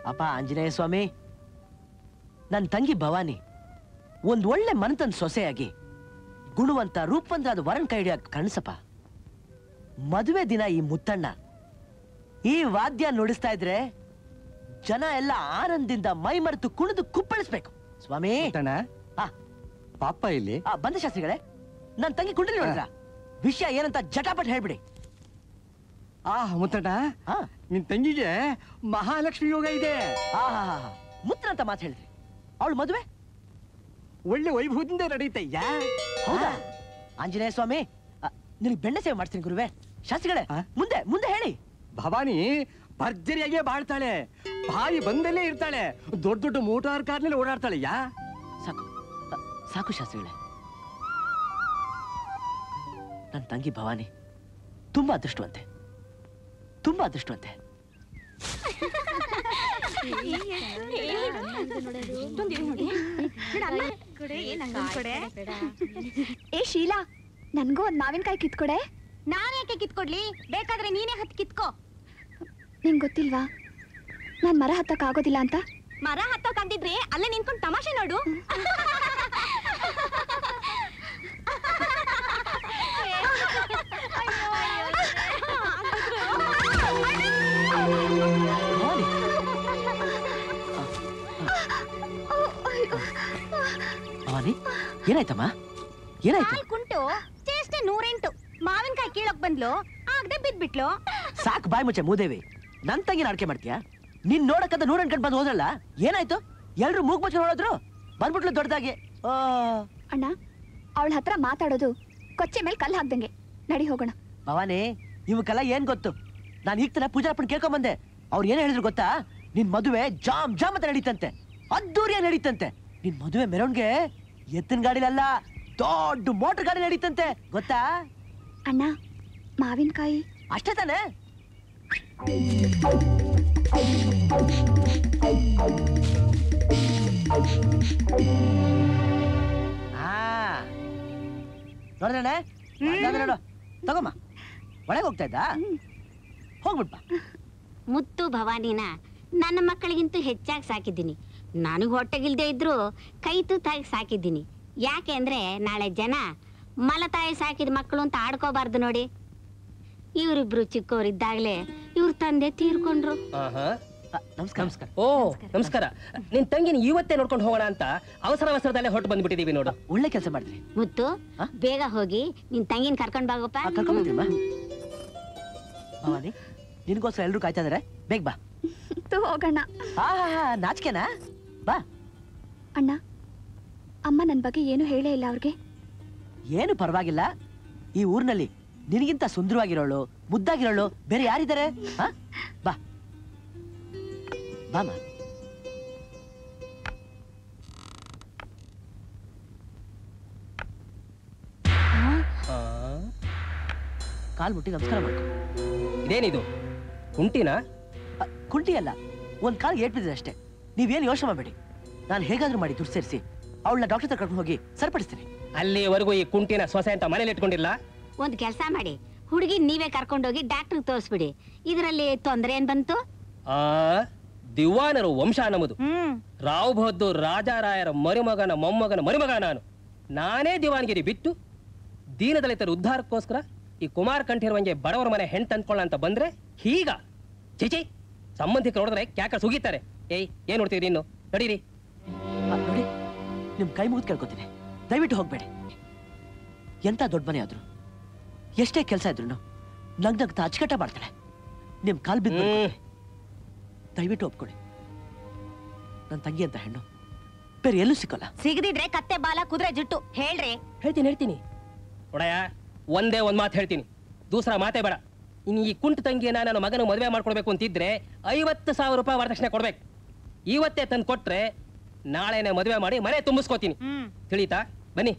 ಅಪ್ಪ ಆಂಜನೇಯ ಸ್ವಾಮಿ, ನನ್ನ ತಂಗಿ ಭವಾನಿ ಒಂದ್ ಒಳ್ಳೆ ಮನತನ್ ಸೊಸೆಯಾಗಿ ಗುಣವಂತ ರೂಪವಂತರಾದ ವರನ್ ಕೈ ಹಿಡಿಯಕ್ ಕಣ್ಸಪ್ಪ. ಮದುವೆ ದಿನ ಈ ಮುತ್ತಣ್ಣ ಈ ವಾದ್ಯ ನುಡಿಸ್ತಾ ಇದ್ರೆ ಜನ ಎಲ್ಲ ಆನಂದದಿಂದ ಮೈ ಮರೆತು ಕುಣಿದು ಕುಪ್ಪಳಿಸ್ಬೇಕು. ಸ್ವಾಮಿ ಪಾಪ ಇಲ್ಲಿ ಬಂದ ಶಾಸ್ತ್ರಿಗಳೇ, ನನ್ನ ತಂಗಿ ಕುಂಡಲಿ ನೋಡ್ರ ವಿಷಯ ಏನಂತ ಜಟಾಪಟ್ ಹೇಳ್ಬಿಡಿ. ಮುತ್ತಣ್ಣ, ನಿನ್ ತಂಗಿಗೆ ಮಹಾಲಕ್ಷ್ಮಿ ಯೋಗ ಇದೆ. ಮುತ್ತನಂತ ಮಾತು ಹೇಳಿದ್ರಿ. ಅವಳು ಮದುವೆ ಒಳ್ಳೆ ವೈಭವದಿಂದ ನಡೀತಯ್ಯ. ಹೌದಾ ಆಂಜನೇಯ ಸ್ವಾಮಿ, ನಿನಗೆ ಬೆಣ್ಣೆ ಸೇವೆ ಮಾಡ್ತೀನಿ ಗುರುವೆ. ಶಾಸ್ತ್ರಿಗಳೇ ಮುಂದೆ ಮುಂದೆ ಹೇಳಿ. ಭವಾನಿ ಭರ್ಜರಿಯಾಗೆ ಬಾಳ್ತಾಳೆ, ಬಾಯಿ ಬಂದಲ್ಲೇ ಇರ್ತಾಳೆ, ದೊಡ್ಡ ದೊಡ್ಡ ಮೋಟಾರ್ ಕಾರ್ನಲ್ಲಿ ಓಡಾಡ್ತಾಳೆಯ್ಯ. ಸಾಕು ಸಾಕು ಶಾಸ್ತ್ರಿಗಳೇ, ನನ್ನ ತಂಗಿ ಭವಾನಿ ತುಂಬಾ ಅದೃಷ್ಟವಂತೆ, ತುಂಬಾ ಅದೃಷ್ಟವಂತೆ. ಏ ಶೀಲಾ, ನನ್ಗೂ ಒಂದ್ ಮಾವಿನಕಾಯಿ ಕಿತ್ಕೊಡೆ. ನಾನೇಕೆ ಕಿತ್ಕೊಡ್ಲಿ? ಬೇಕಾದ್ರೆ ನೀನೇ ಹತ್ತು ಕಿತ್ಕೋ. ನಿಂಗ್ ಗೊತ್ತಿಲ್ವಾ ನಾನ್ ಮರ ಹತ್ತಕ್ ಆಗೋದಿಲ್ಲ ಅಂತ? ಮರ ಹತ್ತೋಕ್ ಅಂದಿದ್ರೆ ಅಲ್ಲೇ ನಿಂತ್ಕೊಂಡು ತಮಾಷೆ ನೋಡು. ಏನಾಯ್ತಮ್ಮ? ಏನಾಯ್ತು? ಕುಂಟು ಚೇಷ್ಟೆ 108. ಮಾವಿನಕಾಯಿ ಕೀಳಕ್ ಬಂದ್ಲು, ಆಗದೆ ಬಿದ್ಬಿಟ್ಲು. ಸಾಕು ಬಾಯ್ ಮುಚ್ಚೆ ಮೂದೇವಿ. ನನ್ ತಂಗಿ ನಾಡ್ಕೆ ಮಾಡ್ತೀಯಾ? ನೀನ್ ನೋಡಕ್ಕಂತ 108 ಗಂಟೆ ಬಂದು ಹೋದ್ರಲ್ಲ, ಏನಾಯ್ತು? ಎಲ್ರು ಮೂಗ್ ಮುಚ್ಚ ನೋಡಿದ್ರು, ಬಂದ್ಬಿಟ್ಲು ದೊಡ್ಡದಾಗಿ. ಅಣ್ಣ, ಅವಳ ಹತ್ರ ಮಾತಾಡೋದು ಕೊಚ್ಚೆ ಮೇಲೆ ಕಲ್ಲು ಹಾಕ್ದಂಗೆ. ನಡಿ ಹೋಗೋಣ. ಭವಾನಿ, ಇವಕ್ಕೆಲ್ಲ ಏನ್ ಗೊತ್ತು? ನಾನು ಈಗ ತನ ಪೂಜಾರಪ್ಪನ ಕೇಳ್ಕೊಂಡ್ ಬಂದೆ. ಅವ್ರು ಏನ್ ಹೇಳಿದ್ರು ಗೊತ್ತಾ? ನಿನ್ ಮದುವೆ ಜಾಮ್ ಜಾಮ್ ಅಂತ ನಡೀತಂತೆ, ಅದ್ದೂರಿಯ ನಡೀತಂತೆ. ನಿನ್ ಮದುವೆ ಮೆರವಣಿಗೆ ಎತ್ತಿನ ಗಾಡಿಲಲ್ಲ, ದೊಡ್ಡ ಮೋಟರ್ ಗಾಡಿ ನಡೀತಂತೆ, ಗೊತ್ತಾ? ಅಣ್ಣ, ಮಾವಿನಕಾಯಿ ಅಷ್ಟೇ ತಾನೆ? ನೋಡ್ದೇನೆ ನೋಡು, ತಗೊಮ್ಮ. ಒಳಗೆ ಹೋಗ್ತಾ ಇದ್ದ, ಹೋಗ್ಬಿಟ್ಟ. ಮುತ್ತು ಭವಾನಿನ ನನ್ನ ಮಕ್ಕಳಿಗಿಂತೂ ಹೆಚ್ಚಾಗಿ ಸಾಕಿದ್ದೀನಿ. ನನಗೆ ಹೊಟ್ಟೆಗಿಲ್ದೇ ಇದ್ರು ಕೈ ತೂತಾಗಿ ಸಾಕಿದ್ದೀನಿ. ಯಾಕೆ ಅಂದ್ರೆ ನಾಳೆ ಜನ ಮಲತಾಯಿ ಸಾಕಿದ ಮಕ್ಕಳು ಅಂತ ಆಡ್ಕೋಬಾರ್ದು ನೋಡಿ. ಇವರಿಬ್ರು ಚಿಕ್ಕವರಿದ್ದಾಗಲೇ ಇವ್ರ ತಂದೆ ತೀರ್ಕೊಂಡ್ರು. ನಮಸ್ಕಾರ. ನಮಸ್ಕಾರ. ಓ ನಮಸ್ಕಾರ. ನಿನ್ ತಂಗಿನ ಇವತ್ತೇ ನೋಡ್ಕೊಂಡು ಹೋಗೋಣ ಅಂತ ಅವಸರದಲ್ಲೇ ಹೊಟ್ಟು ಬಂದ್ಬಿಟ್ಟಿದೀವಿ ನೋಡು. ಒಳ್ಳೆ ಕೆಲಸ ಮಾಡಿದ್ರಿ. ಮುತ್ತು, ಬೇಗ ಹೋಗಿ ನಿನ್ ತಂಗಿನ ಕರ್ಕೊಂಡ್ ಬಾಗಪ್ಪ. ಕರ್ಕೊಂಡ್ಬರ್ತೀಮ್ಮ. ಭವಾನಿ, ನಿನ್ಗೋಸ್ಕರ ಎಲ್ರು ಕಾಯ್ತಾ ಇದಾರೆ, ಬೇಗ ಬಾ. ಹೋಗೋಣ. ನಾಚಿಕೆನಾ? ಬಾ. ಅಣ್ಣ, ಅಮ್ಮ ನನ್ ಬಗ್ಗೆ ಏನು ಹೇಳೇ ಇಲ್ಲ ಅವ್ರಿಗೆ. ಏನು ಪರವಾಗಿಲ್ಲ. ಈ ಊರಿನಲ್ಲಿ ನಿನಗಿಂತ ಸುಂದರವಾಗಿರೋಳು, ಮುದ್ದಾಗಿರೋಳು ಬೇರೆ ಯಾರಿದ್ದಾರೆ? ಬಾ ಬಾಮ. ಕಾಲ್ ಮುಟ್ಟಿ ನಮಸ್ಕಾರ ಮಾಡ್ಕೊ. ಇದೇನಿದು, ಕುಂಟಿನ? ಕುಂಟಿ ಅಲ್ಲ, ಒಂದ್ ಕಾಲ್ ಏಟ್ ಬಿದ್ದಿದೆ ಅಷ್ಟೇ. ನೀವೇನು ಯೋಚನೆ ಮಾಡಬೇಡಿ. ನಾನು ಹೇಗಾದ್ರೂ ಮಾಡಿ ದುಡ್ಡು ಸೇರಿಸಿ ಅವಳನ್ನ ಡಾಕ್ಟರ್ ಹತ್ರ ಕರ್ಕೊಂಡು ಹೋಗಿ ಸರಿಪಡಿಸ್ತೀನಿ. ಅಲ್ಲಿವರೆಗೂ ಈ ಕುಂಟಿನ ಸೊಸೆ ಅಂತ ಮನೇಲಿ ಇಟ್ಕೊಂಡಿಲ್ಲ. ಒಂದ್ ಕೆಲಸ ಮಾಡಿ, ಹುಡುಗಿ ನೀವೇ ಕರ್ಕೊಂಡೋಗಿ ಡಾಕ್ಟರ್ ತೋರಿಸ್ಬಿಡಿ. ಇದರಲ್ಲಿ ತೊಂದರೆ ಏನ್ ಬಂತು? ದಿವಾನರು ವಂಶ ನಮ್ಮದು. ರಾವ್ ಬಹದ್ದೂರ್ ರಾಜಾರಾಯರ ಮರಿಮಗನ ಮೊಮ್ಮಗನ ಮರಿಮಗ ನಾನು. ನಾನೇ ದಿವಾನ್ಗಿರಿ ಬಿಟ್ಟು ದೀನದಲಿತರ ಉದ್ಧಾರಕ್ಕೋಸ್ಕರ ಈ ಕುಮಾರ್ ಕಂಠೀರವಂಗೆ ಬಡವರ ಮನೆ ಹೆಣ್ ತಂದ್ಕೊಳ್ಳ ಅಂತ ಬಂದ್ರೆ ಹೀಗ ಚಿಚಿ ಸಂಬಂಧಿಕರು ನೋಡಿದ್ರೆ ಕ್ಯಾಕ ಸುಗಿತಾರೆ. ಏನ್ ನೋಡ್ತೀರಿ ಇನ್ನು? ನಡೀರಿ. ನೋಡಿ, ನಿಮ್ ಕೈ ಮುಗಿದು ಕೇಳ್ಕೊತೀನಿ, ದಯವಿಟ್ಟು ಹೋಗ್ಬೇಡಿ. ಎಂತ ದೊಡ್ಡ ಮನೆ ಆದ್ರು, ಎಷ್ಟೇ ಕೆಲಸ ಇದ್ರು ನಗ್ನಗ್ತಾ ಅಚ್ಚುಕಟ್ಟ ಮಾಡ್ತಾಳೆ. ನಿಮ್ ಕಾಲ್ ಬಿದ್ದು ದಯವಿಟ್ಟು ಒಪ್ಕೊಳ್ಳಿ. ನನ್ನ ತಂಗಿ ಅಂತ ಹೆಣ್ಣು ಬೇರೆ ಎಲ್ಲೂ ಸಿಕ್ಕಲ್ಲ. ಸಿಗದಿದ್ರೆ ಕತ್ತೆ ಬಾಲ ಕುದುರೆ ಜುಟ್ಟು ಹೇಳ್ರಿ. ಹೇಳ್ತೀನಿ ಒಡೆಯ, ಒಂದೇ ಒಂದ್ ಮಾತು ಹೇಳ್ತೀನಿ, ದೂಸರ ಮಾತೇ ಬೇಡ. ಇನ್ನು ಈ ಕುಂಟ ತಂಗಿಯನ್ನ ನನ್ನ ಮಗನ ಮದುವೆ ಮಾಡ್ಕೊಡ್ಬೇಕು ಅಂತಿದ್ರೆ 50,000 ರೂಪಾಯಿ ವರದಕ್ಷಿಣೆ ಕೊಡ್ಬೇಕು. ಇವತ್ತೇ ತಂದು ಕೊಟ್ರೆ ನಾಳೆನೆ ಮದುವೆ ಮಾಡಿ ಮನೆ ತುಂಬಿಸ್ಕೋತೀನಿ. ತಿಳಿತಾ? ಬನ್ನಿ.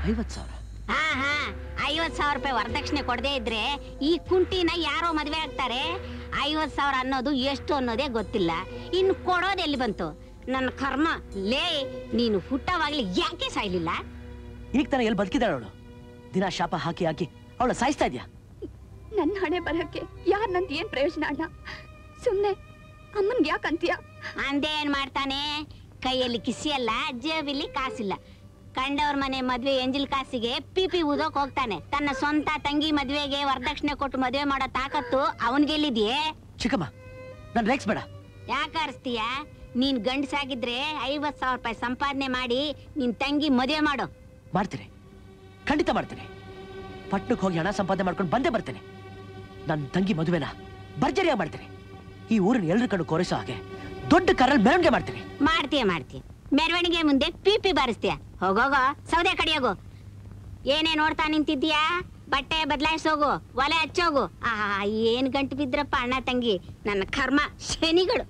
50,000? 50,000 ರೂಪಾಯಿ ವರದಕ್ಷಿಣೆ ಕೊಡದೇ ಇದ್ರೆ ಈ ಕುಂಟಿನ ಯಾರೋ ಮದುವೆ ಆಗ್ತಾರೆ. 50,000 ಅನ್ನೋದು ಎಷ್ಟು ಅನ್ನೋದೇ ಗೊತ್ತಿಲ್ಲ. ಇನ್ನು ಕೊಡೋದು ಎಲ್ಲಿ ಬಂತು? ನನ್ನ ಕರ್ಮ. ಲೇ, ನೀನು ಹುಟ್ಟವಾಗ್ಲಿ ಯಾಕೆ ಸಾಯ್ಲಿಲ್ಲ? ಈಗ ತಾನ ಎಲ್ಲಿ ಬದುಕಿದಾಳ ಅವಳು? ದಿನ ಶಾಪ ಹಾಕಿ ಹಾಕಿ ಅವಳ ಸಾಯಿಸ್ತಾ ಇದ್ಯಾ? ನನ್ನ ಹಣೆ ಬರಕ್ಕೆ ಯಾರನ್ನಂತ ಏನ್ ಪ್ರಯೋಜನ ಅಣ್ಣ? ಸುಮ್ನೆ ಅಮ್ಮನ್ಗೆ ಯಾಕಂತೀಯ? ಅಂದೇ ಏನ್ ಮಾಡ್ತಾನೆ? ಕೈಯಲ್ಲಿ ಕಿಸಿಯಲ್ಲ, ಜೇಬಿಲ್ಲಿ ಕಾಸಿಲ್ಲ. ಕಂಡವ್ರ ಮನೆ ಮದ್ವೆ ಎಂಜಿಲ್ ಕಾಸಿಗೆ ಪಿಪಿ ಊದೋಕ್ ಹೋಗ್ತಾನೆ. ತನ್ನ ಸ್ವಂತ ತಂಗಿ ಮದ್ವೆಗೆ ವರದಕ್ಷಿಣೆ ಕೊಟ್ಟು ಮದ್ವೆ ಮಾಡೋ ತಾಕತ್ತು ಅವನ್ಗೆಲ್ಲಿದ್ಯೆ? ಚಿಕ್ಕಮ್ಮ, ನನ್ ರೇಕ್ಸ್ ಬೇಡ. ಯಾಕೆ ಅರ್ಸ್ತೀಯ? ನೀನ್ ಗಂಡಸಾಗಿದ್ರೆ 50,000 ರೂಪಾಯಿ ಸಂಪಾದನೆ ಮಾಡಿ ನಿನ್ ತಂಗಿ ಮದ್ವೆ ಮಾಡು. ಮಾಡ್ತೀನಿ, ಖಂಡಿತ ಮಾಡ್ತೀನಿ. ಪಟ್ಟಣಕ್ಕೆ ಹೋಗಿ ಹಣ ಸಂಪಾದನೆ ಮಾಡ್ಕೊಂಡು ಬಂದೇ ಬರ್ತೇನೆ. ನನ್ನ ತಂಗಿ ಮದುವೆನ ಭರ್ಜರಿಯಾಗಿ ಮಾಡ್ತೀನಿ. ಈ ಊರಿನ ಎಲ್ರ ಕಣ್ಣು ಕೋರಿಸೋ ಹಾಗೆ ದೊಡ್ಡ ಕಾರಲ್ಲಿ ಮೆರವಣಿಗೆ ಮಾಡ್ತೀನಿ. ಮಾಡ್ತೀಯ ಮೆರವಣಿಗೆ ಮುಂದೆ ಪಿಪಿ ಬಾರಿಸ್ತೀಯ. ಹೋಗೋಗೋ, ಸೌದೆ ಕಡಿಯೋಗು. ಏನೇ ನೋಡ್ತಾ ನಿಂತಿದ್ದೀಯಾ? ಬಟ್ಟೆ ಬದಲಾಯಿಸೋಗು, ಒಲೆ ಹಚ್ಚೋಗು. ಏನ್ ಗಂಟು ಬಿದ್ರಪ್ಪ ಅಣ್ಣ ತಂಗಿ, ನನ್ನ ಕರ್ಮ ಶನಿಗಳು.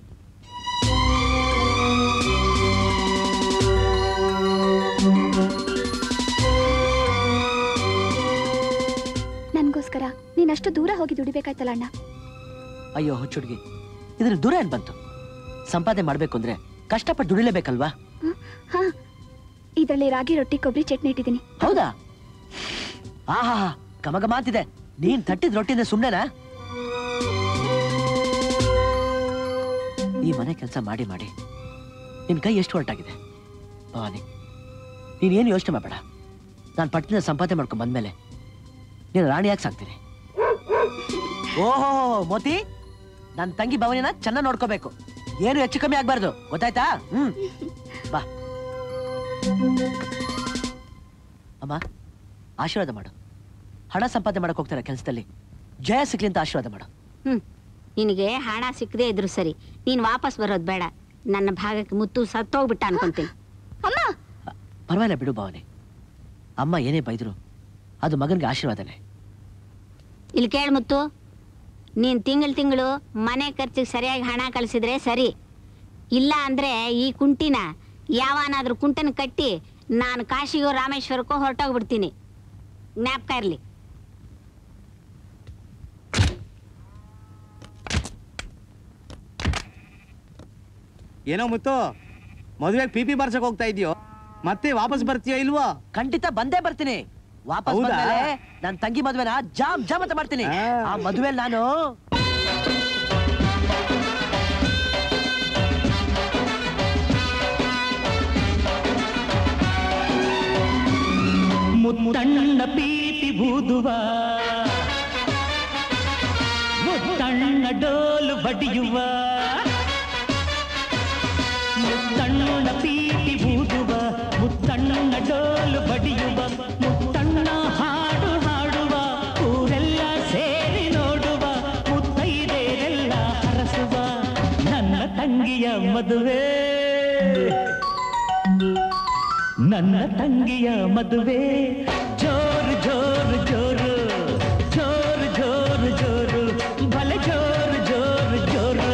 ನನ್ಗೋಸ್ಕರ ನೀನಷ್ಟು ದೂರ ಹೋಗಿ ದುಡಿಬೇಕಾಯ್ತಲ್ಲ ಅಣ್ಣ. ಅಯ್ಯೋ ಹುಚ್ಚುಡ್ಗಿ, ಇದ್ರ ದೂರ ಏನ್ ಬಂತು? ಸಂಪಾದನೆ ಮಾಡ್ಬೇಕು ಅಂದ್ರೆ ಕಷ್ಟಪಟ್ಟು ದುಡಿಲೇಬೇಕಲ್ವಾ? ಹಾ, ಇದರಲ್ಲಿ ರಾಗಿ ರೊಟ್ಟಿ ಕೊಬ್ಬರಿ ಚಟ್ನಿ ಇಟ್ಟಿದ್ದೀನಿ. ಹೌದಾ? ಆಹಾ, ಗಮಗಮ ಅಂತಿದೆ. ನೀನ್ ತಟ್ಟಿದ ರೊಟ್ಟಿಂದ ಸುಮ್ನೆನಾ? ಈ ಮನೆ ಕೆಲಸ ಮಾಡಿ ಮಾಡಿ ನಿನ್ ಕೈ ಎಷ್ಟು ಹೊರಟಾಗಿದೆ ಭವಾನಿ. ನೀನೇನು ಯೋಚನೆ ಮಾಡಬೇಡ. ನಾನು ಪಟ್ಟಣದ ಸಂಪಾದನೆ ಮಾಡ್ಕೊಂಡ್ ಬಂದ್ಮೇಲೆ ನೀನು ರಾಣಿಯಾಗಿ ಸಾಕ್ತೀನಿ. ಓಹೋ ಮೋತಿ, ನನ್ನ ತಂಗಿ ಭವನಿನ ಚೆನ್ನಾಗಿ ನೋಡ್ಕೋಬೇಕು. ಏನು ಹೆಚ್ಚು ಕಮ್ಮಿ ಆಗ್ಬಾರ್ದು, ಗೊತ್ತಾಯ್ತಾ? ಬಾ ಅಮ್ಮ, ಆಶೀರ್ವಾದ ಮಾಡು. ಹಣ ಸಂಪಾದನೆ ಮಾಡಕ್ ಹೋಗ್ತಾರೆ ಕೆಲಸದಲ್ಲಿ, ಜಯ ಸಿಕ್ಲಿ ಅಂತ ಆಶೀರ್ವಾದ ಮಾಡು. ನಿನಗೆ ಹಣ ಸಿಕ್ಕದೇ ಇದ್ರು ಸರಿ, ನೀನ್ ವಾಪಸ್ ಬರೋದ್ ಬೇಡ. ನನ್ನ ಭಾಗಕ್ಕೆ ಮುತ್ತು ಸತ್ತೋಗ್ಬಿಟ್ಟ ಅನ್ಕೊಂತೀನಿ. ಅಮ್ಮ, ಪರವಾಗಿಲ್ಲ ಬಿಡು ಭವಾನಿ. ಅಮ್ಮ ಏನೇ ಬೈದ್ರು ಅದು ಮಗನಿಗೆ ಆಶೀರ್ವಾದನೆ. ಇಲ್ಲಿ ಕೇಳ ಮುತ್ತು, ನೀನ್ ತಿಂಗಳು ಮನೆ ಖರ್ಚಿಗೆ ಸರಿಯಾಗಿ ಹಣ ಕಳಿಸಿದ್ರೆ ಸರಿ. ಇಲ್ಲ ಅಂದ್ರೆ ಈ ಕುಂಟಿನ ಯಾವನಾದ್ರೂ ಕುಂಟನ ಕಟ್ಟಿ ನಾನು ಕಾಶಿಗೋ ರಾಮೇಶ್ವರಕ್ಕೋ ಹೊರಟೋಗ್ಬಿಡ್ತೀನಿ. ಜ್ಞಾಪಕ ಇರ್ಲಿ. ಏನೋ ಮುತ್ತು, ಮದುವೆಗೆ ಪಿಪಿ ಬಾರ್ಸಕ್ ಹೋಗ್ತಾ ಇದೆಯೋ? ಮತ್ತೆ ವಾಪಸ್ ಬರ್ತೀಯೋ ಇಲ್ವೋ? ಖಂಡಿತ ಬಂದೇ ಬರ್ತೀನಿ. ವಾಪಸ್ ಹೌದಾ? ಬಂದ್ಮೇಲೆ ನನ್ನ ತಂಗಿ ಮದುವೆನ ಜಾಮ್ ಜಾಮ್ ಅಂತ ಮಾಡ್ತೀನಿ. ಆ ಮದುವೆಲ್ ನಾನು ಮುತ್ತಣ್ಣ ಪೀಪಿ ಬೂದುವ, ಮುತ್ತಣ್ಣ ಡೋಲು ಬಡಿಯುವ, ಮುತ್ತಣ್ಣ ಪೀಪಿ ಬೂದುವ, ಮುತ್ತಣ್ಣ ಡೋಲು ಬಡಿಯುವ, ಮುತ್ತಣ್ಣ ಹಾಡು ಹಾಡುವ, ಊರೆಲ್ಲ ಸೇರಿ ನೋಡುವ, ಮುತ್ತೈದೆರೆಲ್ಲ ಹರಸುವ, ನನ್ನ ತಂಗಿಯ ಮದುವೆ, ನನ್ನ ತಂಗಿಯ ಮದುವೆ. ಜೋರು ಜೋರು ಜೋರು, ಜೋರು ಜೋರು ಜೋರು, ಭಲೆ ಜೋರು ಜೋರು ಜೋರು.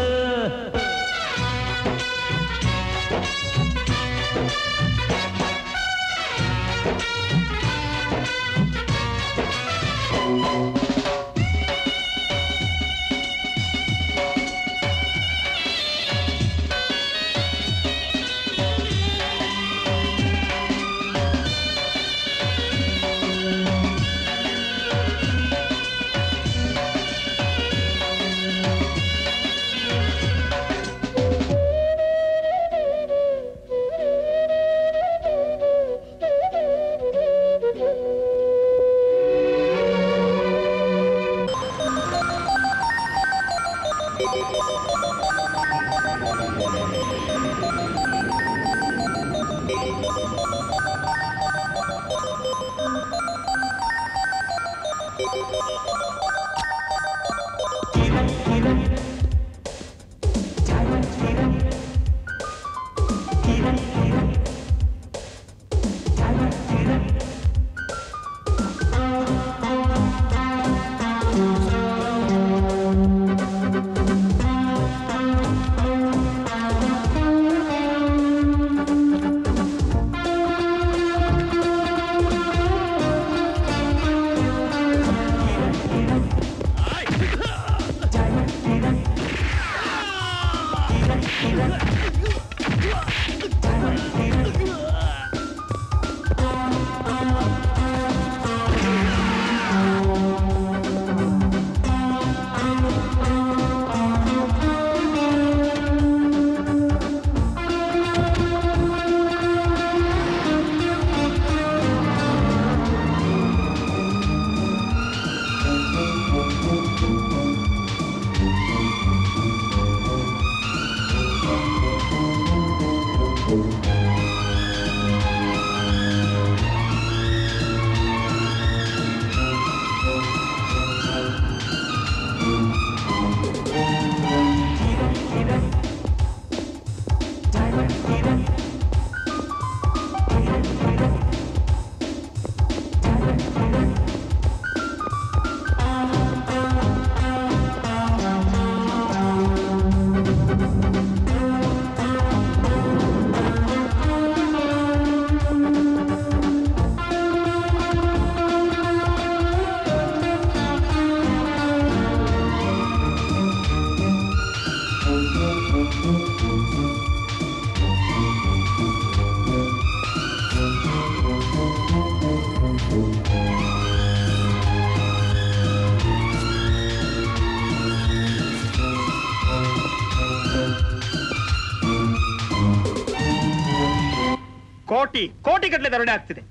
ಕೋಟಿ ಕೋಟಿ ಗಟ್ಟಲೆ ದರೋಡೆ ಆಗ್ತಿದೆ.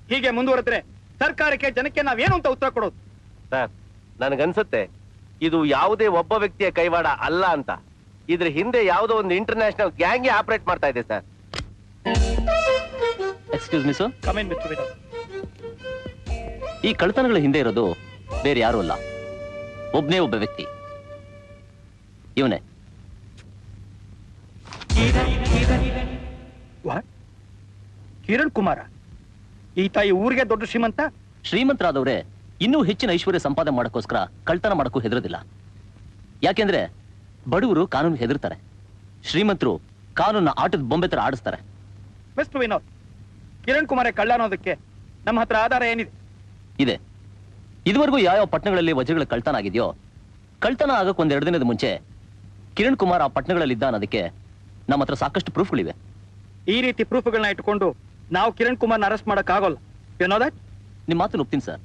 ಹೀಗೆ ಮುಂದುವರೆದ್ರೆ ಸರ್ಕಾರಕ್ಕೆ ಜನಕ್ಕೆ ನಾವೇನು ಅಂತ ಉತ್ತರ ಕೊಡೋದು? ಸರ್, ನನಗನ್ಸುತ್ತೆ ಇದು ಯಾವುದೇ ಒಬ್ಬ ವ್ಯಕ್ತಿಯ ಕೈವಾಡ ಅಲ್ಲ ಅಂತ. ಇದ್ರ ಹಿಂದೆ ಯಾವುದೋ ಒಂದು ಇಂಟರ್ನ್ಯಾಷನಲ್ ಗ್ಯಾಂಗ್ ಆಪರೇಟ್ ಮಾಡ್ತಾ ಇದೆ sir. Excuse me sir. Come in mister Vinod. ಈ ಕಳ್ಳತನಗಳ ಹಿಂದೆ ಇರೋದು ಬೇರೆ ಯಾರು ಅಲ್ಲ, ಒಬ್ಬನೇ ಒಬ್ಬ ವ್ಯಕ್ತಿ, ಇವನೇ. ಕಿರಣ್ ಕುಮಾರ ಈತ ಈ ಊರಿಗೆ ದೊಡ್ಡ ಶ್ರೀಮಂತ. ಶ್ರೀಮಂತರಾದವ್ರೆ ಇನ್ನೂ ಹೆಚ್ಚಿನ ಐಶ್ವರ್ಯ ಸಂಪಾದನೆ ಮಾಡೋಕ್ಕೋಸ್ಕರ ಕಳ್ತನ ಮಾಡಕ್ಕೂ ಹೆದರೋದಿಲ್ಲ. ಯಾಕೆಂದ್ರೆ ಬಡವರು ಕಾನೂನು ಹೆದರ್ತಾರೆ, ಶ್ರೀಮಂತರು ಕಾನೂನ ಆಟದ ಬೊಂಬೆ ತರ ಆಡಿಸ್ತಾರೆ. ಮಿಸ್ಟರ್ ವಿನೋದ್, ಕಿರಣ್ ಕುಮಾರ ಕಳ್ಳ ಅನ್ನೋದಕ್ಕೆ ನಮ್ಮ ಹತ್ರ ಆಧಾರ ಏನಿದೆ? ಇದೆ. ಇದುವರೆಗೂ ಯಾವ ಪಟ್ಟಣಗಳಲ್ಲಿ ವಜ್ರಗಳ ಕಳ್ತನ ಆಗಿದೆಯೋ, ಕಳ್ತನ ಆಗಕ್ಕೆ ಒಂದೆರಡು ದಿನದ ಮುಂಚೆ ಕಿರಣ್ ಕುಮಾರ್ ಆ ಪಟ್ಟಣಗಳಲ್ಲಿದ್ದ ಅನ್ನೋದಕ್ಕೆ ನಮ್ಮ ಹತ್ರ ಸಾಕಷ್ಟು ಪ್ರೂಫ್ಗಳಿವೆ. ಈ ರೀತಿ ಪ್ರೂಫ್ಗಳನ್ನ ಇಟ್ಕೊಂಡು ನಾವು ಕಿರಣ್ ಕುಮಾರ್ನ ಅರೆಸ್ಟ್ ಮಾಡಕ್ ಆಗೋಲ್ಲ. You know that? ನಿಮ್ಮ ಮಾತನ್ನು ಒಪ್ತೀನಿ ಸರ್.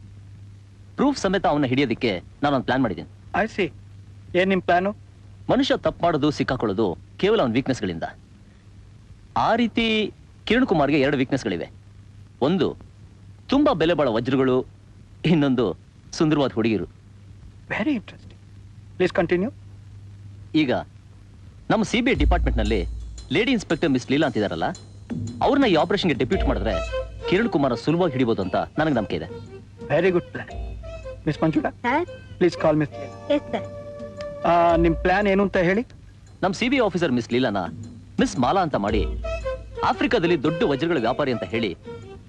ಪ್ರೂಫ್ ಸಮೇತ ಅವನ್ನ ಹಿಡಿಯೋದಕ್ಕೆ ನಾನೊಂದು ಪ್ಲಾನ್ ಮಾಡಿದ್ದೀನಿ. I C. ಏನ್ ನಿಮ್ ಪ್ಲಾನು? ಮನುಷ್ಯ ತಪ್ಪು ಮಾಡೋದು ಸಿಕ್ಕಾಕೊಳ್ಳೋದು ಕೇವಲ ಅವನ ವೀಕ್ನೆಸ್ಗಳಿಂದ. ಆ ರೀತಿ ಕಿರಣ್ ಕುಮಾರ್ಗೆ ಎರಡು ವೀಕ್ನೆಸ್ಗಳಿವೆ. ಒಂದು ತುಂಬಾ ಬೆಲೆ ಬಾಳೋ ವಜ್ರಗಳು, ಇನ್ನೊಂದು ಸುಂದರವಾದ ಹುಡುಗಿರು. Very interesting. Please continue. ಈಗ ನಮ್ಮ CBI ಡಿಪಾರ್ಟ್ಮೆಂಟ್ ನಲ್ಲಿ ಲೇಡಿ ಇನ್ಸ್ಪೆಕ್ಟರ್ ಮಿಸ್ ಲೀಲಾ ಅಂತಿದಾರಲ್ಲ, ಅವ್ರನ್ನ ಈ ಆಪರೇಷನ್ಗೆ ಡೆಪ್ಯೂಟ್ ಮಾಡಿದ್ರೆ ಕಿರಣ್ ಕುಮಾರ್ ಸುಲಭವಾಗಿ ಹಿಡಿಬಹುದು ಅಂತ ನನಗೆ ನಂಬಿಕೆ ಇದೆ. Very good plan. Miss Manjula, please call Miss Leela. ನಿಮ್ ಪ್ಲಾನ್ ಏನು ಅಂತ ಹೇಳಿ. ನಮ್ಮ CBI ಆಫೀಸರ್ ಮಿಸ್ ಲೀಲಾನ ಮಿಸ್ ಮಾಲಾ ಅಂತ ಮಾಡಿ ಆಫ್ರಿಕಾದಲ್ಲಿ ದೊಡ್ಡ ವಜ್ರಗಳ ವ್ಯಾಪಾರಿ ಅಂತ ಹೇಳಿ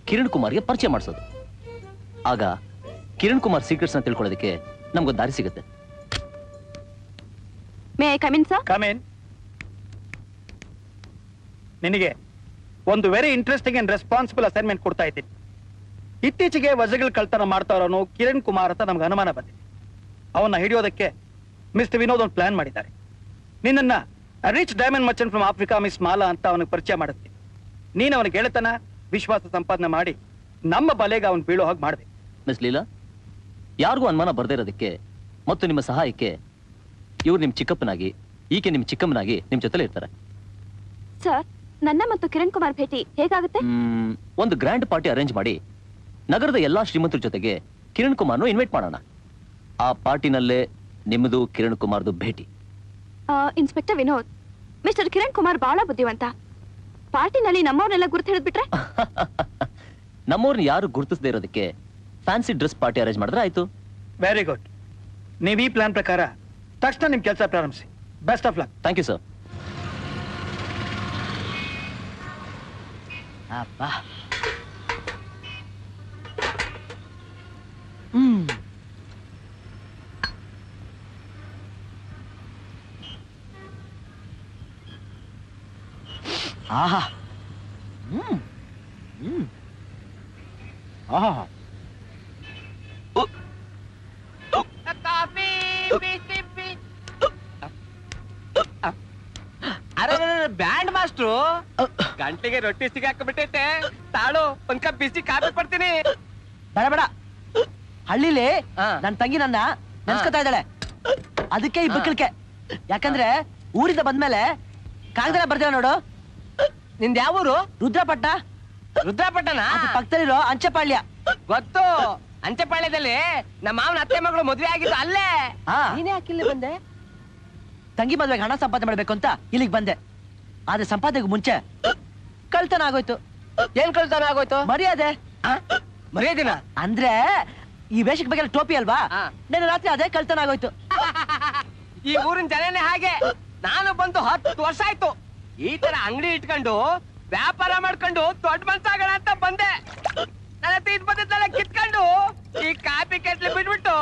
ಕಿರಣ್ ಕುಮಾರ್ಗೆ ಪರಿಚಯ ಮಾಡಿಸೋದು. ಆಗ ಕಿರಣ್ ಕುಮಾರ್ ಸೀಕ್ರೆಟ್ಸ್ ನ ತಿಳ್ಕೊಳ್ಳೋದಕ್ಕೆ ನಮ್ಗೊಂದು ದಾರಿ ಸಿಗುತ್ತೆ. May I come in sir? Come in. ನಿನಗೆ ಒಂದು very interesting and responsible assignment ಕೊಡ್ತಾ ಇದ್ದೀನಿ. ಇತ್ತೀಚೆಗೆ ವಜ್ರಗಳ ಕಳ್ತನ ಮಾಡ್ತಾರೋನು ಕಿರಣ್ ಕುಮಾರ್ ಅಂತ ನಮ್ಗೆ ಅನುಮಾನ ಬಂದಿದೆ. ಅವನ್ನ ಹಿಡಿಯೋದಕ್ಕೆ ಮಿಸ್ಟರ್ ವಿನೋದ್ ಒಂದು ಪ್ಲಾನ್ ಮಾಡಿದ್ದಾರೆ. ನಿನ್ನನ್ನ rich diamond Merchant from Africa miss Mala ಅಂತ ಅವನಿಗೆ ಪರಿಚಯ ಮಾಡುತ್ತೆ. ನೀನು ಅವನಿಗೆ ಗೆಳೆತನ ವಿಶ್ವಾಸ ಸಂಪಾದನೆ ಮಾಡಿ ನಮ್ಮ ಬಲೆಗೆ ಅವನು ಬೀಳೋ ಹಾಗೆ ಮಾಡಿದೆ. ಮಿಸ್ ಲೀಲಾ, ಯಾರಿಗೂ ಅನುಮಾನ ಬರ್ದೇ ಇರೋದಕ್ಕೆ ಮತ್ತು ನಿಮ್ಮ ಸಹಾಯಕ್ಕೆ ಇವ್ರು ನಿಮ್ ಚಿಕ್ಕಪ್ಪನಾಗಿ, ಈಕೆ ನಿಮ್ ಚಿಕ್ಕಮ್ಮನಾಗಿ ನಿಮ್ ಜೊತೆಲೇ ಇರ್ತಾರೆ. ಸರ್, ನನ್ನ ಮತ್ತು ಕಿರಣ್ ಕುಮಾರ್ ಭೇಟಿ ಹೇಗಾಗುತ್ತೆ? ಒಂದು ಗ್ರ್ಯಾಂಡ್ ಪಾರ್ಟಿ ಅರೇಂಜ್ ಮಾಡಿ ನಗರದ ಎಲ್ಲಾ ಶ್ರೀಮಂತರ ಜೊತೆಗೆ ಕಿರಣ್ ಕುಮಾರ್ನು ಇನ್ವೈಟ್ ಮಾಡೋಣ. ಆ ಪಾರ್ಟಿನಲ್ಲೇ ನಿಮ್ಮದು ಕಿರಣ್ ಕುಮಾರ್ದು ಭೇಟಿ. ಇನ್ಸ್ಪೆಕ್ಟರ್ ವಿನೋದ್, ಮಿಸ್ಟರ್ ಕಿರಣ್ ಕುಮಾರ್ ಬಹಳ ಬುದ್ಧಿವಂತ. ಪಾರ್ಟಿನಲ್ಲಿ ನಮ್ಮವ್ರನ್ನೆಲ್ಲ ಗುರ್ತು ಹಿಡಿದ್ಬಿಟ್ರೆ? ನಮ್ಮವ್ರನ್ನ ಯಾರು ಗುರುತಿಸದೇ ಇರೋದಕ್ಕೆ ಫ್ಯಾನ್ಸಿ ಡ್ರೆಸ್ ಪಾರ್ಟಿ ಅರೇಂಜ್ ಮಾಡಿದ್ರೆ ಆಯ್ತು. Very good. ನೀವು ಈ ಪ್ಲಾನ್ ಪ್ರಕಾರ ತಕ್ಷಣ ನಿಮ್ ಕೆಲಸ ಪ್ರಾರಂಭಿಸಿ. Best of luck. Thank you sir. ಅಪ್ಪ. ಆಹಾ. ಆಹಾ. ಅರೆ ಬ್ಯಾಂಡ್ ಮಾಸ್ಟ್ರು ಗಂಟೆಗೆ ರೊಟ್ಟಿ ಸಿಗಾಕ್ಬಿಟ್ಟೈತೆ. ತಾಳು ಒಂದ್ ಕಪ್ ಬಿಸಿ ಕಾಫಿ ಕೊಡ್ತೀನಿ. ಬೇಡ ಬೇಡ, ಹಳ್ಳಿಲಿ ನನ್ ತಂಗಿ ನನ್ನ ನೆನ್ಸ್ಕೊತಾ ಇದ್ದಾಳೆ, ಅದಕ್ಕೆ ಈ ಬಿಕ್ಕಳಿಕೆ. ಯಾಕಂದ್ರೆ ಊರಿಂದ ಬಂದ್ಮೇಲೆ ಕಾಗದ ಬರ್ದಿಲ್ಲ ನೋಡು. ನಿಂದ ಯಾವ ಊರು? ರುದ್ರಪಟ್ಟ. ರುದ್ರಪಟ್ಟಣ? ಪಕ್ಕದಲ್ಲಿರೋ ಅಂಚೆಪಾಳ್ಯ. ಗೊತ್ತು. ಅಂಚೆಪಾಳ್ಯದಲ್ಲಿ ನಮ್ಮ ಮಾವನ ಅತ್ತೆ ಮಗಳು ಮದುವೆ ಆಗಿದ್ದು ಅಲ್ಲೇ. ನೀನೇ ಯಾಕಿಲ್ಲಿ ಬಂದೆ? ತಂಗಿ ಮದ್ವೆಗೆ ಹಣ ಸಂಪಾದನೆ ಮಾಡ್ಬೇಕು ಅಂತ ಇಲ್ಲಿಗೆ ಬಂದೆ. ಆದ್ರೆ ಸಂಪಾದನೆಗೂ ಮುಂಚೆ ಕಳ್ತನ ಆಗೋಯ್ತು. ಏನ್ ಕಳ್ತನ ಆಗೋಯ್ತು? ಮರ್ಯಾದೆ. ಮರ್ಯಾದಿನ ಅಂದ್ರೆ ಈ ವೇಷಕ್ಕೆ ಬಗ್ಗೆ ಟೋಪಿ ಅಲ್ವಾ, ನೆನ್ನೆ ರಾತ್ರಿ ಅದೇ ಕಳ್ತನ ಆಗೋಯ್ತು. ಈ ಊರಿನ ಜನನೇ ಹಾಗೆ. ನಾನು ಬಂದು 10 ವರ್ಷ ಆಯ್ತು. ಈ ತರ ಅಂಗಡಿ ಇಟ್ಕೊಂಡು ವ್ಯಾಪಾರ ಮಾಡ್ಕೊಂಡು ದೊಡ್ಡ ಮನ್ಸಾಗೋಣ ಅಂತ ಬಂದೆ. ನನ್ನ ಹತ್ರ ಇದ್ ಬಂದಿದ್ದೆಲ್ಲ ಕಿತ್ಕೊಂಡು ಈ ಕಾಪಿ ಕೆಟ್ಲಿ ಬಿಟ್ಬಿಟ್ಟು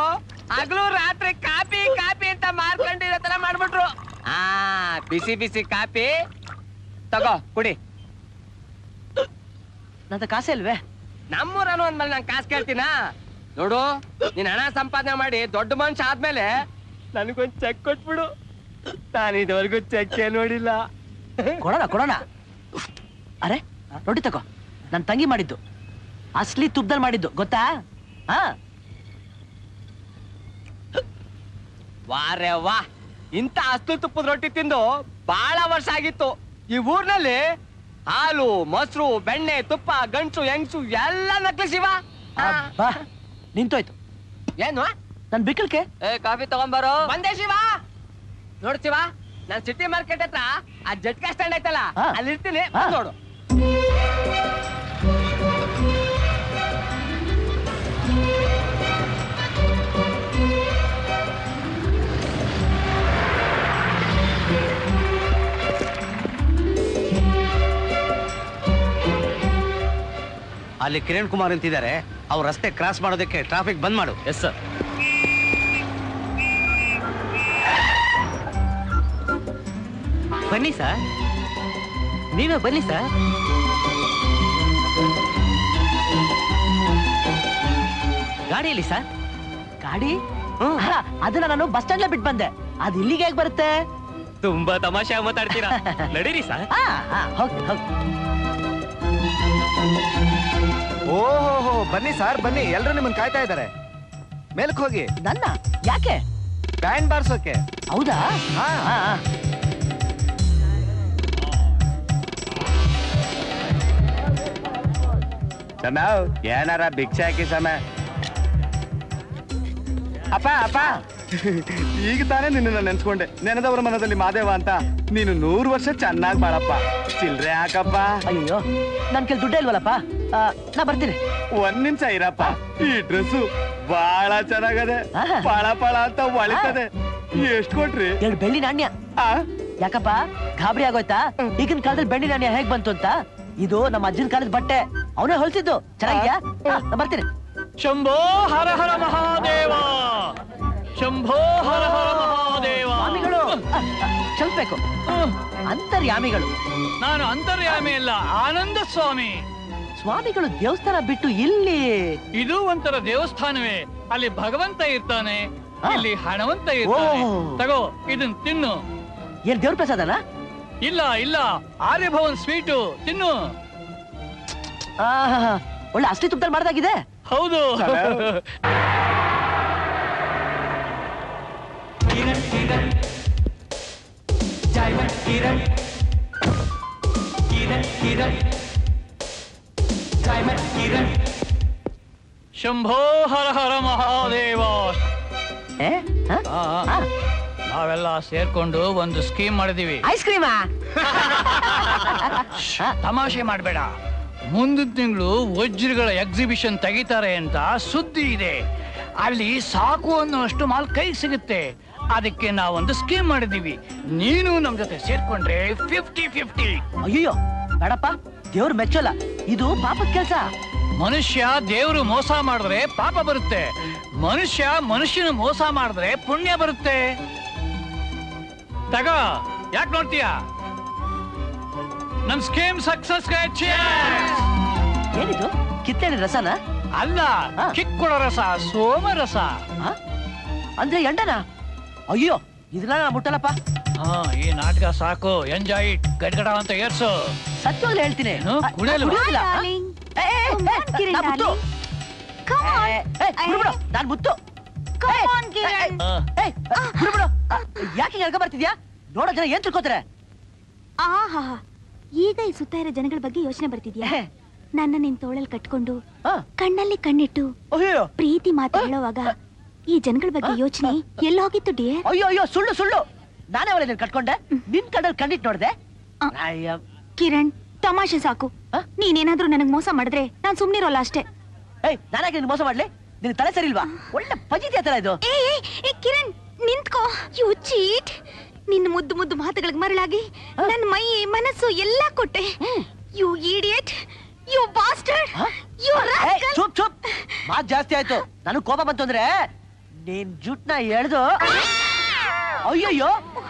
ಹಗಲು ರಾತ್ರಿ ಕಾಪಿ ಕಾಪಿ ಅಂತ ಮಾರ್ಕೊಂಡಿರೋ ತರ ಮಾಡ್ಬಿಟ್ರು. ಬಿಸಿ ಬಿಸಿ ಕಾಪಿ ತಗೋ ಕುಡಿ. ನಂತ ಕಾಸೆ ಇಲ್ವೇ? ನಮ್ಮೂರನು ಅಂದ್ಮೇಲೆ ನಾನು ಕಾಸು ಕೇಳ್ತೀನ? ನೋಡು, ನೀನ್ ಹಣ ಸಂಪಾದನೆ ಮಾಡಿ ದೊಡ್ಡ ಮನುಷ್ಯ ಆದ್ಮೇಲೆ ನನಗೊಂದ್ ಚೆಕ್ ಕೊಟ್ಬಿಡು. ನಾನು ಇದುವರೆಗೂ ಚೆಕ್ ನೋಡಿಲ್ಲ. ಕೊಡೋಣ ಕೊಡೋಣ. ಅರೆ ರೊಟ್ಟಿ ತಗೋ, ನನ್ ತಂಗಿ ಮಾಡಿದ್ದು, ಅಸ್ಲಿ ತುಪ್ಪದಲ್ಲಿ ಮಾಡಿದ್ದು ಗೊತ್ತಾ? ಹಾ ವಾರೆ ವಾ, ಇಂಥ ಅಸ್ತು ತುಪ್ಪದ ರೊಟ್ಟಿ ತಿಂದು ಬಹಳ ವರ್ಷ ಆಗಿತ್ತು. ಈ ಊರ್ನಲ್ಲಿ ಹಾಲು, ಮೊಸರು, ಬೆಣ್ಣೆ, ತುಪ್ಪ, ಗಂಟು, ಹೆಂಗ್ಸು ಎಲ್ಲ ನಕಲಿ ಶಿವ. ಬಾ ನಿಂತೋಯ್ತು. ಏನು ನನ್ ಬಿಕ್ಕಲ್ಕೆ ಕಾಫಿ ತಗೊಂಬಾರೋ. ಬಂದೆ ಶಿವ. ನೋಡ್ ಶಿವ, ನಾನ್ ಸಿಟಿ ಮಾರ್ಕೆಟ್ ಹತ್ರ ಆ ಜಟ್ಕಾ ಸ್ಟ್ಯಾಂಡ್ ಐತಲ್ಲ, ಅಲ್ಲಿ ಇರ್ತೀನಿ, ನೋಡು. ಅಲ್ಲಿ ಕಿರಣ್ ಕುಮಾರ್ ಅಂತಿದ್ದಾರೆ, ಅವ್ರ ರಸ್ತೆ ಕ್ರಾಸ್ ಮಾಡೋದಕ್ಕೆ ಟ್ರಾಫಿಕ್ ಬಂದ್ ಮಾಡು. Yes sir. ಬನ್ನಿ ಸರ್, ನೀವೇ ಬನ್ನಿ ಸರ್. ಗಾಡಿಯಲ್ಲಿ ಸರ್. ಗಾಡಿ ಅದನ್ನ ನಾನು ಬಸ್ ಸ್ಟ್ಯಾಂಡ್ ಬಿಟ್ಟು ಬಂದೆ. ಅದು ಇಲ್ಲಿಗೆ ಹೇಗೆ ಬರುತ್ತೆ? ತುಂಬಾ ತಮಾಷೆ ಮಾತಾಡ್ತೀರಾ. ನಡೀರಿ ಸರ್. ಹೋಗಿ ಹೋಗಿ. ಓಹೋ ಬನ್ನಿ ಸರ್ ಬನ್ನಿ, ಎಲ್ರು ನಿಮ್ಮನ್ನ ಕಾಯ್ತಾ ಇದ್ದಾರೆ. ಮೇಲ್ಕ್ ಹೋಗಿ. ನನ್ನ ಯಾಕೆ? ಬ್ಯಾಂಡ್ ಬಾರ್ಸೋಕೆ. ಹೌದಾ? ಚೆನ್ನಾವ್ ಏನಾರ ಭಿಕ್ಷೆ ಹಾಕಿ ಸಮಯ. ಅಪ್ಪ ಅಪ್ಪ, ಈಗ ತಾನೇ ನಿನ್ನ ನೆನ್ಸ್ಕೊಂಡೆ, ನೆನೆದವರ ಮನದಲ್ಲಿ ಮಾದೇವ ಅಂತ. ನೀನು 100 ವರ್ಷ ಚೆನ್ನಾಗಿ ಬಾಳಪ್ಪ. ಚಿಲ್ರೆ ಹಾಕಪ್ಪ. ಅಯ್ಯೋ, ನನ್ ಕೆಲ್ ದುಡ್ಡೇ ಇಲ್ವಲ್ಲಪ್ಪ. ನಾ ಬರ್ತೀನಿ. 1 ನಿಮಿಷ ಇರಪ್ಪ. ಈ ಡ್ರೆಸ್ಸು ಬಹಳ ಚೆನ್ನಾಗದೆ, ಪಳ ಪಳ ಅಂತ ಹೊಳಿತದೆ. ಎಷ್ಟ್ ಕೊಟ್ರಿ? 2 ಬೆಳ್ಳಿ ನಾಣ್ಯ. ಯಾಕಪ್ಪ ಗಾಬರಿ ಆಗೋಯ್ತಾ? ಈಗಿನ ಕಾಲದಲ್ಲಿ ಬೆಳ್ಳಿ ನಾಣ್ಯ ಹೇಗ್ ಬಂತು ಅಂತ? ಇದು ನಮ್ಮ ಅಜ್ಜನ ಕಾಲದ ಬಟ್ಟೆ, ಅವನೇ ಹೊಲ್ಸಿದ್ದು. ಚೆನ್ನಾಗಿದ್ಯಾ? ಬರ್ತೀನಿ. ಶಂಭೋ ಹರ ಹರ ಮಹಾದೇವ, ಶಂಭೋ ಹರ ಹರ ಮಹಾದೇವ. ಸ್ವಾಮಿಗಳು ಚಲ್ಬೇಕು. ಅಂತರ್ಯಾಮಿಗಳು. ನಾನು ಅಂತರ್ಯಾಮಿ ಅಲ್ಲ, ಆನಂದ ಸ್ವಾಮಿ. ಸ್ವಾಮಿಗಳು ದೇವಸ್ಥಾನ ಬಿಟ್ಟು ಇಲ್ಲಿ? ಇದು ಒಂಥರ ದೇವಸ್ಥಾನವೇ. ಅಲ್ಲಿ ಭಗವಂತ ಇರ್ತಾನೆ, ಇಲ್ಲಿ ಹಣವಂತ ಇರ್ತಾನೆ. ತಗೋ ಇದನ್ ತಿನ್ನು. ಏನ್ ದೇವ್ರ ಪ್ರಸಾದನ? ಇಲ್ಲ ಇಲ್ಲ, ಆರ್ಯಭವನ್ ಸ್ವೀಟು ತಿನ್ನು. ಒಳ್ಳೆ ಅಷ್ಟೇ ತುಪ್ಪದಲ್ಲಿ ಮಾಡ್ದಾಗಿದೆ. ಹೌದು. ಶಂಭೋ ಹರ ಹರ ಮಹಾದೇವ. ನಾವೆಲ್ಲ ಸೇರ್ಕೊಂಡು ಒಂದು ಸ್ಕೀಮ್ ಮಾಡಿದೀವಿ. ಐಸ್ ಕ್ರೀಮಾ? ತಮಾಷೆ ಮಾಡಬೇಡ. ಮುಂದಿನ ತಿಂಗಳು ವಜ್ರಗಳ ಎಕ್ಸಿಬಿಷನ್ ತೆಗಿತಾರೆ ಅಂತ ಸುದ್ದಿ ಇದೆ. ಅಲ್ಲಿ ಸಾಕು ಅನ್ನೋಷ್ಟು ಮಾಲ್ ಕೈಗೆ ಸಿಗುತ್ತೆ. ಅದಕ್ಕೆ ನಾವೊಂದು ಸ್ಕೀಮ್ ಮಾಡಿದೀವಿ. ನೀನು ನಮ್ ಜೊತೆ ಸೇರ್ಕೊಂಡ್ರೆ 50-50. ಅಯ್ಯೋ ಬೇಡಪ್ಪ, ದೇವ್ರು ಮೆಚ್ಚೋಲ್ಲ. ಇದು ಪಾಪದ ಕೆಲಸ. ಮನುಷ್ಯ ದೇವ್ರು ಮೋಸ ಮಾಡಿದ್ರೆ ಪಾಪ ಬರುತ್ತೆ, ಮನುಷ್ಯ ಮನುಷ್ಯನ ಮೋಸ ಮಾಡಿದ್ರೆ ಪುಣ್ಯ ಬರುತ್ತೆ. ತಗ, ಯಾಕೆ ನೋಡ್ತೀಯ? ನಮ್ ಸ್ಕೀಮ್ ಸಕ್ಸಸ್. ಏನಿದು? ಕಿತ್ತಳೆ ರಸನ? ಅಲ್ಲ, ಕಿಕ್ಕುಳ ರಸ, ಸೋಮರಸ. ಅಂದ್ರೆ ಎಂಡನ? ಅಯ್ಯೋ ಇದನ್ನ ನಾ ಮುಟ್ಟಲ್ಲಪ್ಪ. ಈ ನಾಟಕ ಸಾಕು, ಎಂಜಾಯ್ ಇಟ್. ಗಡ್ಗಡ ಅಂತ ಏರ್ಸು. ಸತ್ಯವಾಗ್ಲೂ ಹೇಳ್ತೀನಿ, ಕುಡಿಯಲ್ಲ. ನಾನ್ ಮುತ್ತು. ಯಾಕೆ ಎಳ್ಕ ಬರ್ತಿದ್ಯಾ? ನೋಡೋ ಜನ ಏನ್ ತಿಳ್ಕೊತಾರೆ? ಆಹಾ, ಈಗ ಈ ಸುತ್ತ ಇರೋ ಜನಗಳ ಬಗ್ಗೆ ಯೋಚನೆ ಬರ್ತಿದ್ಯಾ? ನನ್ನ ನಿನ್ ತೋಳಲ್ಲಿ ಕಟ್ಕೊಂಡು ಕಣ್ಣಲ್ಲಿ ಕಣ್ಣಿಟ್ಟು ಪ್ರೀತಿ ಮಾತು ಹೇಳೋವಾಗ ಈ ಜನಗಳ ಬಗ್ಗೆ ಯೋಚನೆ ಎಲ್ಲ ಹೋಗಿತ್ತು ಡಿಯರ್? ಅಯ್ಯೋ ಅಯ್ಯೋ, ಸುಳ್ಳು ಸುಳ್ಳು. ನಾನೇ ಅವಳ ಕಟ್ಕೊಂಡೆ, ನಿನ್ ಕಣ್ಣಲ್ಲಿ ಕಣ್ಣಿಟ್ಟು ನೋಡ್ದೆ. ಕಿರಣ್, ತಮಾಷೆ ಸಾಕು. ನೀನೇನಾದ್ರೂ ನನಗ್ ಮೋಸ ಮಾಡಿದ್ರೆ ನಾನ್ ಸುಮ್ನಿರೋಲ್ಲ ಅಷ್ಟೇ. ನಾನಾಗ ನಿನ್ ಮೋಸ ಮಾಡ್ಲಿ? ನಿನ್ ತಲೆ ಸರಿ ಇಲ್ವಾ? ಒಳ್ಳೆ ಪಜಿತಿ ಆತರ ಇದು. ಕಿರಣ್ ನಿಂತ್ಕೋ. You cheat. ನಿನ್ನ ಮುದ್ದು ಮುದ್ದು ಮಾತುಗಳಿಗೆ ಮರಳಾಗಿ ನನ್ನ ಮೈ ಮನಸ್ಸು ಎಲ್ಲ ಕೊಟ್ಟೆ. You idiot, you bastard, you rascal. ಚುಪ್ ಚುಪ್, ಮಾತ್ ಜಾಸ್ತಿ ಆಯ್ತು. ನನಗ್ ಕೋಪ ಬಂತು ಅಂದ್ರೆ ನೀನ್ ಜುಟ್ನ ಎಳ್ದು. ಅಯ್ಯಯ್ಯೋ,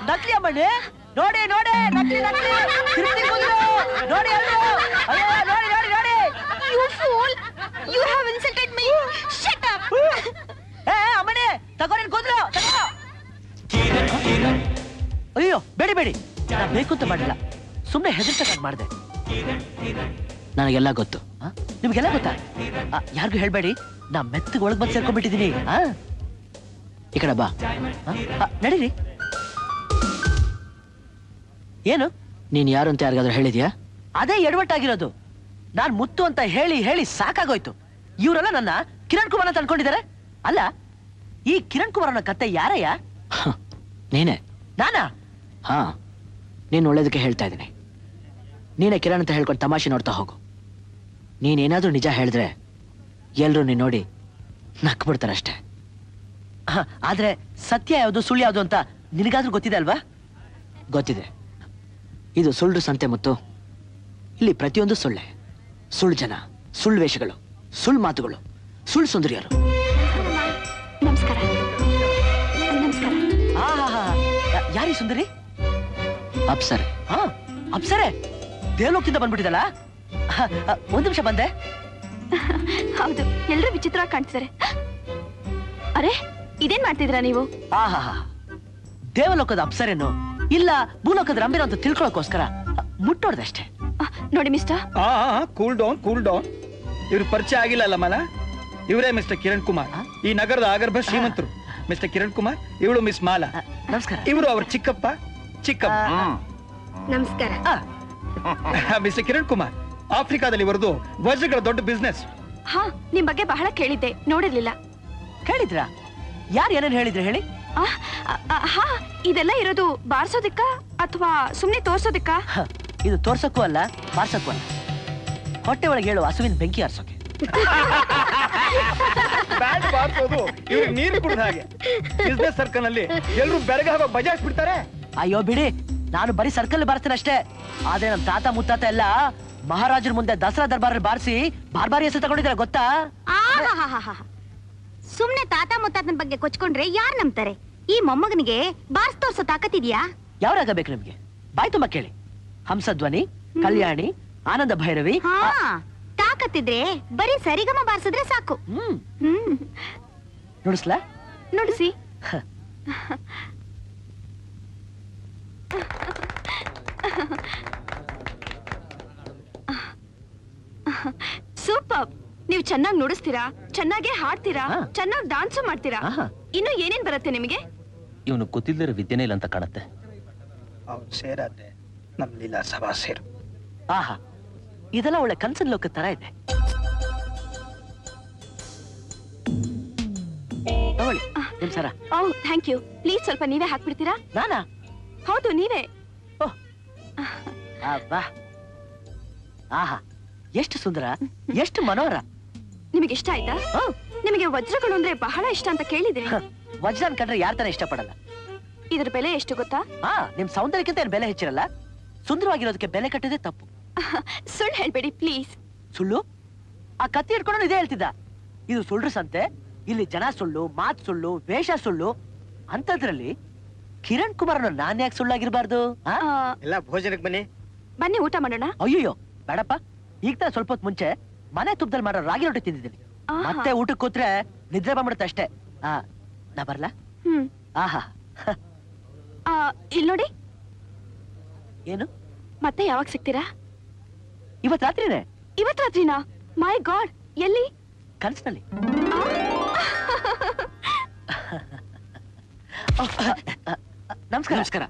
ನಕಲಿ ಅಮ್ಮಣ್ಣಿ. ನೋಡಿ ನೋಡಿ, ನಕಲಿ ನಕಲಿ. ನೋಡಿ ಅಯ್ಯೋ, ನೋಡಿ ನೋಡಿ ನೋಡಿ. You fool! You have insulted me. Shut up. ಅಮ್ಮಣ್ಣಿ, ತಗೋ ನಿನ್ ಕೂದಲು. ಅಯ್ಯೋ ಬೇಡಿ ಬೇಡಿ, ನಾ ಬೇಕು ಅಂತ ಮಾಡಿಲ್ಲ, ಸುಮ್ಮನೆ ಹೆದರ್ಸಕ್ ಮಾಡಿದೆ. ನನಗೆಲ್ಲ ಗೊತ್ತು. ನಿಮ್ಗೆಲ್ಲ ಗೊತ್ತಾ? ಯಾರಿಗೂ ಹೇಳ್ಬೇಡಿ, ನಾ ಮೆತ್ತಗೆ ಒಳಗ್ ಬಂದು ಸೇರ್ಕೊಂಡ್ಬಿಟ್ಟಿದೀನಿ. ಈ ಕಡೆ ಬಾ. ನಡೀರಿ. ಏನು ನೀನ್ ಯಾರು ಅಂತ ಯಾರಿಗಾದ್ರೂ ಹೇಳಿದ್ಯಾ? ಅದೇ ಎಡವಟ್ಟಾಗಿರೋದು. ನಾನ್ ಮುತ್ತು ಅಂತ ಹೇಳಿ ಹೇಳಿ ಸಾಕಾಗೋಯ್ತು. ಇವರೆಲ್ಲ ನನ್ನ ಕಿರಣ್ ಕುಮಾರ್ ಅಂತ ಅನ್ಕೊಂಡಿದ್ದಾರೆ. ಅಲ್ಲ, ಈ ಕಿರಣ್ ಕುಮಾರ್ ಅನ್ನೋ ಕತೆ ಯಾರಯ್ಯ? ನೀನೇ. ನಾನಾ? ಹಾ, ನೀನ್ ಒಳ್ಳೇದಕ್ಕೆ ಹೇಳ್ತಾ ಇದ್ದೀನಿ. ನೀನೇ ಕಿರಣ್ ಅಂತ ಹೇಳ್ಕೊಂಡು ತಮಾಷೆ ನೋಡ್ತಾ ಹೋಗು. ನೀನೇನಾದ್ರೂ ನಿಜ ಹೇಳಿದ್ರೆ ಎಲ್ರು ನೀನ್ ನೋಡಿ ನಕ್ಬಿಡ್ತಾರಷ್ಟೇ. ಆದ್ರೆ ಸತ್ಯ ಯಾವುದು ಸುಳ್ಳು ಯಾವುದು ಅಂತ ನಿನಗಾದ್ರೂ ಗೊತ್ತಿದೆ ಅಲ್ವಾ? ಗೊತ್ತಿದೆ. ಇದು ಸುಳ್ಳು ಸಂತೆ ಮತ್ತು ಇಲ್ಲಿ ಪ್ರತಿಯೊಂದು ಸುಳ್ಳೆ. ಸುಳ್ಳು ಜನ, ಸುಳ್ಳು ವೇಷಗಳು, ಸುಳ್ಳು ಮಾತುಗಳು, ಸುಳ್ಳು ಸುಂದರಿಯರು. ನಮಸ್ಕಾರ. ನಮಸ್ಕಾರ. ಯಾರೀ ಸುಂದರಿ? ಅಪ್ಸರೆ. ಹಾ, ಅಪ್ಸರೆ ದೇವಲೋಕದಿಂದ ಬಂದ್ಬಿಟ್ಟಿದಲ್ಲ. ಒಂದ್ ನಿಮಿಷ ಬಂದೆ. ಹೌದು, ಎಲ್ರೂ ವಿಚಿತ್ರ ಕಾಣ್ತಿದ್ದಾರೆ. ಅರೆ, ಇದೇನ್ ಮಾಡ್ತಿದ್ದೀರಾ ನೀವು? ಆಹಾ, ದೇವಲೋಕದ ಅಪ್ಸರೇನು ಇಲ್ಲ ಭೂಲೋಕದ ರಂಬಿನ ಅಂತ ತಿಳ್ಕೊಳಕೋಸ್ಕರ ಮುಟ್ಟೋಡ್ದಷ್ಟೇ. ನೋಡಿ mister. Cool down, cool down. ಇವ್ರ ಪರಿಚಯ ಆಗಿಲ್ಲ ಅಲ್ಲ ಮಲ? ಇವರೇ ಮಿಸ್ಟರ್ ಕಿರಣ್ ಕುಮಾರ್, ಈ ನಗರದ ಆಗರ್ಭ ಶ್ರೀಮಂತರು. ಮಿಸ್ಟರ್ ಕಿರಣ್ ಕುಮಾರ್, ಇವಳು ಮಿಸ್ ಮಾಲಾ. ನಮಸ್ಕಾರ. ಇವರು ಅವ್ರ ಚಿಕ್ಕಪ್ಪ. ನಮಸ್ಕಾರ. ಮಿಸ್ಟರ್ ಕಿರಣ್ ಕುಮಾರ್, ಆಫ್ರಿಕಾದಲ್ಲಿ ಇವರದು ವಜ್ರಗಳ ದೊಡ್ಡ ಬಿಸ್ನೆಸ್. ಹಾ, ನಿಮ್ ಬಗ್ಗೆ ಬಹಳ ಕೇಳಿದ್ದೆ, ನೋಡಿರ್ಲಿಲ್ಲ. ಕೇಳಿದ್ರಾ? ಯಾರು ಏನೇನು ಹೇಳಿದ್ರೆ ಹೇಳಿ. ಹಾ, ಇದೆಲ್ಲ ಇರೋದು ಬಾರ್ಸೋದಿಕ್ಕ ಅಥವಾ ಸುಮ್ನೆ ತೋರ್ಸೋದಿಕ್ಕ? ಇದು ತೋರ್ಸಕ್ಕೂ ಅಲ್ಲ, ಬಾರ್ಸಕ್ಕೂ ಅಲ್ಲ. ಹೊಟ್ಟೆ ಒಳಗೆ ಹೇಳು ಹಸುವಿನ ಬೆಂಕಿ ಆರ್ಸೋಕೆ. ಬ್ಯಾಟ್ ಬಾರ್ಸೋದು ಇವ್ರಿಗೆ ನೀರು ಕುಡಿದ ಹಾಗೆ. ಬಿಸ್ನೆಸ್ ಸರ್ಕಲ್ ನಲ್ಲಿ ಎಲ್ಲರೂ ಬೆಳಗಾಗ ಬಜಾಜ್ ಬಿಡ್ತಾರೆ. ಅಯ್ಯೋ ಬಿಡಿ, ನಾನು ಬರೀ ಸರ್ಕಲ್ ಬಾರಿಸ್ತೇನೆ ಅಷ್ಟೇ. ಆದ್ರೆ ನಮ್ ತಾತ ಮುತ್ತಾತ ಎಲ್ಲ ಮಹಾರಾಜರ ಮುಂದೆ ದಸರಾ ದರ್ಬಾರಲ್ಲಿ ಬಾರಿಸಿ ಬಾರ್ಬಾರಿ ಹೆಸರು ತಗೊಂಡಿದ್ದಾರೆ ಗೊತ್ತಾ? ಸುಮ್ನೆ ತಾತ ಮುತ್ತಾತನ ಬಗ್ಗೆ ಕೊಚ್ಕೊಂಡ್ರೆ ಯಾರ್ ನಂಬ್ತಾರೆ? ಈ ಮೊಮ್ಮಗನಿಗೆ ಬಾರ್ಸ್ ತೋರ್ಸೋ ತಾಕತ್ತಿದ್ಯಾ? ಯಾವ್ರಾಗಬೇಕು ನಿಮ್ಗೆ? ಬಾಯ್ ತುಂಬಾ ಕೇಳಿ. ಹಂಸಧ್ವನಿ, ಕಲ್ಯಾಣಿ, ಆನಂದ ಭೈರವಿ. ತಾಕತ್ತಿದ್ರೆ ಬರೀ ಸರಿಗಮ ಬಾರಿಸಿದ್ರೆ ಸಾಕು. ನುಡಿಸ್ಲಾ? ನುಡಿಸಿ. ಸೂಪರ್. ನೀವು ಚೆನ್ನಾಗಿ ನುಡಿಸ್ತೀರಾ, ಚೆನ್ನಾಗೇ ಹಾಡ್ತೀರಾ, ಚೆನ್ನಾಗಿ ಡಾನ್ಸು ಮಾಡ್ತೀರಾ. ಇನ್ನು ಏನೇನ್ ಬರುತ್ತೆ ನಿಮಗೆ? ಇವನು ಗೊತ್ತಿಲ್ಲದಿರೋ ವಿದ್ಯೆನೇ ಇಲ್ಲ ಅಂತ ಕಾಣುತ್ತೆ. ಸೇರತ್ತೆ ನಮ್ ಲೀಲಾ ಸಭಾ ಸೇರು. ಆಹಾ, ಇದೆಲ್ಲ ಒಳ್ಳೆ ಕನ್ಸನ್ ಲೋಕ ತರ ಇದೆ. ತಗೊಳ್ಳಿ ನಿಮ್ ಸರ. ಓಹ್, ಥ್ಯಾಂಕ್ ಯು. ಪ್ಲೀಸ್ ಸ್ವಲ್ಪ ನೀವೇ ಹಾಕ್ಬಿಡ್ತೀರಾ? ನಾನಾ? ಹೌದು, ನೀವೇ. ಆಹಾ, ಎಷ್ಟು ಸುಂದರ, ಎಷ್ಟು ಮನೋಹರ. ನಿಮಗೆ ಇಷ್ಟ ಆಯ್ತಾ? ನಿಮಗೆ ವಜ್ರಗಳು ಅಂದ್ರೆ ಬಹಳ ಇಷ್ಟ ಅಂತ ಕೇಳಿದ್ದೀನಿ. ವಜ್ರ ಕಂಡ್ರೆ ಯಾರ ತರ ಇಷ್ಟಪಡಲ್ಲ. ಇದ್ರ ಬೆಲೆ ಎಷ್ಟು ಗೊತ್ತಾ? ನಿಮ್ ಸೌಂದರ್ಯಕ್ಕಿಂತ ಏನ್ ಬೆಲೆ ಹೆಚ್ಚಿರಲ್ಲ. ಸುಂದರವಾಗಿರೋದಕ್ಕೆ ಬೆಲೆ ಕಟ್ಟಿದೆ ತಪ್ಪು. ಸುಳ್ಳು ಹೇಳ್ಬೇಡಿ ಪ್ಲೀಸ್. ಸುಳ್ಳು? ಆ ಕತ್ತಿ ಹಿಡ್ಕೊಂಡು ಇದೇ ಹೇಳ್ತಿದ್ದ. ಇದು ಸುಳ್ಳು ಸಂತೆ, ಇಲ್ಲಿ ಜನ ಸುಳ್ಳು, ಮಾತ್ ಸುಳ್ಳು, ವೇಷ ಸುಳ್ಳು. ಅಂತದ್ರಲ್ಲಿ ಕಿರಣ್ ಕುಮಾರ್ ನಾನ್ ಯಾಕೆ ಸುಳ್ಳಾಗಿರ್ಬಾರ್ದು? ಎಲ್ಲ ಭೋಜನಕ್ಕೆ ಬನ್ನಿ. ಬನ್ನಿ ಊಟ ಮಾಡೋಣ. ಅಯ್ಯೋ ಬೇಡಪ್ಪ, ಈಗ ತರ ಸ್ವಲ್ಪ ಹೊತ್ತು ಮುಂಚೆ ಮನೆ ತುಪ್ಪದಲ್ಲಿ ಮಾಡೋ ರಾಗಿ ರೊಟ್ಟಿ ತಿಂದಿದ್ದೀನಿ. ಮತ್ತೆ ಊಟಕ್ಕೆ ಕೂತ್ರೆ ನಿದ್ರೆ ಬಂದ್ಬಿಡುತ್ತೆ ಅಷ್ಟೇ. ನಾ ಬರ್ಲಾ? ಆಹಾ, ಇಲ್ಲಿ ನೋಡಿ. ಏನು? ಮತ್ತೆ ಯಾವಾಗ ಸಿಗ್ತೀರಾ? ಇವತ್ ರಾತ್ರಿನೇ. ಇವತ್ ರಾತ್ರಿನಾ? ಮೈ ಗಾಡ್, ಎಲ್ಲಿ? ಕನಸಿನಲ್ಲಿ. ನಮಸ್ಕಾರ. ನಮಸ್ಕಾರ.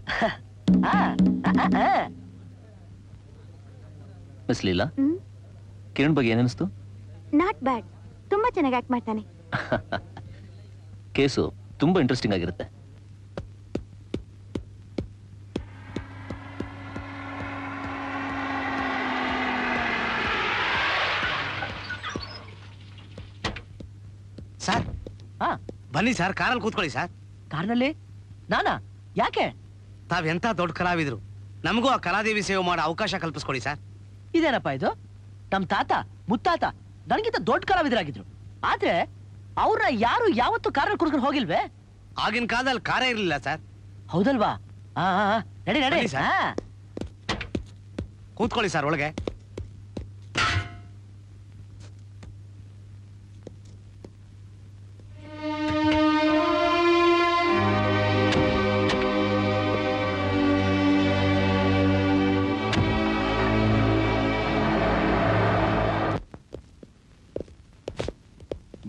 ಮಿಸ್ ಲೀಲಾ, ಕಿರಣ್ ಬಗ್ಗೆ ಏನಿಸ್ತು? ನಾಟ್ ಬ್ಯಾಡ್, ತುಂಬಾ ಚೆನ್ನಾಗಿ ಆಕ್ಟ್ ಮಾಡ್ತಾನೆ. ಕೇಸು ತುಂಬಾ ಇಂಟ್ರೆಸ್ಟಿಂಗ್ ಆಗಿರುತ್ತೆ. ಸರ್ ಬನ್ನಿ ಸರ್, ಕಾರಲ್ಲಿ ಕೂತ್ಕೊಳ್ಳಿ ಸರ್. ಕಾರ್ನಲ್ಲಿ? ನಾನಾ? ಯಾಕೆ? ತಾವೆಂತ ದೊಡ್ಡ ಕಲಾವಿದ್ರು, ನಮಗೂ ಆ ಕಲಾದೇವಿ ಸೇವೆ ಮಾಡೋ ಅವಕಾಶ ಕಲ್ಪಿಸ್ಕೊಡಿ ಸರ್. ಇದೇನಪ್ಪ ಇದು? ನಮ್ ತಾತ ಮುತ್ತಾತ ನನಗಿಂತ ದೊಡ್ಡ ಕಲಾವಿದರಾಗಿದ್ರು. ಆದ್ರೆ ಅವ್ರನ್ನ ಯಾರು ಯಾವತ್ತು ಕಾರಲ್ಲಿ ಕುಡ್ಕೊಂಡು ಹೋಗಿಲ್ವೇ? ಆಗಿನ ಕಾಲದಲ್ಲಿ ಕಾರೇ ಇರ್ಲಿಲ್ಲ ಸರ್. ಹೌದಲ್ವಾ? ನಡಿ ನಡಿ. ಕೂತ್ಕೊಳ್ಳಿ ಸರ್ ಒಳಗೆ.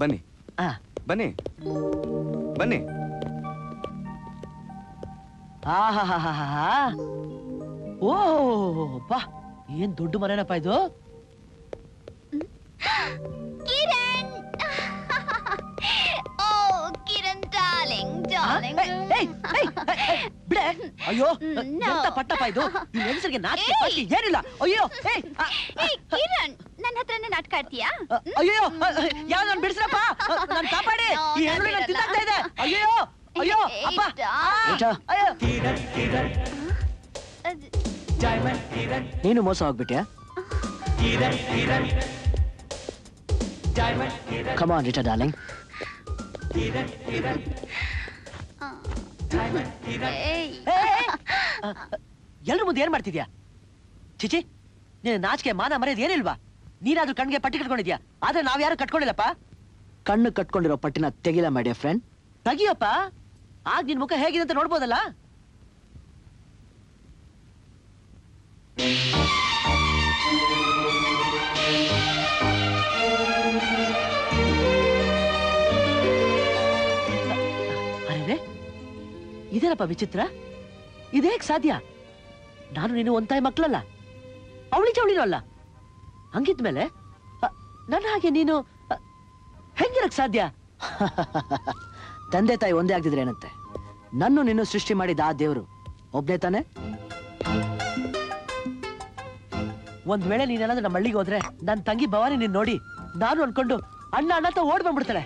ಬನ್ನಿ. ಬನ್ನಿ ಬನ್ನಿ. ಓ ಬಾ, ಏನ್ ದೊಡ್ಡ ಮನೆನಪ್ಪ ಇದು. ಕಿರಣ್, ಓ ಕಿರಣ್ ಡಾರ್ಲಿಂಗ್ ಡಾರ್ಲಿಂಗ್. ಬಿಡೆ. ಅಯ್ಯೋ ಎಂತ ಪಟ್ಟಪ್ಪ ಇದು. ಈ ಹೆಂಗಸರಿಗೆ ನಾಚಿಕೆ ಪಾಚಿಕೆ ಏನಿಲ್ಲ. ಅಯ್ಯೋ ಕಿರಣ್, ನನ್ನ ಹತ್ರನೇ ನಾಟಕ ಆಡ್ತೀಯಾ? ಅಯ್ಯೋ ಯಾವ್ದು ಬಿಡಿಸ್ರಪ್ಪ, ನಾನು ಕಾಪಾಡಿ. ಈ ಹೆಣ್ಣು ನಾನು ತಿಂದಾಗ್ತಾ ಇದೆ. ಅಯ್ಯೋ ಅಯ್ಯೋ ಅಪ್ಪ. ನೀನು ಮೋಸ ಹೋಗ್ಬಿಟ್ಯಾ? Come on, Rita, darling. ಎಲ್ರ ಮುಂದೆ ಏನ್ ಮಾಡ್ತಿದ್ಯಾ? ಚಿಚಿ, ನೀನು ನಾಚಿಕೆ ಮಾನ ಮರ್ಯಾದೆ ಏನಿಲ್ವಾ? ನೀನಾದ್ರೂ ಕಣ್ಣಿಗೆ ಪಟ್ಟಿ ಕಟ್ಕೊಂಡಿದ್ಯಾ, ಆದ್ರೆ ನಾವ್ಯಾರು ಕಟ್ಕೊಂಡಿಲ್ಲಪ್ಪ. ಕಣ್ಣು ಕಟ್ಕೊಂಡಿರೋ ಪಟ್ಟಿನ ತೆಗಿಲ ಮಾಡಿ ಫ್ರೆಂಡ್. ತೆಗಿಯಪ್ಪ, ಆಗ ನಿನ್ ಮುಖ ಹೇಗಿದೆ ಅಂತ ನೋಡ್ಬೋದಲ್ಲ. ಅರೆ, ಇದೇನಪ್ಪ ವಿಚಿತ್ರ. ಇದೇಕ್ ಸಾಧ್ಯ? ನಾನು ನೀನು ಒಂತಾಯಿ ಮಕ್ಕಳಲ್ಲ, ಅವಳಿ ಚವಳಿನೂ ಅಲ್ಲ. ಹಂಗಿದ್ಮೇಲೆ ನನ್ನ ಹಾಗೆ ನೀನು ಹೆಂಗಿರಕ್ ಸಾಧ್ಯ? ತಂದೆ ತಾಯಿ ಒಂದೇ ಆಗ್ತಿದ್ರೆ ಏನಂತೆ? ನನ್ನು ನಿನ್ನು ಸೃಷ್ಟಿ ಮಾಡಿದ ಆ ದೇವರು ಒಬ್ನೇ ತಾನೆ? ಒಂದ್ ವೇಳೆ ನೀನೇನಾದ್ರೂ ನಮ್ಮ ಹಳ್ಳಿಗೆ ಹೋದ್ರೆ ನನ್ ತಂಗಿ ಭವಾನಿ ನೀನ್ ನೋಡಿ ನಾನು ಅನ್ಕೊಂಡು ಅಣ್ಣ ಅಣ್ಣ ಅಂತ ಓಡ್ ಬಂದ್ಬಿಡ್ತಾಳೆ.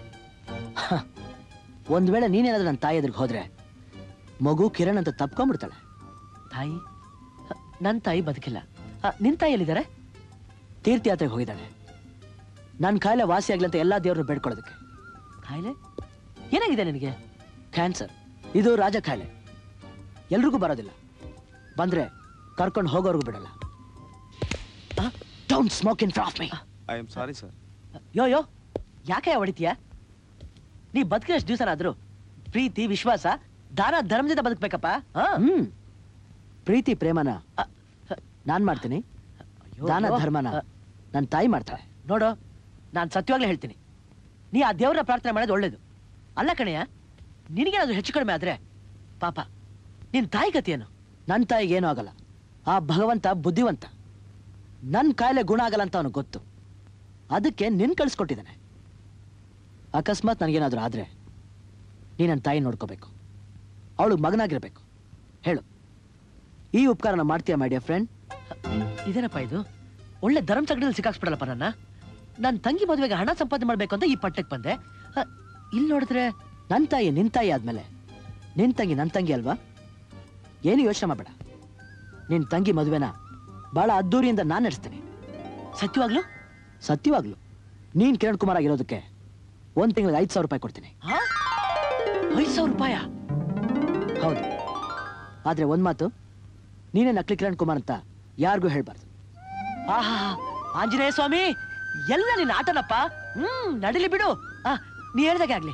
ಒಂದ್ ವೇಳೆ ನೀನೇನಾದ್ರೂ ನನ್ನ ತಾಯಿ ಎದುರಿಗೆ ಹೋದ್ರೆ ಮಗು ಕಿರಣ್ ಅಂತ ತಪ್ಕೊಂಡ್ಬಿಡ್ತಾಳೆ. ತಾಯಿ? ನನ್ ತಾಯಿ ಬದುಕಿಲ್ಲ. ನಿನ್ ತಾಯಿ ಎಲ್ಲಿದ್ದಾರೆ? ತೀರ್ಥಯಾತ್ರೆಗೆ ಹೋಗಿದ್ದಾಳೆ. ನನ್ನ ಕಾಯಿಲೆ ವಾಸಿ ಆಗ್ಲಿ ಅಂತ ಎಲ್ಲಾ ದೇವ್ರನ್ನ ಬೇಡ್ಕೊಳ್ಳೋದಕ್ಕೆ. ಕಾಯಿಲೆ ಏನಾಗಿದೆ ನಿನಗೆ? ಕ್ಯಾನ್ಸರ್. ಇದು ರಾಜ ಕಾಯಿಲೆ, ಎಲ್ರಿಗೂ ಬರೋದಿಲ್ಲ. ಬಂದ್ರೆ ಕರ್ಕೊಂಡು ಹೋಗೋರ್ಗೂ ಬಿಡಲ್ಲ. Don't smoke in front of me. I am sorry sir. ಯೋ ಯಾಕೆ ಹೊಡಿತೀಯ? ನೀ ಬದುಕಿನಷ್ಟು ದಿವಸನಾದ್ರು ಪ್ರೀತಿ, ವಿಶ್ವಾಸ, ದಾನ, ಧರ್ಮದಿಂದ ಬದುಕ್ಬೇಕಪ್ಪ. ಪ್ರೀತಿ ಪ್ರೇಮನ ನಾನ್ ಮಾಡ್ತೀನಿ, ದಾನ ಧರ್ಮನ ನನ್ನ ತಾಯಿ ಮಾಡ್ತಾಳೆ. ನೋಡು, ನಾನ್ ಸತ್ಯವಾಗ್ಲೇ ಹೇಳ್ತೀನಿ, ನೀ ಆ ದೇವ್ರನ್ನ ಪ್ರಾರ್ಥನೆ ಮಾಡೋದು ಒಳ್ಳೇದು ಅಲ್ಲ ಕಣಯ್ಯ. ನಿನಗೇನಾದ್ರು ಹೆಚ್ಚು ಕಡಿಮೆ ಆದ್ರೆ ಪಾಪ ನಿನ್ ತಾಯಿ ಗತಿಯೇನು? ನನ್ನ ತಾಯಿಗೆ ಏನೂ ಆಗಲ್ಲ. ಆ ಭಗವಂತ ಬುದ್ಧಿವಂತ. ನನ್ನ ಕಾಯಿಲೆ ಗುಣ ಆಗಲ್ಲ ಅಂತ ಅವನಿಗೆ ಗೊತ್ತು. ಅದಕ್ಕೆ ನಿನ್ ಕಳಿಸ್ಕೊಟ್ಟಿದ್ದಾನೆ. ಅಕಸ್ಮಾತ್ ನನಗೇನಾದ್ರೂ ಆದ್ರೆ ನೀ ನನ್ನ ತಾಯಿ ನೋಡ್ಕೋಬೇಕು, ಅವಳು ಮಗನಾಗಿರ್ಬೇಕು. ಹೇಳು, ಈ ಉಪಕಾರನ ಮಾಡ್ತೀಯಾ ಮೈ ಡಿಯರ್ ಫ್ರೆಂಡ್? ಇದೇನಪ್ಪ ಇದು? ಒಳ್ಳೆ ಧರ್ಮ ಚಗಡದಲ್ಲಿ ಸಿಕ್ಕಾಕ್ಸ್ಬಿಡಲ್ಲಪ್ಪ ನನ್ನ ತಂಗಿ ಮದುವೆಗೆ ಹಣ ಸಂಪಾದನೆ ಮಾಡ್ಬೇಕು ಅಂತ ಈ ಪಟ್ಟಕ್ಕೆ ಬಂದೆ. ಇಲ್ಲಿ ನೋಡಿದ್ರೆ ನನ್ನ ತಾಯಿ ನಿನ್ ತಾಯಿ ಆದ್ಮೇಲೆ ನಿನ್ ತಂಗಿ ನನ್ನ ತಂಗಿ ಅಲ್ವಾ? ಏನು ಯೋಚನೆ ಮಾಡಬೇಡ. ನಿನ್ ತಂಗಿ ಮದುವೆನ ಬಹಳ ಅದ್ದೂರಿಯಿಂದ ನಾನು ನಡೆಸ್ತೇನೆ. ಸತ್ಯವಾಗ್ಲು? ಸತ್ಯವಾಗ್ಲು. ನೀನ್ ಕಿರಣ್ ಕುಮಾರ್ ಆಗಿರೋದಕ್ಕೆ 1 ತಿಂಗಳಿಗೆ 5,000 ರೂಪಾಯಿ ಕೊಡ್ತೀನಿ. 5,000 ರೂಪಾಯ? ಹೌದು. ಆದ್ರೆ ಒಂದ್ ಮಾತು, ನೀನೇ ನಕಲಿ ಕಿರಣ್ ಕುಮಾರ್ ಅಂತ ಯಾರಿಗೂ ಹೇಳ್ಬಾರ್ದು. ಆಹಾ, ಆಂಜನೇಯ ಸ್ವಾಮಿ, ಎಲ್ಲ ನಿನ್ನ ಆಟನಪ್ಪ. ನಡಿಲಿ ಬಿಡು. ನೀ ಹೇಳ್ದಾಗೆ ಆಗ್ಲಿ.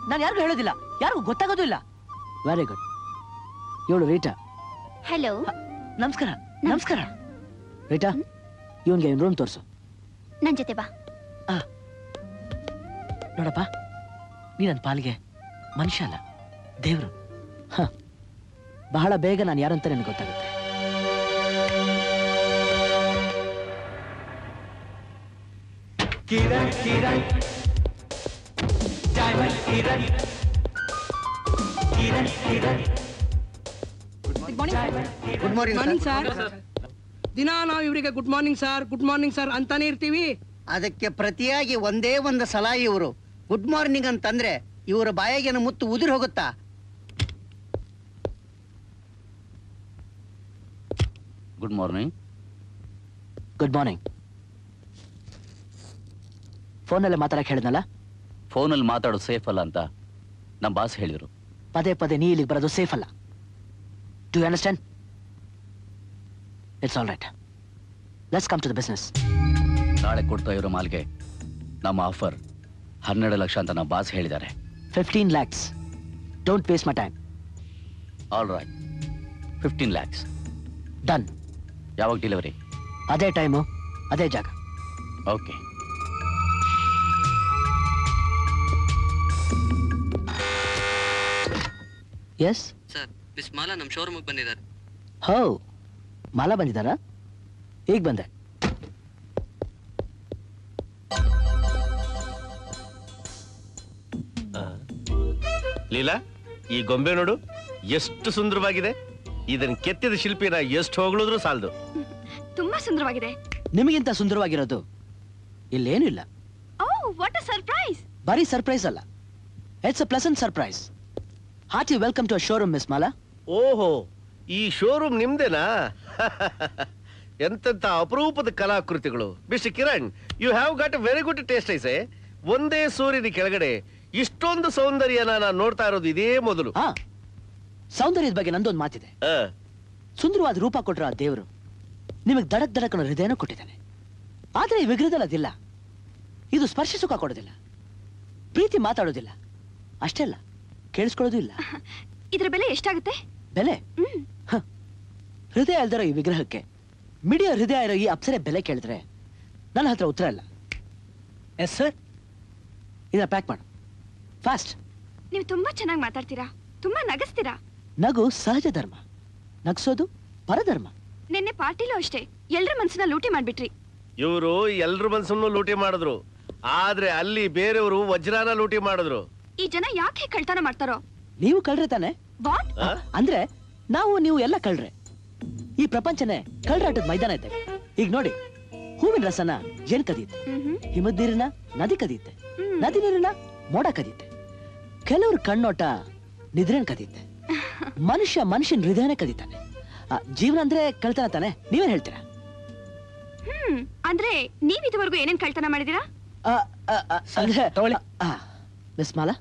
ನಾನು ಯಾರಿಗೂ ಹೇಳೋದಿಲ್ಲ, ಯಾರಿಗೂ ಗೊತ್ತಾಗೋದು ಇಲ್ಲ. Very good. ಇವಳು ರೀಟಾ. ಹಲೋ. ನಮಸ್ಕಾರ. ನಮಸ್ಕಾರ ರೀಟಾ, ಇವನ್ಗೆ ರೂಮ್ ತೋರ್ಸು. ನನ್ ಜೊತೆ ಬಾ. ನೋಡಪ್ಪ, ನೀ ನನ್ನ ಪಾಲಿಗೆ ಮನುಷ್ಯ ಅಲ್ಲ, ದೇವ್ರು. ಬಹಳ ಬೇಗ ನಾನು ಯಾರಂತ ನನಗೆ ಗೊತ್ತಾಗುತ್ತೆ. Kiran Kiran diamond Kiran Kiran Kiran. Good morning sir. ದಿನ ನಾವು ಇವರಿಗೆ good morning sir, good morning sir ಅಂತಾನೆ ಇರ್ತೀವಿ. ಅದಕ್ಕೆ ಪ್ರತಿಯಾಗಿ ಒಂದೇ ಒಂದು ಸಲ ಇವರು ಗುಡ್ ಮಾರ್ನಿಂಗ್ ಅಂತಂದ್ರೆ ಇವರ ಬಾಯಿಗೆ ಮುತ್ತು ಉದುರಿ ಹೋಗುತ್ತಾ? Good morning. Good morning. ಫೋನಲ್ಲಿ ಮಾತಾಡಕ್ಕೆ ಹೇಳಿದ್ನಲ್ಲ? ಫೋನಲ್ಲಿ ಮಾತಾಡೋದು ಸೇಫ್ ಅಲ್ಲ ಅಂತ ನಮ್ಮ ಬಾಸ್ ಹೇಳಿದ್ರು. ಪದೇ ಪದೇ ನೀ ಇಲ್ಲಿಗೆ ಬರೋದು ಸೇಫ್ ಅಲ್ಲ. Do you understand? It's all right. Let's come to the business. ನಾಳೆ ಕೊಡ್ತಾ ಇರೋ ಮಾಲ್ಗೆ ನಮ್ಮ ಆಫರ್ 12 ಲಕ್ಷ ಅಂತ ನಮ್ಮ ಬಾಸ್ ಹೇಳಿದ್ದಾರೆ. 15 lakhs. Don't waste my time. All right, 15 lakhs. Done. ಯಾವಾಗ ಡೆಲಿವರಿ? ಅದೇ ಟೈಮು, ಅದೇ ಜಾಗ. Okay. Yes sir, miss Mala ನಮ್ಮ ಶೋರೂಮಿಗೆ ಬಂದಿದ್ದಾರೆ. ಹೋ, ಮಾಲಾ ಬಂದಿದ್ದಾರಾ? ಈಗ ಬಂದೆ. ಲೀಲಾ, ಈ ಗೊಂಬೆ ನೋಡು, ಎಷ್ಟು ಸುಂದರವಾಗಿದೆ. ಇದನ್ನ ಕೆತ್ತಿದ ಶಿಲ್ಪಿನ ಎಷ್ಟು ಹೊಗಳಿದ್ರು ಸಾಲದು. ತುಂಬಾ ಸುಂದರವಾಗಿದೆ. ನಿಮಗಿಂತ ಸುಂದರವಾಗಿರೋದು ಇಲ್ಲೇನು ಇಲ್ಲ. Oh, what a surprise! ಬರೀ ಸರ್ಪ್ರೈಸ್ ಅಲ್ಲ, it's a pleasant surprise. Hearty welcome to a showroom, Miss Mala. ಓಹೋ, ಈ ಶೋರೂಮ್ ನಿಮ್ದೇನಾ? ಎಂತೆಂತ ಅಪರೂಪದ ಕಲಾಕೃತಿಗಳು. Mister Kiran, you have got a very good taste. ಐಸೆ, ಒಂದೇ ಸೂರ್ಯನ ಕೆಳಗಡೆ ಇಷ್ಟೊಂದು ಸೌಂದರ್ಯನ ನಾನು ನೋಡ್ತಾ ಇರೋದು ಇದೇ ಮೊದಲು. ಸೌಂದರ್ಯದ ಬಗ್ಗೆ ನಂದೊಂದು ಮಾತಿದೆ. ಸುಂದರವಾದ ರೂಪ ಕೊಟ್ಟರು ಆ ದೇವರು ನಿಮಗೆ ದಡಕ್ ದಡಕ್ ಹೃದಯನೂ ಕೊಟ್ಟಿದ್ದಾನೆ. ಆದ್ರೆ ಈ ವಿಗ್ರಹದಲ್ಲಿ ಅದಿಲ್ಲ. ಇದು ಸ್ಪರ್ಶ ಸುಖ ಕೊಡೋದಿಲ್ಲ, ಪ್ರೀತಿ ಮಾತಾಡೋದಿಲ್ಲ, ಅಷ್ಟೇ ಅಲ್ಲ, ಕೇಳಿಸ್ಕೊಳ್ಳೋದು ಇಲ್ಲ. ಇದ್ರ ಬೆಲೆ ಎಷ್ಟಾಗುತ್ತೆ? ಬೆಲೆ? ಹೃದಯ ಇಲ್ದಿರೋ ಈ ವಿಗ್ರಹಕ್ಕೆ ಮಿಡಿಯೋ ಹೃದಯ ಇರೋ ಈ ಅಪ್ಸರೆ ಬೆಲೆ ಕೇಳಿದ್ರೆ ನನ್ನ ಹತ್ರ ಉತ್ತರ ಇಲ್ಲ. ಎಸ್ ಸರ್, ಇದನ್ನ ಪ್ಯಾಕ್ ಮಾಡು ಫಾಸ್ಟ್. ನೀವು ತುಂಬಾ ಚೆನ್ನಾಗಿ ಮಾತಾಡ್ತೀರಾ, ತುಂಬಾ ನಗಸ್ತೀರಾ. ನಗು ಸಹಜ ಧರ್ಮ, ನಗ್ಸೋದು ಪರಧರ್ಮ. ನಿನ್ನೆ ಪಾರ್ಟಿಲೂ ಅಷ್ಟೇ ಎಲ್ರ ಮನ್ಸನ್ನ ಲೂಟಿ ಮಾಡ್ಬಿಟ್ರಿ. ಇವರು ಎಲ್ರ ಮನ್ಸನ್ನು ಲೂಟಿ ಮಾಡಿದ್ರು, ಆದ್ರೆ ಅಲ್ಲಿ ಬೇರೆಯವರು ವಜ್ರಾನ ಲೂಟಿ ಮಾಡಿದ್ರು. ಈ ಜನ ಯಾಕೆ ಕಳ್ತನ ಮಾಡ್ತಾರೋ? ನೀವು ಕಳ್ರೆ ತಾನೆ? ವಾಟ್? ಅಂದ್ರೆ ನೀವು ಎಲ್ಲ ಕಳ್ರೆ. ಈ ಪ್ರಪಂಚನೇ ಕಳ್ರಾಟದ ಮೈದಾನ ಇದ್ದಾಗ. ಈಗ ನೋಡಿ, ಹೂವಿನ ರಸನ ಜೇನ್ ಕದಿಯುತ್ತೆ, ಹಿಮದ ನೀರಿನ ನದಿ ಕದಿಯುತ್ತೆ, ನದಿ ನೀರಿನ ಮೋಡ ಕದಿಯುತ್ತೆ, ಕೆಲವ್ರ ಕಣ್ಣೋಟ ನಿದ್ರೆನ್ ಕದಿಯುತ್ತೆ, ಮನುಷ್ಯನ ಹೃದಯನೇ ಕದೀತಾನೆ. ಜೀವನ ಅಂದ್ರೆ ಕಳ್ತನ ತಾನೆ? ನೀವೇನ್ ಹೇಳ್ತೀರಾ? ಅಂದ್ರೆ ನೀವ್ ಇದುವರೆಗೂ ಏನೇನ್ ಕಳ್ತನ ಮಾಡಿದೀರಾ? ತಗೊಳ್ಳಿ ಮಿಸ್ ಮಾಲಾ,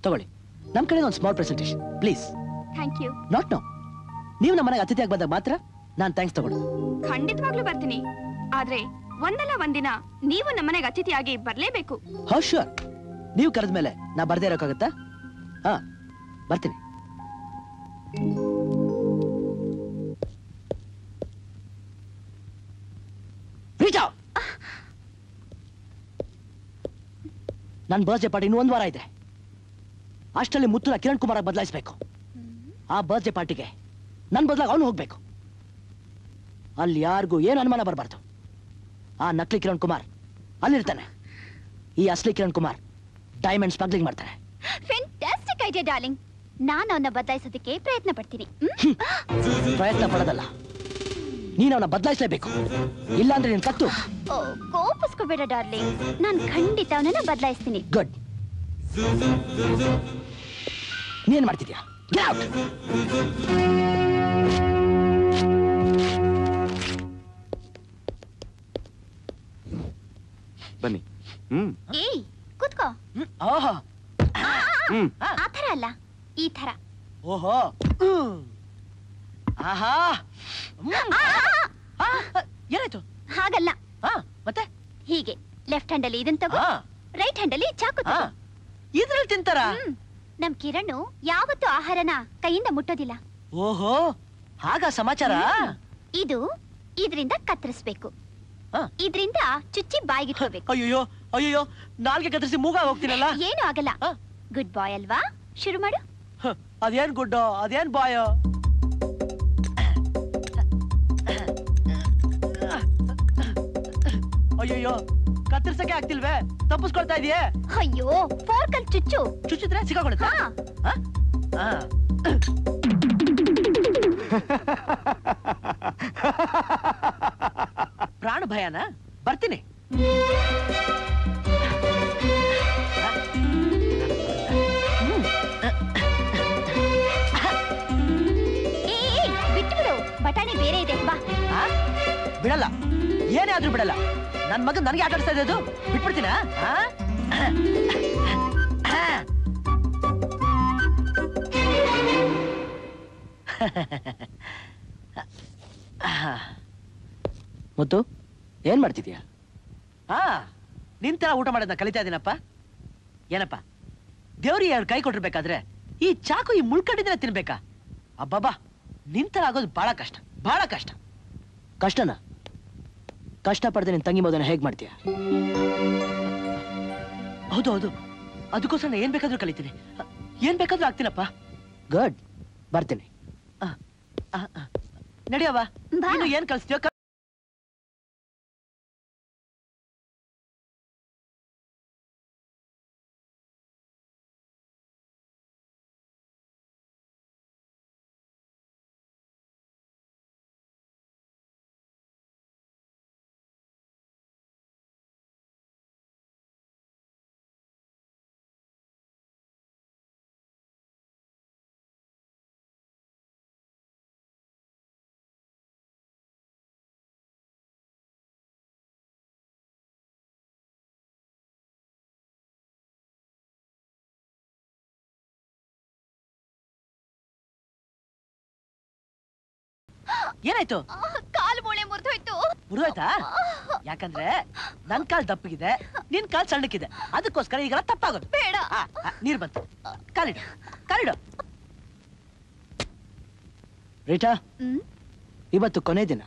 ತಗೊಳ್ಳಿ ನಮ್ ಕಡೆ ಒಂದು small presentation please. Thank you. Not no, ನೀವು ನಮ್ಮ ಮನೆಗೆ ಅತಿಥಿಯಾಗಿ ಬಂದಾಗ ಮಾತ್ರ ನಾನು ಥ್ಯಾಂಕ್ಸ್ ತಗೊಳ್ಳೋದು. ಖಂಡಿತವಾಗ್ಲೂ ಬರ್ತೀನಿ, ಆದ್ರೆ ಒಂದಲ್ಲ ಒಂದಿನ ನೀವು ನಮ್ಮನೆಗೆ ಅತಿಥಿಯಾಗಿ ಬರ್ಲೇಬೇಕು. How sure. ನೀವು ಕರೆದ ಮೇಲೆ ನಾ ಬರ್ದೇ ಇರೋಕ್ಕಾಗತ್ತಾ? ಹಾ, ಬರ್ತೀನಿ. ನನ್ನ ಬರ್ತ್ಡೇ ಪಾರ್ಟಿ ಇನ್ನೂ 1 ವಾರ ಇದೆ. ಅಷ್ಟರಲ್ಲಿ ಮುತ್ತುನ ಕಿರಣ್ ಕುಮಾರ್ ಬದಲಾಯಿಸಬೇಕು. ಆ ಬರ್ತ್ಡೇ ಪಾರ್ಟಿಗೆ ನನ್ ಬದಲಾಗಿ ಅವನು ಹೋಗ್ಬೇಕು. ಅಲ್ಲಿ ಯಾರಿಗೂ ಏನು ಅನುಮಾನ ಬರಬಾರ್ದು. ಆ ನಕಲಿ ಕಿರಣ್ ಕುಮಾರ್ ಅಲ್ಲಿರ್ತಾನೆ, ಈ ಅಸಲಿ ಕಿರಣ್ ಕುಮಾರ್ ಡೈಮಂಡ್ ಸ್ಮಗ್ಲಿಂಗ್ ಮಾಡ್ತಾರೆ. Fantastic idea darling. ನಾನು ಅವನ್ನ ಬದಲಾಯಿಸೋದಕ್ಕೆ ಪ್ರಯತ್ನ ಪಡ್ತೀನಿ. ಪ್ರಯತ್ನ ಪಡೋದಲ್ಲ, ನೀನು ಅವನ್ನ ಬದಲಾಯಿಸಲೇಬೇಕು. ಇಲ್ಲಾಂದ್ರೆ ನೀನ್ ಕತ್ತು. ಕೋಪಿಸ್ಕೋಬೇಡ ಡಾರ್ಲಿಂಗ್, ನಾನು ಖಂಡಿತ ಅವನನ್ನ ಬದಲಾಯಿಸ್ತೀನಿ. ಗುಡ್. ನೀನ್ ಮಾಡ್ತಿದ್ಯಾ? Get out. ಬನ್ನಿ. ಏಯ್, ಕೂತ್ಕೋ. ಆ ಥರ ಅಲ್ಲ, ಈ ಥರ. ಓಹೋ, ಆಹಾ, ಏನಾಯ್ತು? ಹಾಗಲ್ಲ, ಮತ್ತೆ ಹೀಗೆ ಲೆಫ್ಟ್ ಹ್ಯಾಂಡ್ ಅಲ್ಲಿ ಇದನ್ನ ತಗೋ, ರೈಟ್ ಹ್ಯಾಂಡ್ ಅಲ್ಲಿ ಚಾಕು ತಗೋ. ಇದ್ರಲ್ಲಿ ತಿಂತಾರ? ನಮ್ ಕಿರಣ್ ಯಾವತ್ತೂ ಆಹಾರನ ಕೈಯಿಂದ ಮುಟ್ಟೋದಿಲ್ಲ. ಓಹೋ, ಹಾಗ ಸಮಾಚಾರ. ಇದು ಇದರಿಂದ ಕತ್ತರಿಸ್ಬೇಕು, ಇದರಿಂದ ಚುಚ್ಚಿ ಬಾಯಿಗೆ ಇಟ್ಕೋಬೇಕು. ಅಯ್ಯೋ ಅಯ್ಯೋ, ನಾಲ್ಗೆ ಕತ್ತರಿಸಿ ಮೂಗ ಹೋಗ್ತೀನಲ್ಲ. ಏನು ಆಗಲ್ಲ. ಗುಡ್ ಬಾಯ್ ಅಲ್ವಾ? ಶುರು ಮಾಡು. ಅದೇನ್ ಗುಡ್ಡೋ, ಅದೇನ್ ಬಾಯೋ. ಅಯ್ಯೋ, ಕತ್ತರಿಸಕ್ಕೆ ಆಗ್ತಿಲ್ವೇ? ತಪ್ಪಿಸ್ಕೊಳ್ತಾ ಇದೆಯೇ? ಅಯ್ಯೋ, ಫೋರ್ಕಲ್ ಚುಚ್ಚು. ಚುಚ್ಚಿದ್ರೆ ಸಿಕ್ಕಾಕೊಳ್ಳುತ್ತಾ? ಪ್ರಾಣ ಭಯನಾ? ಬರ್ತೀನಿ. ಬಿಟ್ಟು ಬಟಾಣಿ ಬೇರೆ ಇದೆ, ಬಾ. ಬಿಡಲ್ಲ, ಏನೇ ಆದ್ರೂ ಬಿಡಲ್ಲ. ನನ್ ಮಗನ್ ನನಗೆ ಆಟ ಆಡಿಸ್ತಾ ಇದ್ದು ಬಿಟ್ಬಿಡ್ತೀನ? ಮುತ್ತು, ಏನ್ ಮಾಡ್ತಿದ್ಯಾ? ನಿಂತರ ಊಟ ಮಾಡೋದನ್ನ ಕಲಿತಾ ಇದೀನಪ್ಪ. ಏನಪ್ಪ, ದೇವ್ರಿಗೆ 2 ಕೈ ಕೊಟ್ಟಿರ್ಬೇಕಾದ್ರೆ ಈ ಚಾಕು ಈ ಮುಳ್ಕಟ್ಟಿದ್ರೆ ತಿನ್ಬೇಕಾ? ಅಬ್ಬಬ್ಬಾ, ನಿಂತರ ಆಗೋದು ಬಹಳ ಕಷ್ಟ, ಬಹಳ ಕಷ್ಟ. ಕಷ್ಟನಾ? ಕಷ್ಟ ಪಡೆದ ನಿನ್ ತಂಗಿ ಮೋದನ ಹೇಗ್ ಮಾಡ್ತೀಯ? ಹೌದು ಹೌದು, ಅದಕ್ಕೋಸ್ಕರ ಏನ್ ಬೇಕಾದ್ರೂ ಕಲಿತೀನಿ, ಏನ್ ಬೇಕಾದ್ರೂ ಆಗ್ತೀನಪ್ಪ. ಗುಡ್, ಬರ್ತೀನಿ. ನಡಿಯವ್ವ, ನೀನು ಏನ್ ಕಳಿಸ್ತೀಯೋ ಏನಾಯ್ತು? ಕಾಲು ಮೂಳೆ ಮುರಿದೋಯ್ತು. ಮುರಿದೋಯ್ತಾ? ಯಾಕಂದ್ರೆ ನನ್ ಕಾಲ್ ದಪ್ಪಗಿದೆ, ನಿನ್ ಕಾಲ್ ಸಣ್ಣಕ್ಕಿದೆ, ಅದಕ್ಕೋಸ್ಕರ ಈಗ ತಪ್ಪಾಗೋದು. ಬೇಡ. ನೀರ್ ಬಂತು, ಕಾಲಿಡು ಕಾಲಿಡು. ರೀಟಾ, ಇವತ್ತು ಕೊನೆ ದಿನ.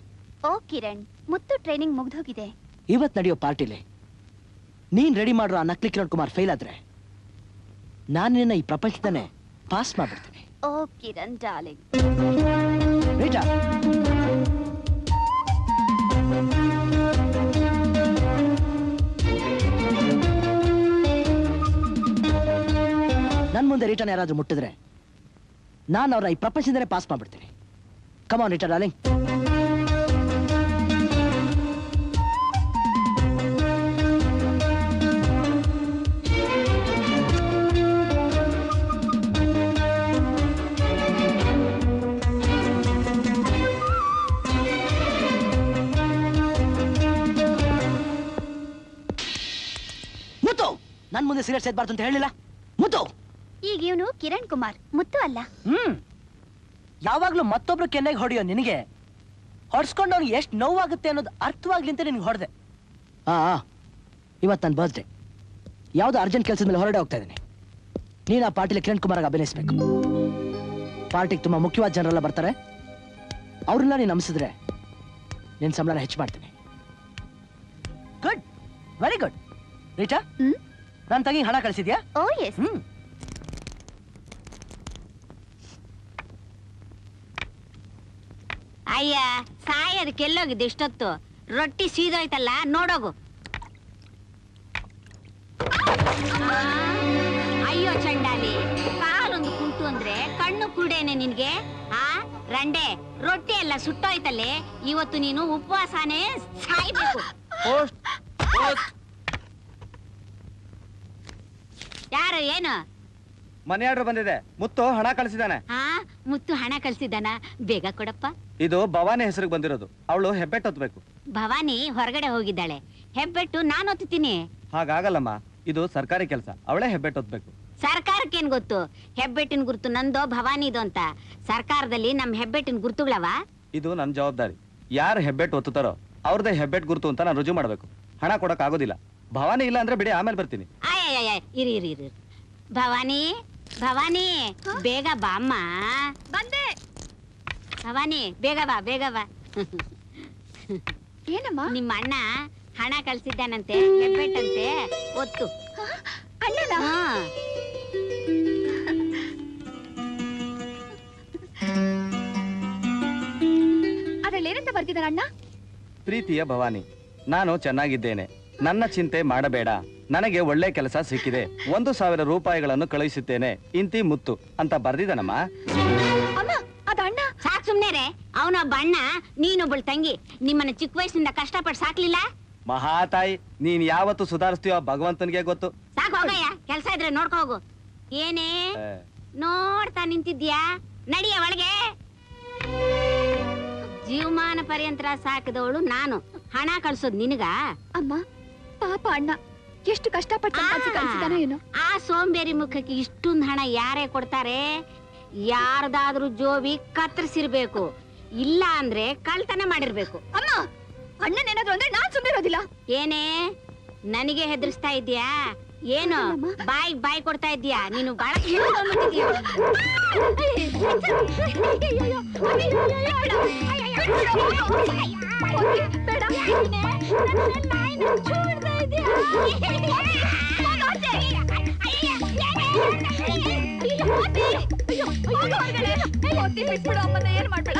ಓ ಕಿರಣ್, ಮುತ್ತು ಟ್ರೈನಿಂಗ್ ಮುಗ್ದೋಗಿದೆ. ಇವತ್ ನಡೆಯೋ ಪಾರ್ಟಿಲಿ ನೀನ್ ರೆಡಿ ಮಾಡಿರೋ ಆ ನಕಲಿ ಕಿರಣ್ ಕುಮಾರ್ ಫೇಲ್ ಆದ್ರೆ ನಾನು ನಿನ್ನ ಈ ಪ್ರಪಂಚದನ್ನೇ ಪಾಸ್ ಮಾಡ್ಬಿಡ್ತೀನಿ. ಓ ಕಿರಣ್ ಡಾರ್ಲಿಂಗ್. ರೀಟಾ, ನನ್ ಮುಂದೆ ರಿಟರ್ನ್ ಯಾರಾದ್ರೂ ಮುಟ್ಟಿದ್ರೆ ನಾನು ಅವ್ರ ಈ ಪ್ರಪಂಚದನ್ನೇ ಪಾಸ್ ಮಾಡ್ಬಿಡ್ತೀನಿ. ಕಮಾನ್ ರಿಟಾ ಡಾರ್ಲಿಂಗ್. ಮುತ್ತು, ನನ್ ಮುಂದೆ ಸೀರಿಯಸ್ ಸೇದ್ಬಾರ್ದು ಅಂತ ಹೇಳಿಲ್ಲ. ಮುತ್ತು, ಈಗ ಇವನು ಕಿರಣ್ ಕುಮಾರ್, ಮುತ್ತು ಅಲ್ಲ. ಯಾವಾಗ್ಲೂ ಮತ್ತೊಬ್ರು ಕೆನ್ನೆಗೆ ಹೊಡೆಯೋ ನಿನಗೆ ಹೊಡ್ಸ್ಕೊಂಡು ಅವ್ನಿಗೆ ಎಷ್ಟು ನೋವಾಗುತ್ತೆ ಅನ್ನೋದು ಅರ್ಥವಾಗ್ಲಿ ಅಂತ ನಿನ್ಗೆ ಹೊಡೆದೆ. ಇವತ್ತು ನನ್ನ ಬರ್ತ್ಡೇ. ಯಾವ್ದು ಅರ್ಜೆಂಟ್ ಕೆಲಸದ ಮೇಲೆ ಹೊರಡೆ ಹೋಗ್ತಾ ಇದ್ದೀನಿ. ನೀನು ಆ ಪಾರ್ಟಿಲಿ ಕಿರಣ್ ಕುಮಾರ್ ಅಭಿನಯಿಸ್ಬೇಕು. ಪಾರ್ಟಿಗೆ ತುಂಬಾ ಮುಖ್ಯವಾದ ಜನರೆಲ್ಲ ಬರ್ತಾರೆ. ಅವ್ರನ್ನ ನೀನು ನಂಬಿಸಿದ್ರೆ ನಿನ್ನ ಸಂಬಳನ ಹೆಚ್ಚು ಮಾಡ್ತೀನಿ. Good, very good. ರೀಟಾ, ನನ್ನ ತಂಗಿ ಹಣ ಕಳಿಸಿದ್ಯಾ? ಓ ಎಸ್. ಅಯ್ಯ ಸಾಯದಕ್ಕೆ ಎಲ್ಲೋಗಿದ್ದು ಇಷ್ಟೊತ್ತು? ರೊಟ್ಟಿ ಸೀದೋಯ್ತಲ್ಲ, ನೋಡೋಗು. ಅಯ್ಯೋ ಚಂಡಾಲಿ, ಕಾಲೊಂದು ಕುಂಟು ಅಂದ್ರೆ ಕಣ್ಣು ಕುರುಡೇನೆ ನಿನ್ಗೆ? ರಂಡೆ, ರೊಟ್ಟಿ ಎಲ್ಲ ಸುಟ್ಟೋಯ್ತಲ್ಲೇ. ಇವತ್ತು ನೀನು ಉಪವಾಸನೇ ಸಾಯ್ಬೇಕು. ಯಾರು? ಏನು? ಮನೆ ಆರ್ಡರ್ ಬಂದಿದೆ. ಮುತ್ತು ಹಣ ಕಳಿಸಿದಾನೆ. ಮುತ್ತು ಹಣ ಕಳ್ಸಿದ್ದಾನ? ಬೇಗ ಕೊಡಪ್ಪ. ಇದು ಭವಾನಿ ಹೆಸರಿಗೆ ಬಂದಿರೋದು. ಅವಳು ಹೆಬ್ಬೆಟ್ಟು ಹೊತ್ಬೇಕು. ಭವಾನಿ ಹೊರಗಡೆ ಹೋಗಿದ್ದಾಳೆ. ಹೆಬ್ಬೆಟ್ಟು ನಾನು ಹೊತ್ತೀನಿ. ಹಾಗಾಗಲ್ಲಮ್ಮ, ಇದು ಸರ್ಕಾರಿ ಕೆಲಸ. ಅವಳೇ ಹೆಬ್ಬೆಟ್ಟು ಹೊತ್ಬೇಕು. ಸರ್ಕಾರಕ್ಕೇನ್ ಗೊತ್ತು ಹೆಬ್ಬೆಟ್ಟಿನ ಗುರುತು ನಂದೋ ಭವಾನಿದು ಅಂತ? ಸರ್ಕಾರದಲ್ಲಿ ನಮ್ ಹೆಬ್ಬೆಟ್ಟಿನ ಗುರುತುಗಳವ? ಇದು ನನ್ನ ಜವಾಬ್ದಾರಿ. ಯಾರು ಹೆಬ್ಬೆಟ್ಟು ಹೊತ್ತುತ್ತಾರೋ ಅವ್ರದೇ ಹೆಬ್ಬೆಟ್ಟು ಗುರುತು ಅಂತ ನಾನು ರುಜು ಮಾಡ್ಬೇಕು. ಹಣ ಕೊಡಕ್ ಆಗೋದಿಲ್ಲ. ಭವಾನಿ ಇಲ್ಲ ಅಂದ್ರೆ ಬಿಡಿ, ಆಮೇಲೆ ಬರ್ತೀನಿ. ಇರಿ ಇರಿ ಇರಿ. ಭವಾನಿ, ಭವಾನಿ, ಬೇಗ ಬಾ ಅಮ್ಮ. ಬಂದೆ. ಭವಾನಿ, ಬೇಗ ಬಾ, ಬೇಗ ಬಾ. ಏನಮ್ಮ? ನಿಮ್ಮ ಅಣ್ಣ ಹಣ ಕಳ್ಸಿದ್ದಾನಂತೆ, ಹೆಬ್ಬೆಟ್ಟಂತೆ, ಒತ್ತು. ಅಣ್ಣನ? ಅದ್ರಲ್ಲಿ ಏನಂತ ಬರ್ತಿದಾರ ಅಣ್ಣ? ಪ್ರೀತಿಯ ಭವಾನಿ, ನಾನು ಚೆನ್ನಾಗಿದ್ದೇನೆ, ನನ್ನ ಚಿಂತೆ ಮಾಡಬೇಡ, ನನಗೆ ಒಳ್ಳೆ ಕೆಲಸ ಸಿಕ್ಕಿದೆ, 1,000 ರೂಪಾಯಿಗಳನ್ನು ಕಳುಹಿಸುತ್ತೇನೆ, ಇಂತಿ ಮುತ್ತು ಅಂತ ಬರ್ದಿದ್ದಾನಮ್ಮ. ಸಾಕ್ ಸುಮ್ನೆ. ಅವನೊಬ್ಬ ಅಣ್ಣ, ನೀನೊಬ್ಬಳು ತಂಗಿ. ನಿಮ್ಮನ್ನ ಚಿಕ್ಕ ವಯಸ್ಸಿನಿಂದ ಕಷ್ಟಪಟ್ಟು ಸಾಕ್ಲಿಲ್ಲ? ಮಹಾತಾಯಿ, ನೀನ್ ಯಾವತ್ತು ಸುಧಾರಿಸ್ತೀಯೋ ಭಗವಂತನಿಗೆ ಗೊತ್ತು. ಸಾಕು ಹೋಗಯ್ಯ, ಕೆಲ್ಸ ಇದ್ರೆ ನೋಡ್ಕೋ ಹೋಗು. ಏನೇ ನೋಡ್ತಾ ನಿಂತಿದ್ಯಾ? ನಡಿಯ ಒಳಗೆ. ಜೀವಮಾನ ಪರ್ಯಂತರ ಸಾಕಿದವಳು ನಾನು, ಹಣ ಕಳ್ಸೋದ್ ನಿನಗ? ಅಮ್ಮ ಪಾಪ ಅಣ್ಣ ಎಷ್ಟು ಕಷ್ಟಪಟ್ಟು ಕಳ್ಸಿದಾನೋ ಏನೋ. ಆ ಸೋಂಬೇರಿ ಮುಖಕ್ಕೆ ಇಷ್ಟೊಂದು ಹಣ ಯಾರೇ ಕೊಡ್ತಾರೆ? ಯಾರ್ದಾದ್ರೂ ಜೋಬಿ ಕತ್ತರಿಸಿರ್ಬೇಕು, ಇಲ್ಲ ಅಂದ್ರೆ ಕಳ್ತನ ಮಾಡಿರ್ಬೇಕು. ಅಮ್ಮ, ಅಣ್ಣನೇನಾದ್ರು ಅಂದ್ರೆ ನಾನ್ ಸುಮ್ಮನೆ ಇರೋದಿಲ್ಲ. ಏನೇ ನನಗೆ ಹೆದರ್ಸ್ತಾ ಇದ್ಯಾ? ಏನು ಬಾಯಿ ಕೊಡ್ತಾ ಇದ್ಯಾ? ನೀನು ಬಾಳ ಏನ್ ಮಾಡ್ಬೇಡ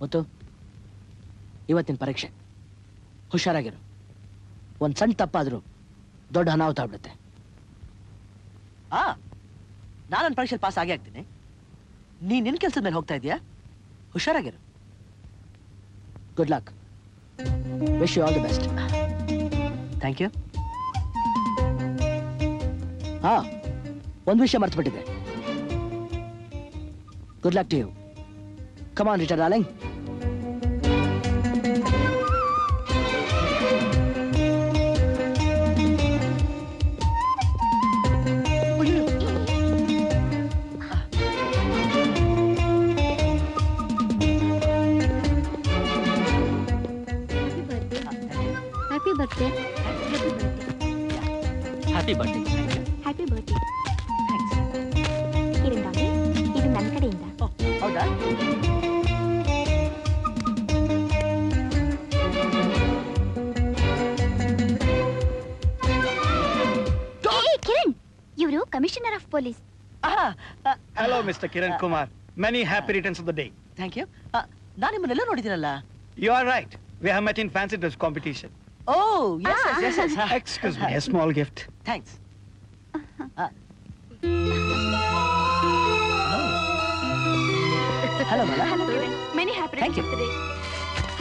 ಮುತ್ತು, ಇವತ್ತಿನ ಪರೀಕ್ಷೆ ಹುಷಾರಾಗಿರು. ಒಂದ್ ಸಣ್ಣ ತಪ್ಪಾದ್ರೂ ದೊಡ್ಡ ಅನಾಹುತ ಆಗ್ಬಿಡುತ್ತೆ. ನಾನೊಂದು ಪರೀಕ್ಷೆ ಪಾಸ್ ಆಗೇ ಆಗ್ತೀನಿ. ನಿನ್ ಕೆಲ್ಸದ ಮೇಲೆ ಹೋಗ್ತಾ ಇದೀಯಾ? ಹುಷಾರಾಗಿರು. Good luck. Wish you all the best. Thank you. ಒಂದು ವಿಷಯ ಮರ್ತ್ಬಿಟ್ಟಿದ್ದೆ. Good luck to you. Come on Rita darling. Happy birthday. Happy birthday. ಇದು ನನ್ನ ಕಡೆಯಿಂದ. ಹೌದಾ? ಕಿರಣ್, ಇವರು commissioner of police. Hello Mister Kiran Kumar. Many happy returns of the day. Thank you. ನಾನು ನಿಮ್ಮನ್ನೆಲ್ಲ ನೋಡಿದ್ದೀನಲ್ಲ. You are right. We have met in fancy dress competition. Oh, yes. Excuse me, a small gift. Thanks. Hello, Mala. Hello, Kiran. Many happy Thank you. today.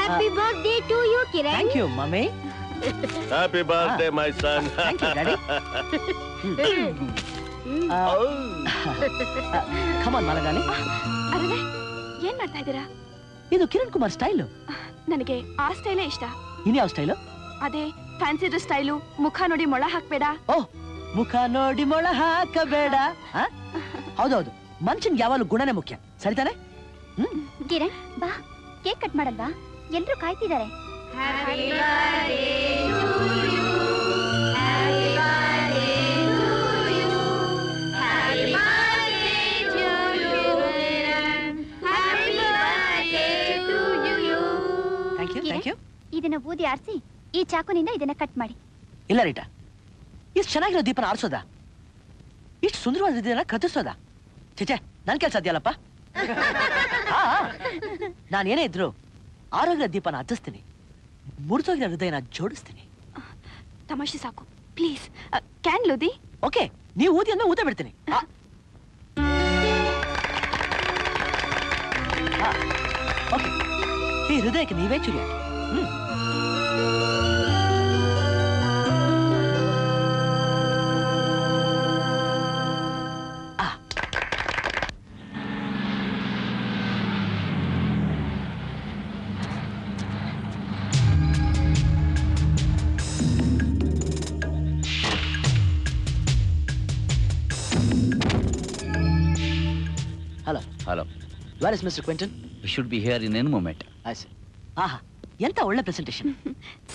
Happy birthday to you, Kiran. Thank you, Mommy. Happy birthday, my son. Thank you, Daddy. Come on, Malagani. ಅರೇ, ಏನ್ ಮಾಡ್ತಾ ಇದ್ದೀರಾ? ಇದು Kiran Kumar style. ನನಗೆ ಆ ಸ್ಟೈಲೇ ಇಷ್ಟ. ಇನ್ಯಾವ style? ಅದೇ fancy dress style. ಮುಖ ನೋಡಿ ಮೊಳ ಹಾಕ್ಬೇಡ. ಮುಖ ನೋಡಿ ಮೊಳ ಹಾಕಬೇಡ. ಹೌದೌದು, ಮನುಷ್ಯನ್ಗೆ ಯಾವಾಗಲೂ ಗುಣನೇ ಮುಖ್ಯ. ಸರಿತಾನೆ? ಕಿರಣ್, ಬಾ, ಕೇಕ್ ಕಟ್ ಮಾಡಲ್ವಾ? ಎಲ್ರೂ ಕಾಯ್ತಿದ್ದಾರೆ. Thank you. ಇದನ್ನ ಊದಿ ಆರಿಸಿ ಈ ಚಾಕುನಿಂದ ಇದನ್ನ ಕಟ್ ಮಾಡಿ. ಇಲ್ಲ ರೀಟಾ, ಇಷ್ಟು ಚೆನ್ನಾಗಿರೋ ದೀಪನ ಆರಿಸೋದಾ? ಇಷ್ಟು ಸುಂದರವಾದ ಇದನ್ನ ಕತ್ತಿಸೋದಾ? ಚೇಚೆ, ನನ್ ಕೆಲ್ಸ ಅದೆಯಲ್ಲಪ್ಪ. ನಾನೇನೇ ಇದ್ರು ಆರೋಗ್ಯ ದೀಪನ ಹತ್ತಿಸ್ತೀನಿ, ಮುರಿದೋಗಿರೋ ಹೃದಯನ ಜೋಡಿಸ್ತೀನಿ. ತಮಾಷೆ ಸಾಕು ಪ್ಲೀಸ್. ಕ್ಯಾನ್ ಲೂದಿ? ಓಕೆ, ನೀವು ಊದಿ ಅಂದ್ರೆ ಊದ ಬಿಡ್ತೀನಿ. ಓಕೆ, ಈ ಹೃದಯಕ್ಕೆ ನೀವೇ ಚುರಿ ಹಾಕಿ. Hello. Hello. Where is Mr. Quinton? We should be here in any moment. I see. ಆಹಾ, ಎಂತ ಒಳ್ಳೆ ಪ್ರೆಸೆಂಟೇಷನ್.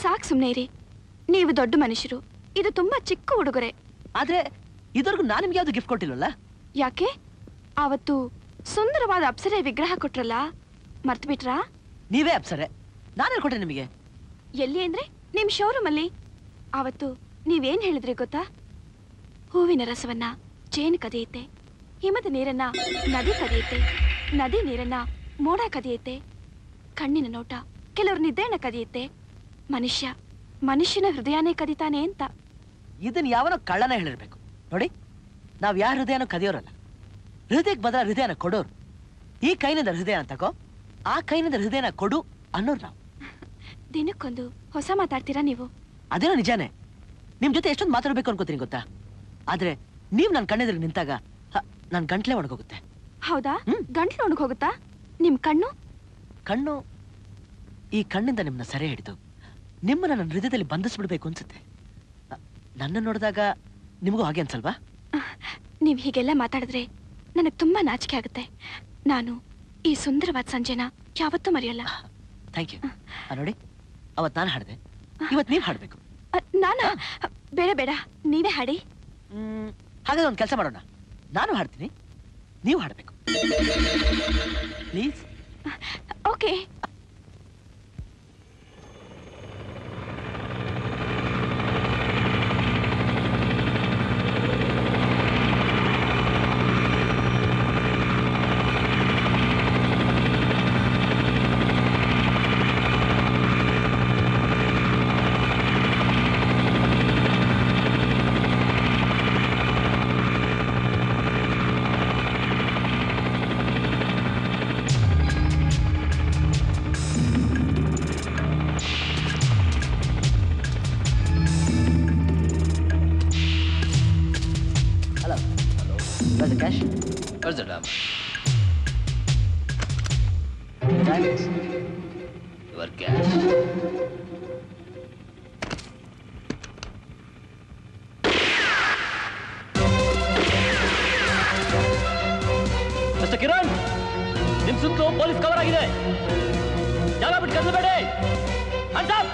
ಸಾಕ್ ಸುಮ್ನೆ ಇರಿ. ನೀವು ದೊಡ್ಡ ಮನುಷ್ಯರು, ಇದು ತುಂಬಾ ಚಿಕ್ಕ ಉಡುಗೊರೆ. ಆದ್ರೆ ಇದುವರೆಗೂ ನಾನು ನಿಮ್ಗೆ ಯಾವ್ದು ಗಿಫ್ಟ್ ಕೊಟ್ಟಿಲ್ವಲ್ಲ? ಯಾಕೆ? ಆವತ್ತು ಸುಂದರವಾದ ಅಪ್ಸರೆ ವಿಗ್ರಹ ಕೊಟ್ರಲ್ಲ, ಮರ್ತು ಬಿಟ್ರಾ? ನೀವೇ ಅಪ್ಸರೆ, ನಾನೇ ಕೊಟ್ಟೆ ನಿಮಗೆ. ಎಲ್ಲಿ ಅಂದ್ರೆ ನಿಮ್ ಶೋರೂಮ್ ಅಲ್ಲಿ. ಆವತ್ತು ನೀವೇನ್ ಹೇಳಿದ್ರಿ ಗೊತ್ತಾ? ಹೂವಿನ ರಸವನ್ನ ಜೇನು ಕದಿಯುತ್ತೆ, ಹಿಮದ ನೀರನ್ನ ನದಿ ಕದಿಯುತ್ತೆ, ನದಿ ನೀರನ್ನ ಮೋಡ ಕದಿಯುತ್ತೆ, ಕಣ್ಣಿನ ನೋಟ ಕೆಲವ್ರ ನಿದ್ದೆಯನ್ನ ಕದಿಯುತ್ತೆ, ಮನುಷ್ಯನ ಹೃದಯನೇ ಕದಿತಾನೆ ಅಂತ. ಇದನ್ನ ಯಾವನೋ ಕಳ್ಳನ ಹೇಳಿರ್ಬೇಕು. ನೋಡಿ, ನಾವ್ ಯಾರ ಹೃದಯನೂ ಕದಿಯೋರಲ್ಲ, ಹೃದಯಕ್ಕೆ ಬದಲ ಹೃದಯನ ಕೊಡೋರು. ಈ ಕೈನಿಂದ ಹೃದಯನ ತಗೋ, ಆ ಕೈನಿಂದ ಹೃದಯನ ಕೊಡು ಅನ್ನೋರು ನಾವು. ದಿನಕ್ಕೊಂದು ಹೊಸ ಮಾತಾಡ್ತೀರಾ ನೀವು. ಅದೇನೋ ನಿಜಾನೇ. ನಿಮ್ ಜೊತೆ ಎಷ್ಟೊಂದು ಮಾತಾಡ್ಬೇಕು ಅನ್ಕೋತೀನಿ ಗೊತ್ತಾ, ಆದ್ರೆ ನೀವ್ ನನ್ ಕಣ್ಣೆದುರು ನಿಂತಾಗ ನನ್ ಗಂಟ್ಲೆ ಒಣಗೋಗುತ್ತೆ. ಹೌದಾ? ಗಂಟ್ಲು ಒಣಗೋಗುತ್ತಾ? ನಿಮ್ ಕಣ್ಣು? ಕಣ್ಣು, ಈ ಕಣ್ಣಿಂದ ನಿಮ್ಮನ್ನ ಸೆರೆ ಹಿಡಿದು ನಿಮ್ಮನ್ನ ನನ್ನ ಹೃದಯದಲ್ಲಿ ಬಂಧಿಸ್ಬಿಡ್ಬೇಕು ಅನ್ಸುತ್ತೆ. ನನ್ನ ನೋಡಿದಾಗ ನಿಮಗೂ ಹಾಗೆ ಅನ್ಸಲ್ವಾ? ನೀವ್ ಹೀಗೆಲ್ಲ ಮಾತಾಡಿದ್ರೆ ನನಗ್ ತುಂಬಾ ನಾಚಿಕೆ ಆಗುತ್ತೆ. ನಾನು ಈ ಸುಂದರವಾದ ಸಂಜೆನ ಯಾವತ್ತೂ ಮರೆಯಲ್ಲ. Thank you. ನೋಡಿ, ಅವತ್ ನಾನು ಹಾಡ್ದೆ, ಇವತ್ ನೀವ್ ಹಾಡ್ಬೇಕು. ನಾನಾ? ಬೇಡ, ನೀವೇ ಹಾಡಿ. ಹಾಗಾದ್ರೆ ಒಂದು ಕೆಲಸ ಮಾಡೋಣ, ನಾನು ಹಾಡ್ತೀನಿ, ನೀವು ಹಾಡ್ಬೇಕು. Please. Okay. Where's the diamond? Thanks. Your cash. Mister Kiran, ನಿಮ್ ಸುತ್ತಲೂ ಪೊಲೀಸ್ ಕವರ್ ಆಗಿದೆ. ಜಾಗ ಬಿಟ್ಟು ಕದಲಬೇಡಿ. Hands up.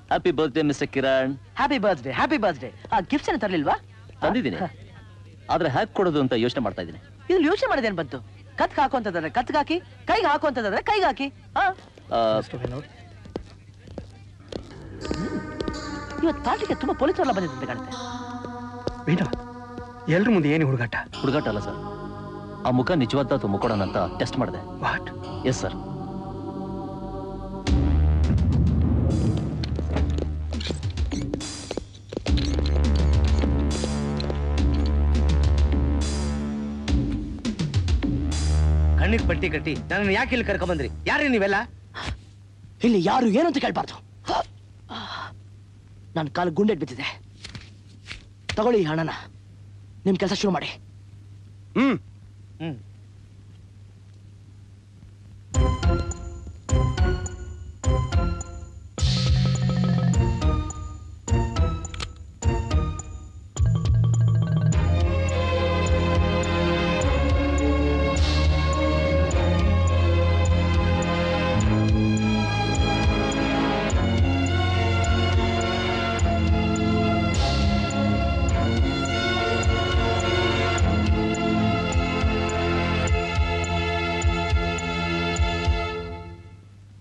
Happy birthday Mister Kiran. Happy birthday, happy birthday. ಆ ಗಿಫ್ಟ್ಸ್ ಏನು ತರಲಿಲ್ವಾ? ತಂದಿದ್ದೀನಿ, ಆದ್ರೆ ಹ್ಯಾಕ್ ಕೊಡೋದು ಅಂತ ಯೋಚನೆ ಮಾಡ್ತಾ ಇದ್ದೀನಿ. ಇದ್ರಲ್ಲಿ ಯೋಚನೆ ಮಾಡೋದೇನು ಬಂತು? ಕತ್ಗೆ ಹಾಕುವಂತದಾದ್ರೆ ಕತ್ಗೆ ಹಾಕಿ, ಕೈಗೆ ಹಾಕುವಂತದಾದ್ರೆ ಕೈಗೆ ಹಾಕಿ. ಇವತ್ತು ಪಾರ್ಟಿಗೆ ತುಂಬಾ ಪೊಲೀಸರೆಲ್ಲ ಬಂದಿದ್ದಂತೆ ಕಾಣುತ್ತೆ. ಎಲ್ರ ಮುಂದೆ ಏನು ಹುಡುಗಾಟ? ಹುಡುಗಾಟ ಅಲ್ಲ ಸರ್, ಆ ಮುಖ ನಿಜವಾದ ಮುಖೋಣ ಅಂತ ಟೆಸ್ಟ್ ಮಾಡಿದೆ. ವಾಟ್? Yes sir. ಕಣ್ಣಿಗೆ ಪಟ್ಟಿ ಕಟ್ಟಿ ನನ್ನ ಯಾಕೆ ಇಲ್ಲಿ ಕರ್ಕೊಂಡ್ ಬಂದ್ರಿ? ಯಾರೇ ನೀವೆಲ್ಲ? ಇಲ್ಲಿ ಯಾರು ಏನು ಅಂತ ಕೇಳ್ಬಾರ್ದು. ನನ್ನ ಕಾಲು ಗುಂಡೆಟ್ ಬಿದ್ದಿದೆ. ತಗೊಳ್ಳಿ ಈ ಹಣನ, ನಿಮ್ ಕೆಲಸ ಶುರು ಮಾಡಿ. ಹ್ಮ್.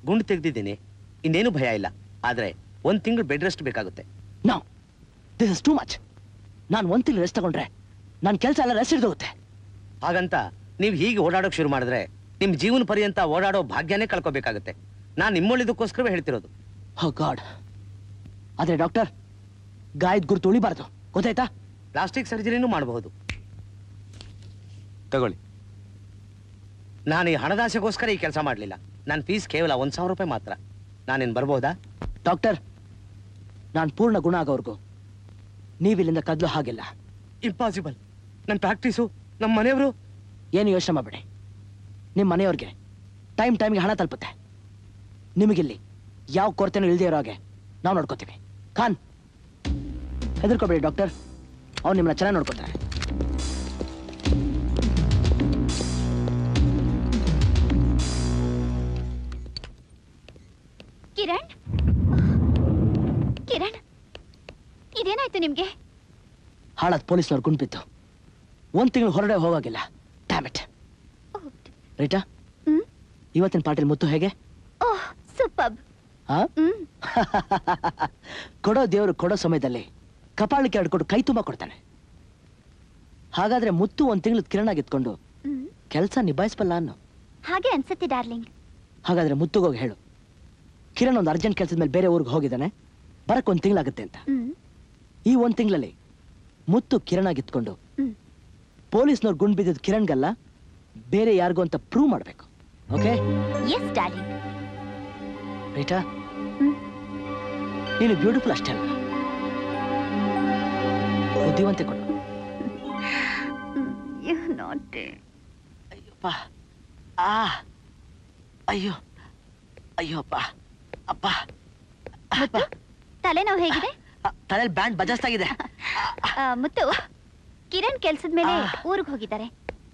ಗುಂಡು ತೆಗ್ದಿದ್ದೀನಿ, ಇನ್ನೇನು ಭಯ ಇಲ್ಲ. ಆದ್ರೆ 1 ತಿಂಗಳು ಬೆಡ್ ರೆಸ್ಟ್ ಬೇಕಾಗುತ್ತೆ. No, this is too much. ನಾನು 1 ತಿಂಗಳು ರೆಸ್ಟ್ ತಗೊಂಡ್ರೆ ನನ್ನ ಕೆಲಸ ಎಲ್ಲ ರೆಸ್ಟ್ ಹಿಡಿದೋಗುತ್ತೆ. ಹಾಗಂತ ನೀವು ಹೀಗೆ ಓಡಾಡೋಕೆ ಶುರು ಮಾಡಿದ್ರೆ ನಿಮ್ ಜೀವನ ಪರ್ಯಂತ ಓಡಾಡೋ ಭಾಗ್ಯನೇ ಕಳ್ಕೋಬೇಕಾಗುತ್ತೆ. ನಾನು ನಿಮ್ಮೊಳ್ಳಿದಕ್ಕೋಸ್ಕರವೇ ಹೇಳ್ತಿರೋದು. ಓ ಗಾಡ್. ಆದ್ರೆ ಡಾಕ್ಟರ್, ಗಾಯದ ಗುರುತು ಉಳಿಬಾರ್ದು, ಗೊತ್ತಾಯ್ತಾ? ಪ್ಲಾಸ್ಟಿಕ್ ಸರ್ಜರಿನೂ ಮಾಡಬಹುದು. ತಗೊಳ್ಳಿ. ನಾನು ಈ ಹಣದಾಸೆಗೋಸ್ಕರ ಈ ಕೆಲಸ ಮಾಡಲಿಲ್ಲ. ನನ್ನ ಫೀಸ್ ಕೇವಲ 1,000 ರೂಪಾಯಿ ಮಾತ್ರ. ನಾನೇನು ಬರ್ಬೋದಾ? ಡಾಕ್ಟರ್, ನಾನು ಪೂರ್ಣ ಗುಣ ಆಗೋವರೆಗೂ ನೀವಿಲ್ಲಿಂದ ಕದ್ಲು ಹಾಗಿಲ್ಲ. ಇಂಪಾಸಿಬಲ್. ನನ್ನ ಪ್ರಾಕ್ಟೀಸು, ನಮ್ಮ ಮನೆಯವರು. ಏನು ಯೋಚನೆ ಮಾಡಬೇಡಿ, ನಿಮ್ಮ ಮನೆಯವ್ರಿಗೆ ಟೈಮ್ಗೆ ಹಣ ತಲುಪುತ್ತೆ. ನಿಮಗಿಲ್ಲಿ ಯಾವ ಕೊರತೆನೂ ಇಲ್ಲದೆ ಇರೋ ಹಾಗೆ ನಾವು ನೋಡ್ಕೋತೀವಿ. ಖಾನ್, ಹೆದರ್ಕೋಬೇಡಿ ಡಾಕ್ಟರ್, ಅವ್ನು ನಿಮ್ಮನ್ನ ಚೆನ್ನಾಗಿ ನೋಡ್ಕೊತಾರೆ. ಕಿರಣ್, ಕಿರಣ್, ಇದೇನಾಯ್ತು ನಿಮ್ಗೆ? ಹಾಳಾದ ಪೊಲೀಸ್ನವ್ರು ಗುಂಡ್ಬಿದ್ದು 1 ತಿಂಗಳು ಹೊರಡೆ ಹೋಗಾಗಿಲ್ಲ. Dam it. ರೈಟಾ, ಇವತ್ತಿನ ಪಾರ್ಟಿಲಿ ಮುತ್ತು ಹೇಗೆ? ಓಹ್, ಸೂಪರ್ಬ್. ಕೊಡೋ ದೇವರು ಕೊಡೋ ಸಮಯದಲ್ಲಿ ಕಪಾಳಕ್ಕೆ ಆಡ್ಕೊಂಡು ಕೈ ತುಂಬ ಕೊಡ್ತಾನೆ. ಹಾಗಾದ್ರೆ ಮುತ್ತು ಒಂದ್ ತಿಂಗಳು ಕಿರಣ್ ಆಗಿತ್ಕೊಂಡು ಕೆಲಸ ನಿಭಾಯಿಸಬಲ್ಲ ಅನ್ನೋ ಹಾಗೆ ಅನ್ಸತ್ತೆ ಡಾರ್ಲಿಂಗ್. ಹಾಗಾದ್ರೆ ಮುತ್ತುಗೋಗಿ ಹೇಳು, ಕಿರಣ್ ಒಂದು ಅರ್ಜೆಂಟ್ ಕೆಲಸದ ಮೇಲೆ ಬೇರೆ ಊರಿಗೆ ಹೋಗಿದ್ದಾನೆ, ಬರಕ್ ಒಂದ್ ತಿಂಗಳಾಗುತ್ತೆ ಅಂತ. ಈ ಒಂದ್ ತಿಂಗಳಲ್ಲಿ ಮುತ್ತು ಕಿರಣ್ ಆಗಿತ್ಕೊಂಡು ಪೊಲೀಸ್ನವ್ರು ಗುಂಡ್ ಬಿದ್ದಿದ್ದು ಕಿರಣ್ಗಲ್ಲ ಬೇರೆ ಯಾರಿಗೂ ಅಂತ ಪ್ರೂವ್ ಮಾಡ್ಬೇಕು. ಓಕೆ? Yes darling. ರೈಟಾ? ನೀನು ಬ್ಯೂಟಿಫುಲ್ ಅಷ್ಟೇ ಅಲ್ಲ, ಬುದ್ಧಿವಂತೆ ಕೊಡು. ಅಯ್ಯಪ್ಪ, ಅಯ್ಯೋ ಅಯ್ಯೋಪ್ಪ, ಅಪ್ಪ. ತಲೆನೋವು ಹೇಗಿದೆ? ತಲೆಯಲ್ಲಿ ಬ್ಯಾಂಡ್ ಬಜಾಸ್ತಾಗಿದೆ. ಮುತ್ತು, ಕಿರಣ್ ಕೆಲ್ಸದ ಮೇಲೆ ಊರಿಗೆ ಹೋಗಿದ್ದಾರೆ,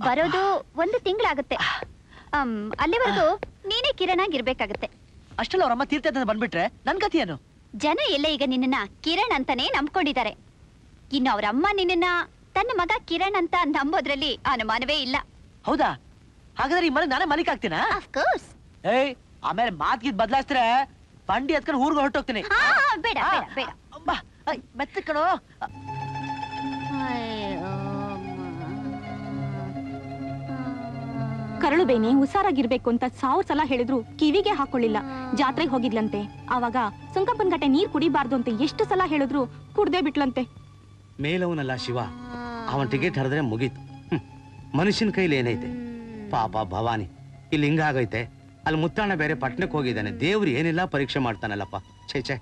ಬರೋದು 1 ತಿಂಗಳಾಗುತ್ತೆ. ಅಲ್ಲಿವರೆಗೂ ನೀನೇ ಕಿರಣ್ ಆಗಿರ್ಬೇಕಾಗತ್ತೆ. ಅಷ್ಟೆಲ್ಲ ಅವ್ರಮ್ಮ ತೀರ್ಥದಿಂದ ಬಂದ್ಬಿಟ್ರೆ ನನ್ ಗತಿ ಏನು? ಜನ ಎಲ್ಲ ಈಗ ನಿನ್ನನ್ನ ಕಿರಣ್ ಅಂತಾನೆ ನಂಬ್ಕೊಂಡಿದ್ದಾರೆ. ಇನ್ನು ಅವ್ರ ಅಮ್ಮ ನಿನ್ನನ್ನ ತನ್ನ ಮಗ ಕಿರಣ್ ಅಂತ ನಂಬೋದ್ರಲ್ಲಿ ಅನುಮಾನವೇ ಇಲ್ಲ. ಹೌದಾ? ಹಾಗಾದ್ರೆ ಈ ಮನೆ ನಾನೇ ಮಾಲೀಕ ಆಗ್ತೀನಾ? ಅಫ್ಕೋರ್ಸ್. ಏಯ್, ಆಮೇಲೆ ಮಾತ್ಗಿದ್ ಬದಲಾಯಿಸಿದ್ರೆ ಬಂಡಿ ಎತ್ಕೊಂಡು ಊರ್ಗೆ ಹೊರಟೋಗ್ತೀನಿ. ಬೇಡ ಬೇಡ ಬೇಡ. ಮೆತ್ತ ಕಣೋ. ಕರಳು ಬೇನೆ ಹುಷಾರಾಗಿರ್ಬೇಕು ಅಂತ 1000 ಸಲ ಹೇಳಿದ್ರು ಕಿವಿಗೆ ಹಾಕೊಳ್ಳಿಲ್ಲ. ಜಾತ್ರೆಗೆ ಹೋಗಿದ್ಲಂತೆ, ಆವಾಗ ಸುಂಕಪ್ಪನ್ ಗಟ್ಟೆ ನೀರ್ ಕುಡಿಬಾರ್ದು ಅಂತ ಎಷ್ಟು ಸಲ ಹೇಳಿದ್ರು ಕುಡ್ದೇ ಬಿಟ್ಲಂತೆ. ಮೇಲವನಲ್ಲ ಶಿವ, ಅವನ್ ಟಿಕೆಟ್ ಹರಿದ್ರೆ ಮುಗೀತು. ಮನುಷ್ಯನ ಕೈಲಿ ಏನೈತೆ? ಪಾಪ ಭವಾನಿ ಇಲ್ಲಿ ಹಿಂಗಾಗೈತೆ, ಅಲ್ಲಿ ಮುತ್ತಣ್ಣ ಬೇರೆ ಪಟ್ಟಣಕ್ಕೆ ಹೋಗಿದ್ದಾನೆ. ದೇವ್ರು ಏನೆಲ್ಲ ಪರೀಕ್ಷೆ ಮಾಡ್ತಾನಲ್ಲಪ್ಪ. ಛೇ.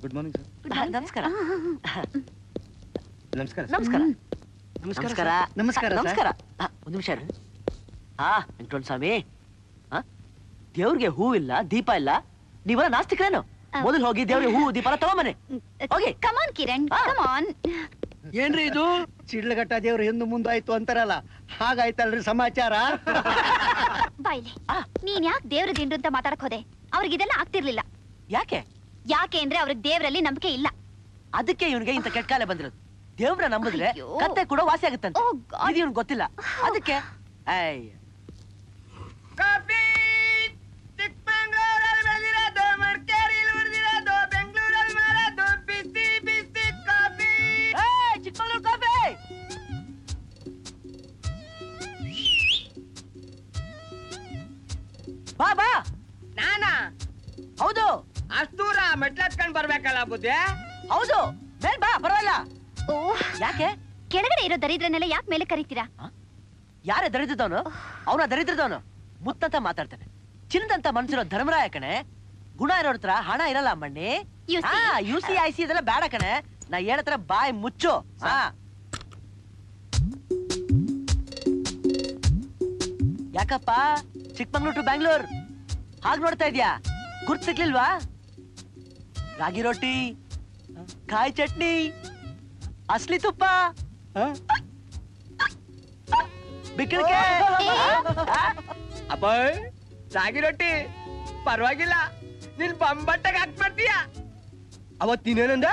Good morning sir. ನಮಸ್ಕಾರ. ನಮಸ್ಕಾರ. ನಮಸ್ಕಾರ. ನಮಸ್ಕಾರ. ನಮಸ್ಕಾರ. ನಮಸ್ಕಾರ. ಒಂದು ನಿಮಿಷ. ವೆಂಕಟರಮಣ ಸ್ವಾಮಿ, ದೇವ್ರಿಗೆ ಹೂವಿಲ್ಲ, ದೀಪ ಇಲ್ಲ, ನೀವೆಲ್ಲ ನಾಸ್ತಿಕರೇನು? ಮೊದಲು ಹೋಗಿ ದೇವ್ರಿಗೆ ಹೂ ದೀಪ ತಗೊಂಬನ್ನಿ. ಹೋಗಿ. ಕಮಾನ್ ಕಿರಣ್, ಕಮಾನ್. ಏನ್ರಿ ಇದು? ಚಿಡ್ಲಘಟ್ಟ ದೇವ್ರು ಎಂದು ಮುಂದಾಯ್ತು ಅಂತಾರಲ್ಲ, ಹಾಗಾಯ್ತಲ್ರಿ ಸಮಾಚಾರ? ಬಾಯ್ಲಿ, ನೀನ್ ಯಾಕೆ ದೇವ್ರ ದಿಂಡು ಅಂತ ಮಾತಾಡಕ್ ಹೋದೆ? ಅವ್ರಿಗಿದೆಲ್ಲ ಆಗ್ತಿರ್ಲಿಲ್ಲ. ಯಾಕೆ? ಯಾಕೆ ಅಂದ್ರೆ ಅವ್ರಿಗೆ ದೇವರಲ್ಲಿ ನಂಬಿಕೆ ಇಲ್ಲ. ಅದಕ್ಕೆ ಇವನಿಗೆ ಇಂತ ಕೆಟ್ಟ ಕಾಲ ಬಂದಿರೋದು. ದೇವ್ರ ನಂಬಿದ್ರೆ ಕತ್ತೆ ಕೂಡ ವಾಸಿ ಆಗುತ್ತಂತೆ. ಇದು ಇವನ್ ಗೊತ್ತಿಲ್ಲ. ಅದಕ್ಕೆ ಕಾಫಿ ಚಿಕ್ಕಮಂಗ್ಳೂರಲ್ಲಿ ಬೆಳೆದಿರೋದು, ಮಡಿಕೇರಿಯಲ್ಲಿ ಉರಿದಿರೋದು, ಬೆಂಗಳೂರಲ್ಲಿ ಮಾರೋದು, ಬಿಸಿ ಬಿಸಿ ಕಾಫಿ. ಚಿಕ್ಕಮಂಗ್ಳೂರು ಕಾಫಿ. ಬಾ ಬಾ. ನಾನಾ? ಹೌದು. ಅಷ್ಟು ದೂರ ಮೆಟ್ಲತ್ಕೊಂಡ್ ಬರ್ಬೇಕಲ್ಲ ಬುದ್ಧಿ? ಹೌದು, ಮೇಲ್ ಬಾ, ಪರವಾಗಿಲ್ಲ. ಯಾಕೆ? ಕೆಳಗಡೆ ಇರೋ ದರಿದ್ರನ್ನೆಲ್ಲ ಯಾಕೆ ಮೇಲೆ ಕರೀತೀರಾ? ಯಾರೇ ದರಿದ್ರದವನು? ಅವನ ದರಿದ್ರದವನು. ಮುತ್ತಂತ ಮಾತಾಡ್ತಾನೆ. ಚಿನ್ನದಂತ ಮನ್ಸಿರೋ ಧರ್ಮರಾಯ ಕಣೆ. ಗುಣ ಇರೋರ್ ಹತ್ರ ಹಣ ಇರಲ್ಲ ಅಮ್ಮಣ್ಣಿ. ಯುಸಿ ಐಸಿ ಇದೆಲ್ಲ ಬೇಡ ಕಣೆ. ನಾ ಹೇಳತ್ರ ಬಾಯ್ ಮುಚ್ಚು. ಯಾಕಪ್ಪ ಚಿಕ್ಕಮಂಗ್ಳೂರ್ ಟು ಬ್ಯಾಂಗ್ಳೂರ್ ಹಾಗ್ ನೋಡ್ತಾ ಇದ್ಯಾ? ಗುರ್ತ್ ಸಿಗ್ಲಿಲ್ವಾ? ರಾಗಿ ರೊಟ್ಟಿ, ಕಾಯಿ ಚಟ್ನಿ, ಅಸ್ಲಿ ತುಪ್ಪ, ಬಿಕ್ಕಳಿಕೆ. ಅಪ್ಪ ರಾಗಿ ರೊಟ್ಟಿ ಪರವಾಗಿಲ್ಲ, ನೀನ್ ಬಂಬಟ್ಟೆಗೆ ಹಾಕ್ ಮಾಡ್ತೀಯ. ಅವತ್ ನೀನೇನಂದ?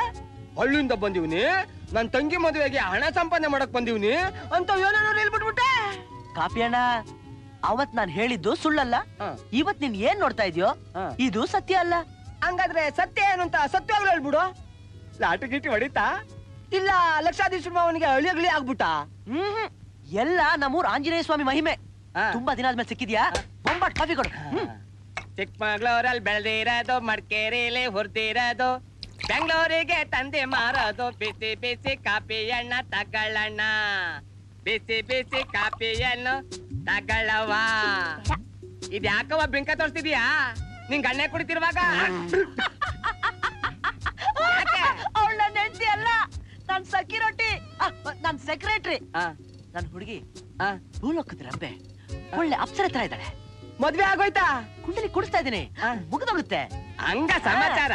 ಹಳ್ಳಿಯಿಂದ ಬಂದಿವ್ನಿ, ನನ್ ತಂಗಿ ಮದುವೆಗೆ ಹಣ ಸಂಪಾದನೆ ಮಾಡಕ್ ಬಂದಿವ್ನಿ ಅಂತ ಏನೇನೋ ಹೇಳ್ಬಿಟ್ಬಿಟ್ಟೆ. ಕಾಪಿ ಅಣ್ಣ, ಅವತ್ ನಾನ್ ಹೇಳಿದ್ದು ಸುಳ್ಳಲ್ಲ. ಇವತ್ ನೀನ್ ಏನ್ ನೋಡ್ತಾ ಇದೀಯೋ ಇದು ಸತ್ಯ ಅಲ್ಲ. ಹಂಗಾದ್ರೆ ಸತ್ಯ ಏನು ಅಂತ ಸತ್ಯವಾಗ್ಲೂ ಹೇಳ್ಬಿಡು. ಲಾಟು ಗೀಟಿ ಹೊಡಿತಾ ಇಲ್ಲ ಲಕ್ಷಾಧೀಶ ಅವನಿಗೆ ಅಳಿಯಗಳಿ ಆಗ್ಬಿಟ್ಟ? ಎಲ್ಲ ನಮ್ಮೂರ್ ಆಂಜನೇಯ ಸ್ವಾಮಿ ಮಹಿಮೆ. ತುಂಬಾ ದಿನ ಆದ್ಮೇಲೆ ಸಿಕ್ಕಿದ್ಯಾ? ಬೊಂಬಾಟ್ ಕಾಫಿ ಕೊಡು. ಚಿಕ್ಕಮಂಗ್ಳೂರಲ್ಲಿ ಬೆಳೆದಿರೋದು, ಮಡಿಕೇರಿಯಲ್ಲಿ ಹುರಿದಿರೋದು, ಬೆಂಗಳೂರಿಗೆ ತಂದೆ ಮಾರೋದು, ಬಿಸಿ ಬಿಸಿ ಕಾಫಿ ಎಣ್ಣ ತಗೊಳ್ಳಣ್ಣ, ಬಿಸಿ ಬಿಸಿ ಕಾಫಿಯನ್ನು ತಗೊಳ್ಳವ. ಇದ್ಯಾಕವ ಬಿಂಕ ತೋರಿಸ್ತಿದ್ಯಾ? ನಿನ್ ಗಣ್ಣೆ ಕುಡಿತಿರುವಾಗ? ಅವಳು ನನ್ನ ಹೆಂಡತಿ ಅಲ್ಲ, ನನ್ ಸಕ್ಕಿ ರೊಟ್ಟಿ, ನನ್ ಸೆಕ್ರೆಟ್ರಿ, ನನ್ ಹುಡುಗಿ ಭೂಲೋಕದ ರಂಬೆ, ಒಳ್ಳೆ ಅಪ್ಸರ ತರ ಇದ್ದಾಳೆ. ಮದ್ವೆ ಆಗೋಯ್ತಾ? ಕುಂಡಲಿ ಕುಡಿಸ್ತಾ ಇದೀನಿ, ಮುಗಿದೋಗುತ್ತೆ. ಹಂಗ ಸಮಾಚಾರ?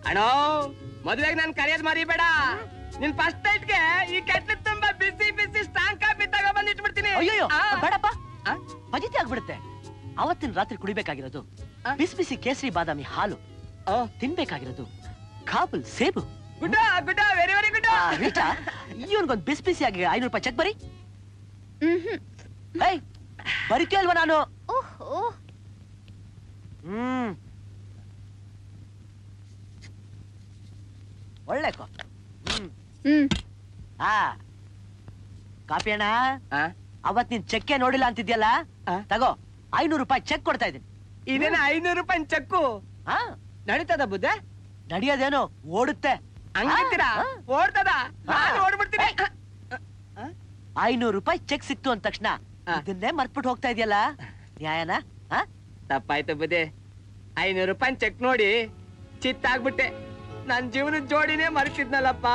ಅಣ್ಣೋ, ಮದ್ವೆಗೆ ನನ್ ಕರೆಯೋದ್ ಮರಿಬೇಡ. ನಿನ್ ಫಸ್ಟ್ ನೈಟ್ಗೆ ಈ ಕೆಟ್ಲ ತುಂಬಾ ಬಿಸಿ ಬಿಸಿ ಸ್ಟ್ರಾಂಗ್ ಕಾಫಿ ತಗೋ ಬಂದ್ ಇಟ್ಬಿಡ್ತೀನಿ. ಅಯ್ಯೋ ಬೇಡಪ್ಪ, ಫಜಿತಿ ಆಗ್ಬಿಡುತ್ತೆ. ಅವತ್ತಿನ ರಾತ್ರಿ ಕುಡಿಬೇಕಾಗಿರೋದು ಬಿಸಿ ಬಿಸಿ ಕೇಸರಿ ಬಾದಾಮಿ ಹಾಲು, ತಿನ್ಬೇಕಾಗಿರೋದು ಕಾಬುಲ್ ಸೇಬು. Good good, very very good. Rita, ಇವನ್ಗೊಂದು ಬಿಸಿ ಬಿಸಿಯಾಗಿ 500 ರೂಪಾಯಿ ಚೆಕ್ ಬರಿ. ಏಯ್, ಬರಿಕೆ ಅಲ್ವಾ ನಾನು? ಒಳ್ಳೆ ಕಾಫಿ ಅಣ್ಣ. ಅವತ್ ನೀನ್ ಚೆಕ್ಕೆ ನೋಡಿಲ್ಲ ಅಂತಿದ್ಯಲ್ಲ, ತಗೋ 500 ರೂಪಾಯಿ ಚೆಕ್ ಕೊಡ್ತಾ ಇದ್ದೀನಿ. ಇದೇನ 500 ರೂಪಾಯಿ ಚೆಕ್ಕು? ನಡೀತದ ಬುದ್ಧೆ? ನಡಿಯೋದೇನು, ಓಡುತ್ತೆ. ಹಂಗಿರ್ತೀರಾ? ಓಡ್ತದ? ನಾನು ಓಡ್ಬಿಡ್ತೀನಿ. 500 ರೂಪಾಯಿ ಚೆಕ್ ಸಿಕ್ತು ಅಂದ ತಕ್ಷಣ ಇದನ್ನೇ ಮರ್ತ್ಬಿಟ್ಟು ಹೋಗ್ತಾ ಇದೆಯಲ್ಲ, ನ್ಯಾಯನಾ? ತಪ್ಪಾಯ್ತು ಬುದ್ಧಿ. 500 ರೂಪಾಯಿ ಚೆಕ್ ನೋಡಿ ಚಿತ್ತಾಗ್ಬಿಟ್ಟೆ. ನನ್ ಜೀವನದ ಜೋಡಿನೇ ಮರ್ತಿದ್ನಲ್ಲಪ್ಪ.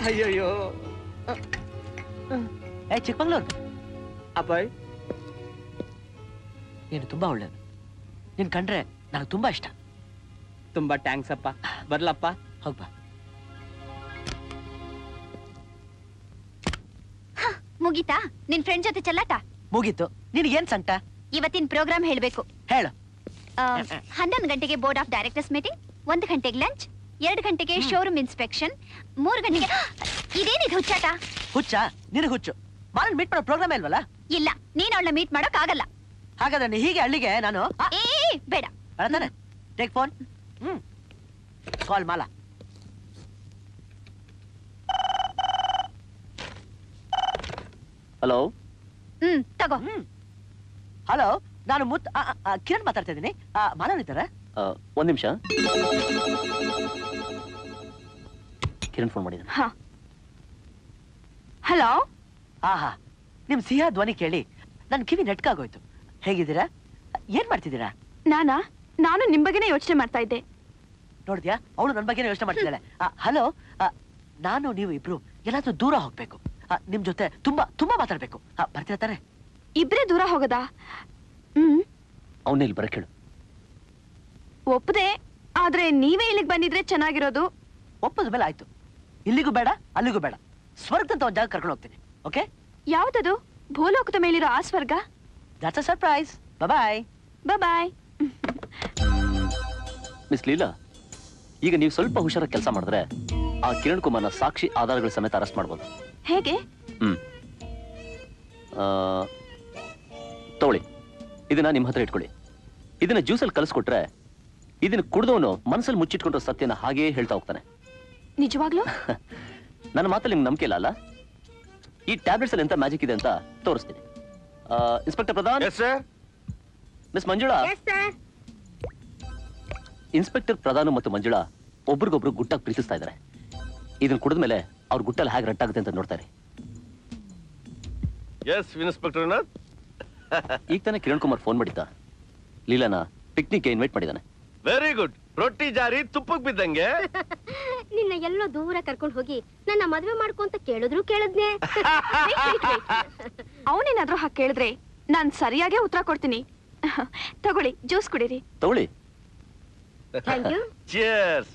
ಅಯ್ಯೋಯ್ಯೋ. ಏ ಚಿಕ್ಕಮಂಗ್ಳೂರ್ ಅಪ್ಪಾಯ್, ನೀನು ತುಂಬಾ ಒಳ್ಳೇದು. ನೀನ್ ಕಂಡ್ರೆ ನನಗೆ ತುಂಬಾ ಇಷ್ಟ. ತುಂಬಾ ಟ್ಯಾಂಕ್ಸ್ ಅಪ್ಪ. ಬರ್ಲಪ್ಪ? ಹೋಗ್ಬಾ. ಮುಗೀತಾ ನಿನ್ ಫ್ರೆಂಡ್ ಜೊತೆ ಚೆಲ್ಲಾಟ? ಮುಗೀತು. ನಿನಗೇನ್ ಸಂಕಟ? ಇವತ್ತಿನ ಪ್ರೋಗ್ರಾಮ್ ಹೇಳ್ಬೇಕು. ಹೇಳು. 11 ಗಂಟೆಗೆ ಬೋರ್ಡ್ ಆಫ್ ಡೈರೆಕ್ಟರ್ಸ್ ಮೀಟಿಂಗ್, 1 ಗಂಟೆಗೆ ಲಂಚ್, 2 ಗಂಟೆಗೆ ಶೋರೂಮ್ ಇನ್ಸ್ಪೆಕ್ಷನ್, 3 ಗಂಟೆಗೆ ಇದೇನಿದು ಹುಚ್ಚಾಟ? ಹುಚ್ಚ? ನಿನಗೆ ಹುಚ್ಚು. ಮಾರನ್ ಮೀಟ್ ಮಾಡೋ ಪ್ರೋಗ್ರಾಮ್ ಇಲ್ವಲ್ಲ? ಇಲ್ಲ, ನೀನ್ ಅವಳನ್ನ ಮೀಟ್ ಮಾಡೋಕ್ ಆಗಲ್ಲ. ಹಾಗಾದ್ರೆ ನೀ ಹೀಗೆ ಹಳ್ಳಿಗೆ ನಾನು ಬೇಡ. ತಾನೆ ಟೇಕ್ ಫೋನ್. ಕಾಲ್ ಮಾಲಾ. ಹಲೋ. ತಗೋ. ಹಲೋ, ನಾನು ಕಿರಣ್ ಮಾತಾಡ್ತಾ ಇದ್ದೀನಿ. ಮಾಲಾ ಇದ್ದಾರಾ? ಒಂದ್ ನಿಮಿಷ. ಕಿರಣ್ ಫೋನ್ ಮಾಡಿದ್ದಾನೆ. ಹಲೋ. ಆಹಾ, ನಿಮ್ ಸಿಹಾ ಧ್ವನಿ ಕೇಳಿ ನನ್ ಕಿವಿ ನೆಟ್ಕಾಗೋಯ್ತು. ಹೇಗಿದ್ದೀರಾ? ಏನ್ ಮಾಡ್ತಿದ್ದೀರಾ? ನಾನು ನಿಮ್ ಬಗ್ಗೆನೇ ಯೋಚನೆ ಮಾಡ್ತಾ ಇದ್ದೆ. ನೋಡಿದ್ಯಾ, ಅವಳು ನನ್ ಬಗ್ಗೆನೇ ಯೋಚನೆ ಮಾಡ್ತಿದ್ದಾಳೆ. ಹಲೋ, ನಾನು ನೀವು ಇಬ್ರು ಎಲ್ಲಾದ್ರೂ ದೂರ ಹೋಗ್ಬೇಕು. ನಿಮ್ ಜೊತೆ ತುಂಬಾ ತುಂಬಾ ಮಾತಾಡ್ಬೇಕು. ಬರ್ತೀರಾ ತಾನೆ? ಇಬ್ರೇ ದೂರ ಹೋಗದಾ? ಅವನ್ನ ಇಲ್ಲಿ ಬರ ಕೇಳು. ಒಪ್ಪದೆ, ಆದ್ರೆ ನೀವೇ ಇಲ್ಲಿಗೆ ಬಂದಿದ್ರೆ ಚೆನ್ನಾಗಿರೋದು. ಒಪ್ಪದ ಮೇಲೆ ಆಯ್ತು. ಇಲ್ಲಿಗೂ ಬೇಡ, ಅಲ್ಲಿಗೂ ಬೇಡ. ಸ್ವರ್ಗದಂತ ಒಂದ್ ಜಾಗ ಕರ್ಕೊಂಡು ಹೋಗ್ತೀನಿ. ಓಕೆ? ಯಾವ್ದದು? ಭೂಲೋಕದ ಮೇಲಿರೋ ಆ ಸ್ವರ್ಗ? That's a surprise. Bye bye. Miss Leela, ಈಗ ನೀವು ಸ್ವಲ್ಪ ಹುಷಾರಾಗಿ ಕೆಲಸ ಮಾಡಿದ್ರೆ ಆ ಕಿರಣ್ ಕುಮಾರ್ನ ಸಾಕ್ಷಿ ಆಧಾರಗಳ ಸಮೇತ ಅರೆಸ್ಟ್ ಮಾಡ್ಬೋದು. ಹೇಗೆ? ತಗೊಳ್ಳಿ, ಇದನ್ನ ನಿಮ್ಮ ಹತ್ರ ಇಟ್ಕೊಳ್ಳಿ. ಇದನ್ನ ಜ್ಯೂಸಲ್ಲಿ ಕಲಿಸ್ಕೊಟ್ರೆ ಇದನ್ನ ಕುಡ್ದವನು ಮನಸ್ಸಲ್ಲಿ ಮುಚ್ಚಿಟ್ಕೊಂಡ್ರೆ ಸತ್ಯನ ಹಾಗೇ ಹೇಳ್ತಾ ಹೋಗ್ತಾನೆ. ನಿಜವಾಗ್ಲೂ? ನನ್ನ ಮಾತಲ್ಲಿ ನಿಮ್ಗೆ ನಂಬಿಕೆ ಇಲ್ಲ ಅಲ್ಲ? ಈ ಟ್ಯಾಬ್ಲೆಟ್ಸ್ ಅಲ್ಲಿ ಎಂತ ಮ್ಯಾಜಿಕ್ ಇದೆ ಅಂತ ತೋರಿಸ್ತೀನಿ. Inspector Pradhan. Miss Manjula. Inspector Pradhan ಮತ್ತು ಮಂಜುಳಾ ಒಬ್ರಿಗೊಬ್ರು ಗುಟ್ಟಾಗಿ ಪ್ರೀತಿಸ್ತಾ ಇದ್ದಾರೆ. ಇದನ್ನ ಕುಡಿದ ಮೇಲೆ ಅವ್ರ ಗುಟ್ಟಲ್ಲಿ ಹೇಗೆ ರಟ್ಟಾಗುತ್ತೆ ಅಂತ ನೋಡ್ತಾರೆ. ಈಗ ತಾನೇ ಕಿರಣ್ ಕುಮಾರ್ ಫೋನ್ ಮಾಡಿದ್ದ. ಲೀಲಾನ ಪಿಕ್ನಿಕ್ಗೆ ಇನ್ವೈಟ್ ಮಾಡಿದ್ದಾನೆ. Very good. ರೊಟ್ಟಿ ಜಾರಿ ತುಪ್ಪಕ್ ಬಿದ್ದಂಗೆ. ನಿನ್ನ ಎಲ್ಲೋ ದೂರ ಕರ್ಕೊಂಡು ಹೋಗಿ ನನ್ನ ಮದುವೆ ಮಾಡ್ಕೊಂತ ಕೇಳಿದ್ರು ಕೇಳಿದ್ನೆ. ಅವನೇನಾದ್ರೂ ಹಾಗೆ ಕೇಳಿದ್ರೆ ನಾನ್ ಸರಿಯಾಗೇ ಉತ್ತರ ಕೊಡ್ತೀನಿ. ತಗೊಳ್ಳಿ, ಜ್ಯೂಸ್ ಕುಡೀರಿ. ತಗೊಳ್ಳಿ. Thank you. Cheers.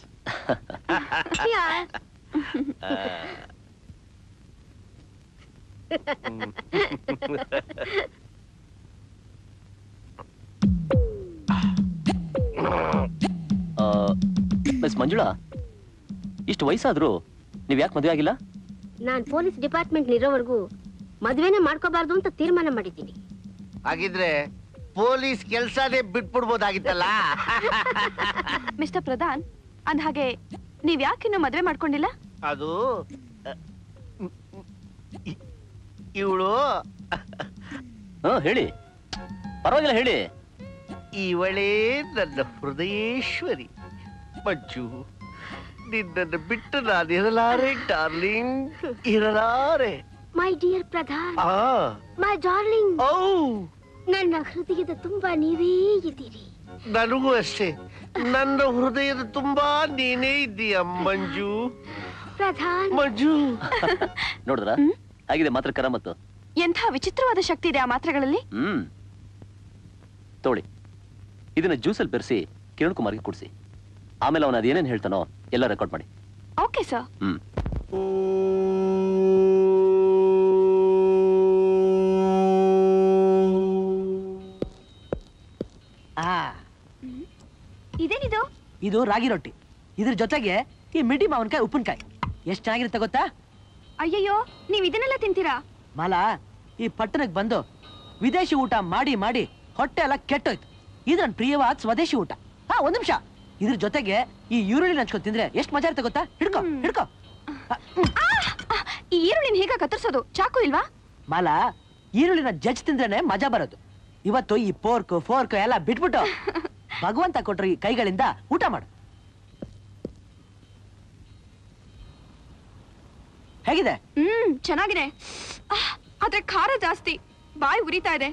Miss Manjula, ಇಷ್ಟು ವಯಸ್ಸಾದ್ರೂ ನೀವ್ ಯಾಕೆ ಮದುವೆ ಆಗಿಲ್ಲ? ನಾನ್ ಪೊಲೀಸ್ ಡಿಪಾರ್ಟ್ಮೆಂಟ್ ಇರೋವರೆಗೂ ಮದುವೆನೇ ಮಾಡ್ಕೋಬಾರ್ದು ಅಂತ ತೀರ್ಮಾನ ಮಾಡಿದ್ದೀನಿ. ಹಾಗಿದ್ರೆ ಪೊಲೀಸ್ ಕೆಲ್ಸನೇ ಬಿಟ್ಬಿಡ್ಬೋದಾಗಿತ್ತಲ್ಲ. ಮಿಸ್ಟರ್ ಪ್ರಧಾನ್, ಅಂದ ಹಾಗೆ ನೀವ್ ಯಾಕಿನ್ನು ಮದುವೆ ಮಾಡ್ಕೊಂಡಿಲ್ಲ? ಅದು ಇವಳು ಹೇಳಿ, ಪರವಾಗಿಲ್ಲ ಹೇಳಿ. ಇವಳೇ ನನ್ನ ಹೃದಯೇಶ್ವರಿ. ಮಂಜು, ನಿನ್ನನ್ನು ಬಿಟ್ಟು ನಾನು ಇರಲಾರೆ ಡಾರ್ಲಿಂಗ್, ಇರಲಾರೆ. My dear Pradhan, my darling, ನನ್ನ ಹೃದಯದ ತುಂಬಾ ನೀವೇ ಇದ್ದೀರಿ. ನನಗೂ ಅಷ್ಟೇ, ನನ್ನ ಹೃದಯದ ತುಂಬಾ ನೀನೇ ಇದ್ದೀಯ ಮಂಜು. ಪ್ರಧಾನ್. ಮಂಜು, ನೋಡಿದ್ರ ಹಾಗಿದೆ ಮಾತ್ರ ಕರಾಮತ್ತು. ಎಂಥ ವಿಚಿತ್ರವಾದ ಶಕ್ತಿ ಇದೆ ಆ ಮಾತ್ರೆಗಳಲ್ಲಿ. ತೋಳಿ, ಇದನ್ನ ಜ್ಯೂಸಲ್ಲಿ ಬೆರೆಸಿ ಕಿರಣ್ ಕುಮಾರ್ಗೆ ಕುಡಿಸಿ. ಆಮೇಲೆ ಅವನ ಅದೇನೇನು ಹೇಳ್ತಾನೋ ಎಲ್ಲ ರೆಕಾರ್ಡ್ ಮಾಡಿ. Okay sir. ಇದೇನಿದು? ಇದು ರಾಗಿ ರೊಟ್ಟಿ. ಇದ್ರ ಜೊತೆಗೆ ಈ ಮಿಡಿ ಮಾವಿನಕಾಯಿ ಉಪ್ಪಿನಕಾಯಿ ಎಷ್ಟು ಚೆನ್ನಾಗಿರುತ್ತೆ ಗೊತ್ತಾ? ಅಯ್ಯಯ್ಯೋ, ನೀವ್ ಇದನ್ನೆಲ್ಲ ತಿಂತೀರಾ? ಮಾಲಾ, ಈ ಪಟ್ಟಣಕ್ಕೆ ಬಂದು ವಿದೇಶಿ ಊಟ ಮಾಡಿ ಮಾಡಿ ಹೊಟ್ಟೆ ಎಲ್ಲ ಕೆಟ್ಟೋಯ್ತು. ಇದು ನನ್ನ ಪ್ರಿಯವಾದ ಸ್ವದೇಶಿ ಊಟ. ಒಂದ್ ನಿಮಿಷ, ಇದ್ರ ಜೊತೆಗೆ ಈ ಈರುಳ್ಳಿ ಹಂಚ್ಕೊಂಡು ತಿಂದ್ರೆ ಎಷ್ಟು ಮಜಾ ಇರುತ್ತೆ ಗೊತ್ತಾ? ಹಿಡ್ಕೋ ಹಿಡ್ಕೋ. ಈ ಈರುಳ್ಳಿನ ಹೇಗ ಕತ್ತರಿಸೋದು? ಚಾಕು ಇಲ್ವಾ? ಮಾಲಾ, ಈರುಳ್ಳಿನ ಜಜ್ಜಿ ತಿಂದ್ರೇನೆ ಮಜಾ ಬರೋದು. ಇವತ್ತು ಈ ಫೋರ್ಕ್ ಎಲ್ಲ ಬಿಟ್ಬಿಟ್ಟು ಭಗವಂತ ಕೊಟ್ರು ಈ ಕೈಗಳಿಂದ ಊಟ ಮಾಡು. ಹೇಗಿದೆ? ಚೆನ್ನಾಗಿದೆ. ಆದ್ರೆ ಖಾರ ಜಾಸ್ತಿ, ಬಾಯಿ ಉರಿತಾ ಇದೆ.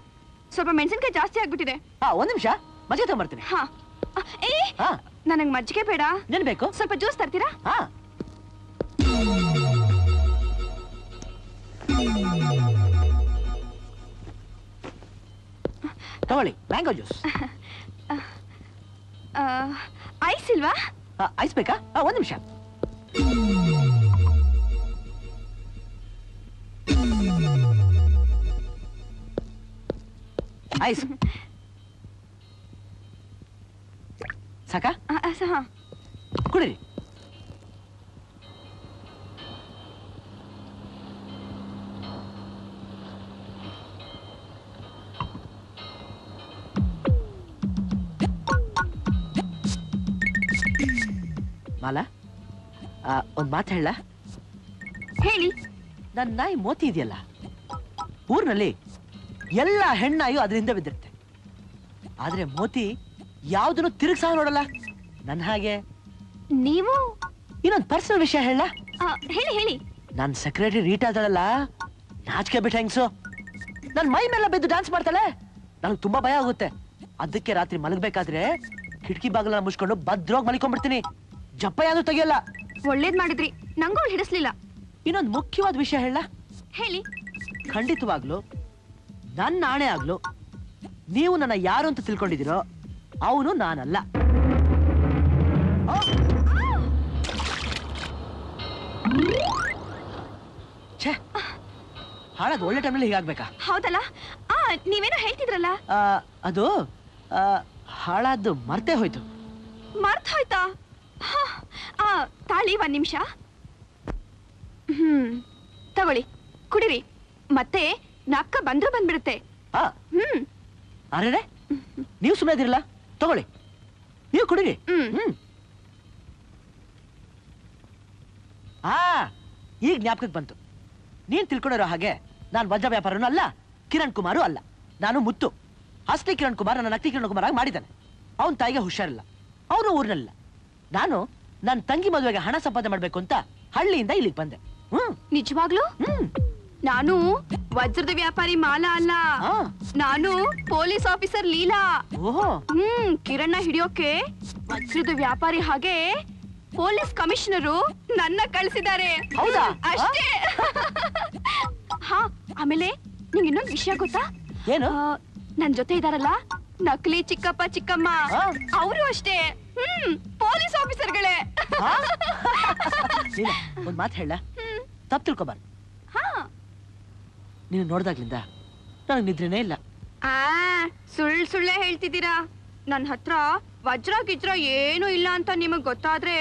ಸ್ವಲ್ಪ ಮೆಣಸಿನಕಾಯಿ ಜಾಸ್ತಿ ಆಗ್ಬಿಟ್ಟಿದೆ. ಒಂದ್ ನಿಮಿಷ, ಮಜ್ಜಿಗೆ ತಗೊಂಡ್ಬರ್ತೀನಿ. ನನಗ್ ಮಜ್ಜಿಗೆ ಬೇಡ. ಏನ್ ಬೇಕು? ಸ್ವಲ್ಪ ಜ್ಯೂಸ್ ತರ್ತೀರಾ? ತಗೊಳ್ಳಿ, ಮ್ಯಾಂಗೋ ಜ್ಯೂಸ್. ಐಸ್ ಇಲ್ವಾ? ಐಸ್ ಬೇಕಾ? ಒಂದ್ ನಿಮಿಷ. ಐಸ್ ಸಾಕಾ? ಕುಡಿರಿ. ಮಾಲಾ, ಒಂದ್ ಮಾತು ಹೇಳ? ಹೇಳಿ. ನನ್ನ ನಾಯಿ ಮೋತಿ ಇದೆಯಲ್ಲ, ಊರಿನಲ್ಲಿ ಎಲ್ಲ ಹೆಣ್ಣಾಯು ಅದರಿಂದ ಬಿದ್ದಿರುತ್ತೆ. ಆದ್ರೆ ಮೋತಿ ಯಾವ್ದನ್ನು ತಿರುಗ್ಸಾ ನೋಡಲ್ಲ. ನನ್ನ ಹಾಗೆ ನೀವು ಇನ್ನೊಂದು ಪರ್ಸನಲ್ ವಿಷಯ ಹೇಳ? ಹೇಳಿ ಹೇಳಿ. ನನ್ ಸೆಕ್ರೆಟರಿ ರೀಟಾ ಅದಳಲ್ಲ, ನಾಚಿಕೆ ಬಿಟ್ಟ ಹೆಂಗ್ಸು, ನನ್ ಮೈ ಮೇಲೆ ಬಿದ್ದು ಡ್ಯಾನ್ಸ್ ಮಾಡ್ತಾಳೆ. ನನಗೆ ತುಂಬಾ ಭಯ ಆಗುತ್ತೆ. ಅದಕ್ಕೆ ರಾತ್ರಿ ಮಲಗಬೇಕಾದ್ರೆ ಕಿಟಕಿ ಬಾಗಿಲನ್ನ ಮುಚ್ಕೊಂಡು ಭದ್ರೋಗಿ ಮಲಿಕೊಂಡ್ಬಿಡ್ತೀನಿ. ಜಪ್ಪ ಯಾವ್ದು ತೆಗಿಯಲ್ಲ. ಒಳ್ಳೇದ್ ಮಾಡಿದ್ರಿ, ನಂಗೂ ಹಿಡಿಸ್ಲಿಲ್ಲ. ಇನ್ನೊಂದು ಮುಖ್ಯವಾದ ವಿಷಯ ಹೇಳ? ಹೇಳಿ. ಖಂಡಿತವಾಗ್ಲು ನನ್ನ ಆಣೆ ಆಗ್ಲು, ನೀವು ನನ್ನ ಯಾರು ಅಂತ ತಿಳ್ಕೊಂಡಿದ್ದೀರೋ ಅವನು ನಾನಲ್ಲ. ಛೇ, ಹಾಳಾದ ಒಳ್ಳೆ ಟೈಮಲ್ಲಿ ಹೀಗಾಗ್ಬೇಕಾ? ಹೌದಲ್ಲ. ನೀವೇನೋ ಹೇಳ್ತಿದ್ರಲ್ಲ? ಅದು ಹಾಳಾದ್ದು ಮರ್ತೇ ಹೋಯ್ತು. ಮರ್ತ್ ಹೋಯ್ತಾ? ತಾಳಿ ಒಂದ್ ನಿಮಿಷ. ತಗೊಳ್ಳಿ, ಕುಡಿರಿ. ಮತ್ತೆ ನಕ್ಕ ಬಂದ್ರು ಬಂದ್ಬಿಡುತ್ತೆ. ಅರೆ, ನೀವು ಸುಮ್ಮನೆ ಇದಿರಲ್ಲ, ತಗೊಳ್ಳಿ, ನೀವು ಕುಡಿರಿ. ಈಗ ಜ್ಞಾಪಕಕ್ಕೆ ಬಂತು. ನೀನ್ ತಿಳ್ಕೊಂಡಿರೋ ಹಾಗೆ ನಾನು ವಜ್ರ ವ್ಯಾಪಾರನೂ ಅಲ್ಲ, ಕಿರಣ್ ಕುಮಾರು ಅಲ್ಲ. ನಾನು ಮುತ್ತು. ಅಷ್ಟೇ ಕಿರಣ್ ಕುಮಾರ್ ನನ್ನ ನಕಲಿ ಕಿರಣ್ ಕುಮಾರ್ ಆಗಿ ಮಾಡಿದ್ದಾನೆ. ಅವನ ತಾಯಿಗೆ ಹುಷಾರಿಲ್ಲ, ಅವನು ಊರಿನಲ್ಲ. ನಾನು ನನ್ನ ತಂಗಿ ಮದುವೆಗೆ ಹಣ ಸಂಪಾದನೆ ಮಾಡ್ಬೇಕು ಅಂತ ಹಳ್ಳಿಯಿಂದ ಇಲ್ಲಿಗೆ ಬಂದೆ. ನಿಜವಾಗ್ಲೂ? ನಾನು ವಜ್ರದ ವ್ಯಾಪಾರಿ ಮಾಲಾ ಅಲ್ಲ, ನಾನು ಪೊಲೀಸ್ ಆಫೀಸರ್ ಲೀಲಾ. ಕಿರಣ್ಣ ಹಿಡಿಯೋಕೆ ವಜ್ರದ ವ್ಯಾಪಾರಿ ಹಾಗೆ ಪೊಲೀಸ್ ಕಮಿಷನರು ನನ್ನ ಕಳಿಸಿದ್ದಾರೆ. ಹೌದಾ? ಅಷ್ಟೇ. ಆಮೇಲೆ ನಿಂಗೆ ಇನ್ನೊಂದು ವಿಷಯ ಗೊತ್ತಾ? ಏನು? ನನ್ ಜೊತೆ ಇದಾರಲ್ಲ ನಕಲಿ ಚಿಕ್ಕಪ್ಪ ಚಿಕ್ಕಮ್ಮ, ಅವರು ಅಷ್ಟೇ ಪೊಲೀಸ್ ಆಫೀಸರ್ಗಳೇ. ಒಂದ್ ಮಾತು ಹೇಳ, ತಪ್ಪು ತಿಳ್ಕೊಬಾರ್ದು. ನೀನು ನೋಡ್ದಾಗ್ಲಿಂದ ನನಗೆ ನಿದ್ರೆನೇ ಇಲ್ಲ. ಸುಳ್ಳೆ ಹೇಳ್ತಿದ್ದೀರಾ. ನನ್ನ ಹತ್ರ ವಜ್ರ ಗಿಜ್ರ ಏನು ಇಲ್ಲ ಅಂತ ನಿಮಗ್ ಗೊತ್ತಾದ್ರೆ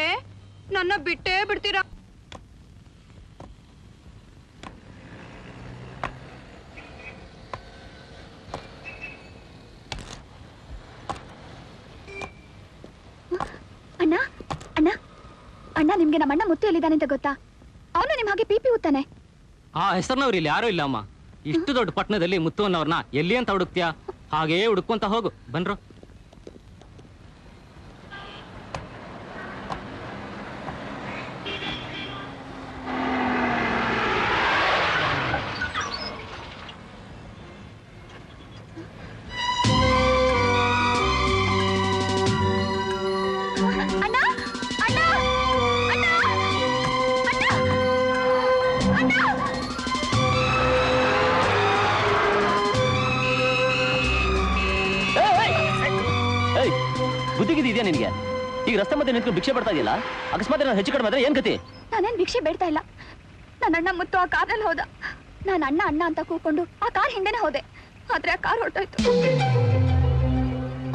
ನನ್ನ ಬಿಟ್ಟೇ ಬಿಡ್ತೀರಾ. ಅಣ್ಣ ಅಣ್ಣ ಅಣ್ಣ, ನಿಮ್ಗೆ ನಮ್ಮ ಅಣ್ಣ ಮುತ್ತು ಎಲ್ಲಿದ್ದಾನೆ ಅಂತ ಗೊತ್ತಾ? ಅವನು ನಿಮ್ ಹಾಗೆ ಪಿಪಿ ಉತ್ತಾನೆ. ಆ ಹೆಸರಿನವ್ರು ಇಲ್ಲಿ ಯಾರು ಇಲ್ಲ ಅಮ್ಮ. ಇಷ್ಟು ದೊಡ್ಡ ಪಟ್ಟಣದಲ್ಲಿ ಮುತ್ತು ಅನ್ನೋರ್ನ ಎಲ್ಲಿ ಅಂತ ಹುಡುಕ್ತಿಯಾ? ಹಾಗೇ ಹುಡುಕೊಂತ ಹೋಗು. ಬನ್ರು. ಬುದ್ಧಿಗಿದೆಯಾ ನಿನಗೆ? ಈಗ ರಸ್ತೆ ಮಧ್ಯೆ ನಿಂತ್ಕೊಂಡು ಭಿಕ್ಷೆ ಪಡ್ತಾ ಇದೆಯಲ್ಲ, ಅಕಸ್ಮಾತ್ ನಾನು ಹೆಚ್ಚು ಕಡಿಮೆ ಆದ್ರೆ ಏನ್ ಗತಿ? ನಾನೇನ್ ಭಿಕ್ಷೆ ಬೇಡ್ತಾ ಇಲ್ಲ. ನನ್ನ ಅಣ್ಣ ಮುತ್ತು ಆ ಕಾರ್ನಲ್ಲಿ ಹೋದ. ನಾನು ಅಣ್ಣ ಅಣ್ಣ ಅಂತ ಕೂಕೊಂಡು ಆ ಕಾರ್ ಹಿಂದೆನೆ ಹೋದೆ. ಆದ್ರೆ ಆ ಕಾರ್ ಹೊರಟೋಯ್ತು.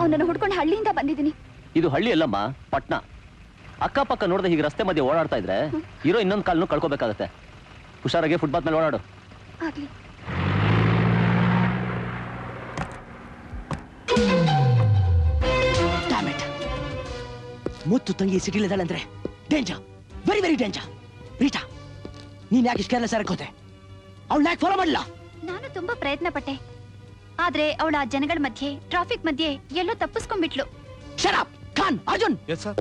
ಅವನನ್ನು ಹುಡ್ಕೊಂಡು ಹಳ್ಳಿಯಿಂದ ಬಂದಿದ್ದೀನಿ. ಇದು ಹಳ್ಳಿ ಅಲ್ಲಮ್ಮ, ಪಟ್ನ. ಅಕ್ಕಪಕ್ಕ ನೋಡದೆ ಹೀಗೆ ರಸ್ತೆ ಮಧ್ಯೆ ಓಡಾಡ್ತಾ ಇದ್ರೆ ಇರೋ ಇನ್ನೊಂದು ಕಾಲನ್ನು ಕಳ್ಕೋಬೇಕಾಗತ್ತೆ. ಹುಷಾರಾಗಿ ಫುಟ್ಪಾತ್ ಮೇಲೆ ಓಡಾಡು. ಆಗ್ಲಿ. ಮುತ್ತು ತಂಗಿ ಸಿಟಿಲಿ ಇದ್ದಾಳೆ ಅಂದ್ರೆ danger, very very danger. Rita, ನೀನ್ ಯಾಕೆ ಇಷ್ಟು ಕೇರ್ಲೆಸ್ ಆಗೋದೆ? ಅವಳು ಯಾಕೆ ಫಾಲೋ ಮಾಡಲ್ಲ? ನಾನು ತುಂಬಾ ಪ್ರಯತ್ನ ಪಟ್ಟೆ, ಆದ್ರೆ ಅವಳ ಜನಗಳ ಮಧ್ಯೆ, ಟ್ರಾಫಿಕ್ ಮಧ್ಯೆ ಎಲ್ಲೋ ತಪ್ಪಿಸ್ಕೊಂಡ್ಬಿಟ್ಲು. ಶಟ್ ಅಪ್ ಖಾನ್, ಅರ್ಜುನ್,